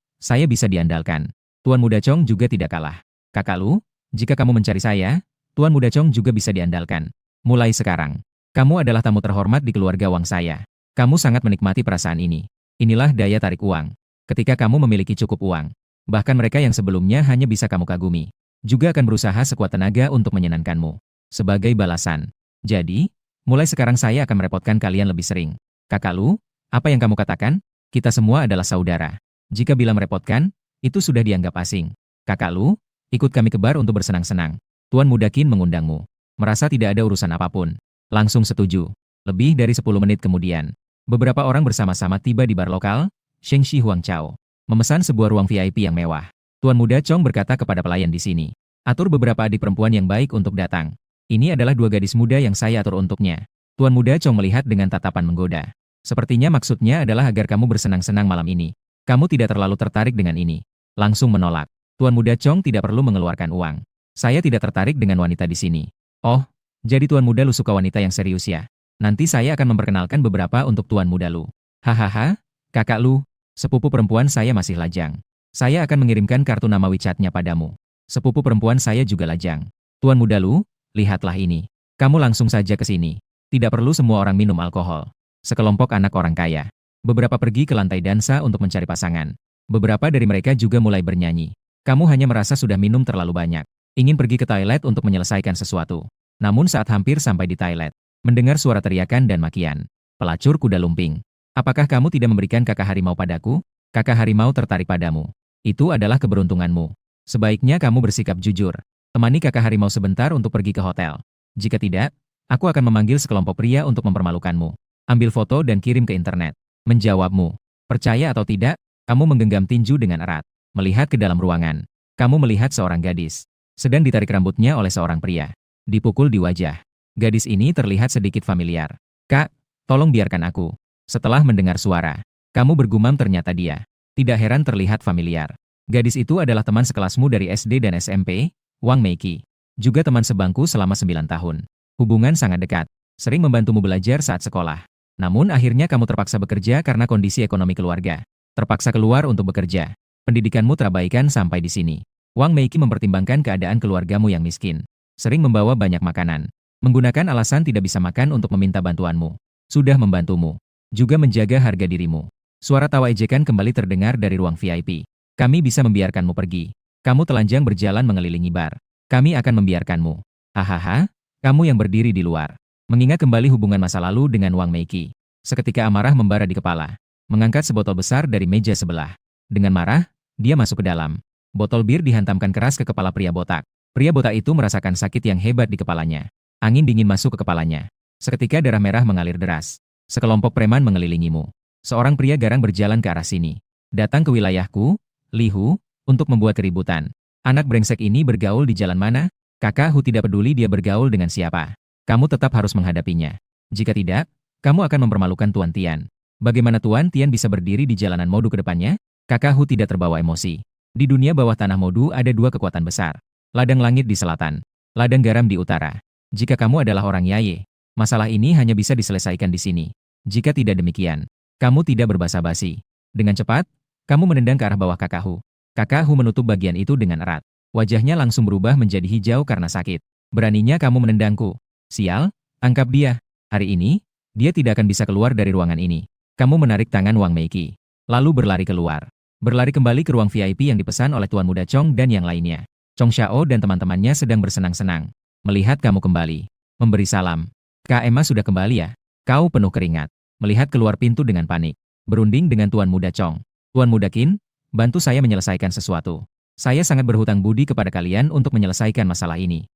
bisa diandalkan. Tuan Muda Chong juga tidak kalah. Kakak Lu, jika kamu mencari saya, Tuan Muda Chong juga bisa diandalkan. Mulai sekarang, kamu adalah tamu terhormat di keluarga Wang saya. Kamu sangat menikmati perasaan ini. Inilah daya tarik uang. Ketika kamu memiliki cukup uang, bahkan mereka yang sebelumnya hanya bisa kamu kagumi, juga akan berusaha sekuat tenaga untuk menyenangkanmu. Sebagai balasan. Jadi, mulai sekarang saya akan merepotkan kalian lebih sering. Kakak Lu, apa yang kamu katakan? Kita semua adalah saudara. Jika bilang merepotkan, itu sudah dianggap asing. Kakak Lu, ikut kami ke bar untuk bersenang-senang. Tuan Muda Qin mengundangmu. Merasa tidak ada urusan apapun. Langsung setuju. Lebih dari 10 menit kemudian, beberapa orang bersama-sama tiba di bar lokal, Shengxi Huangchao, memesan sebuah ruang VIP yang mewah. Tuan Muda Chong berkata kepada pelayan di sini, atur beberapa adik perempuan yang baik untuk datang. Ini adalah 2 gadis muda yang saya atur untuknya. Tuan Muda Chong melihat dengan tatapan menggoda. Sepertinya maksudnya adalah agar kamu bersenang-senang malam ini. Kamu tidak terlalu tertarik dengan ini. Langsung menolak. Tuan Muda Chong tidak perlu mengeluarkan uang. Saya tidak tertarik dengan wanita di sini. Oh, jadi Tuan Muda Lu suka wanita yang serius ya? Nanti saya akan memperkenalkan beberapa untuk Tuan Muda Lu. Hahaha, kakak Lu, sepupu perempuan saya masih lajang. Saya akan mengirimkan kartu nama WeChat-nya padamu. Sepupu perempuan saya juga lajang. Tuan Muda Lu, lihatlah ini. Kamu langsung saja ke sini. Tidak perlu semua orang minum alkohol. Sekelompok anak orang kaya. Beberapa pergi ke lantai dansa untuk mencari pasangan. Beberapa dari mereka juga mulai bernyanyi. Kamu hanya merasa sudah minum terlalu banyak. Ingin pergi ke toilet untuk menyelesaikan sesuatu. Namun saat hampir sampai di toilet, mendengar suara teriakan dan makian. Pelacur kuda lumping. Apakah kamu tidak memberikan kakak harimau padaku? Kakak harimau tertarik padamu. Itu adalah keberuntunganmu. Sebaiknya kamu bersikap jujur. Temani kakak harimau sebentar untuk pergi ke hotel. Jika tidak, aku akan memanggil sekelompok pria untuk mempermalukanmu. Ambil foto dan kirim ke internet. Menjawabmu. Percaya atau tidak, kamu menggenggam tinju dengan erat. Melihat ke dalam ruangan. Kamu melihat seorang gadis. Sedang ditarik rambutnya oleh seorang pria. Dipukul di wajah. Gadis ini terlihat sedikit familiar. Kak, tolong biarkan aku. Setelah mendengar suara, kamu bergumam ternyata dia. Tidak heran terlihat familiar. Gadis itu adalah teman sekelasmu dari SD dan SMP, Wang Meiki. Juga teman sebangku selama 9 tahun. Hubungan sangat dekat. Sering membantumu belajar saat sekolah. Namun akhirnya kamu terpaksa bekerja karena kondisi ekonomi keluarga. Terpaksa keluar untuk bekerja. Pendidikanmu terabaikan sampai di sini. Wang Meiki mempertimbangkan keadaan keluargamu yang miskin. Sering membawa banyak makanan. Menggunakan alasan tidak bisa makan untuk meminta bantuanmu. Sudah membantumu. Juga menjaga harga dirimu. Suara tawa ejekan kembali terdengar dari ruang VIP. Kami bisa membiarkanmu pergi. Kamu telanjang berjalan mengelilingi bar. Kami akan membiarkanmu. Hahaha, kamu yang berdiri di luar. Mengingat kembali hubungan masa lalu dengan Wang Meiki. Seketika amarah membara di kepala. Mengangkat sebotol besar dari meja sebelah. Dengan marah, dia masuk ke dalam. Botol bir dihantamkan keras ke kepala pria botak. Pria botak itu merasakan sakit yang hebat di kepalanya. Angin dingin masuk ke kepalanya. Seketika darah merah mengalir deras. Sekelompok preman mengelilingimu. Seorang pria garang berjalan ke arah sini. Datang ke wilayahku, Lihu, untuk membuat keributan. Anak brengsek ini bergaul di jalan mana? Kakak Hu tidak peduli dia bergaul dengan siapa. Kamu tetap harus menghadapinya. Jika tidak, kamu akan mempermalukan Tuan Tian. Bagaimana Tuan Tian bisa berdiri di jalanan Modu ke depannya? Kakak Hu tidak terbawa emosi. Di dunia bawah tanah Modu ada 2 kekuatan besar. Ladang langit di selatan. Ladang garam di utara. Jika kamu adalah orang Yaye, masalah ini hanya bisa diselesaikan di sini. Jika tidak demikian, kamu tidak berbasa-basi. Dengan cepat, kamu menendang ke arah bawah Kakak Hu. Kakak Hu menutup bagian itu dengan erat. Wajahnya langsung berubah menjadi hijau karena sakit. Beraninya kamu menendangku. Sial, tangkap dia. Hari ini, dia tidak akan bisa keluar dari ruangan ini. Kamu menarik tangan Wang Meiki. Lalu berlari keluar. Berlari kembali ke ruang VIP yang dipesan oleh Tuan Muda Chong dan yang lainnya. Chong Xiao dan teman-temannya sedang bersenang-senang. Melihat kamu kembali. Memberi salam. Kak Emma sudah kembali ya? Kau penuh keringat. Melihat keluar pintu dengan panik. Berunding dengan Tuan Muda Chong. Tuan Muda Qin, bantu saya menyelesaikan sesuatu. Saya sangat berhutang budi kepada kalian untuk menyelesaikan masalah ini.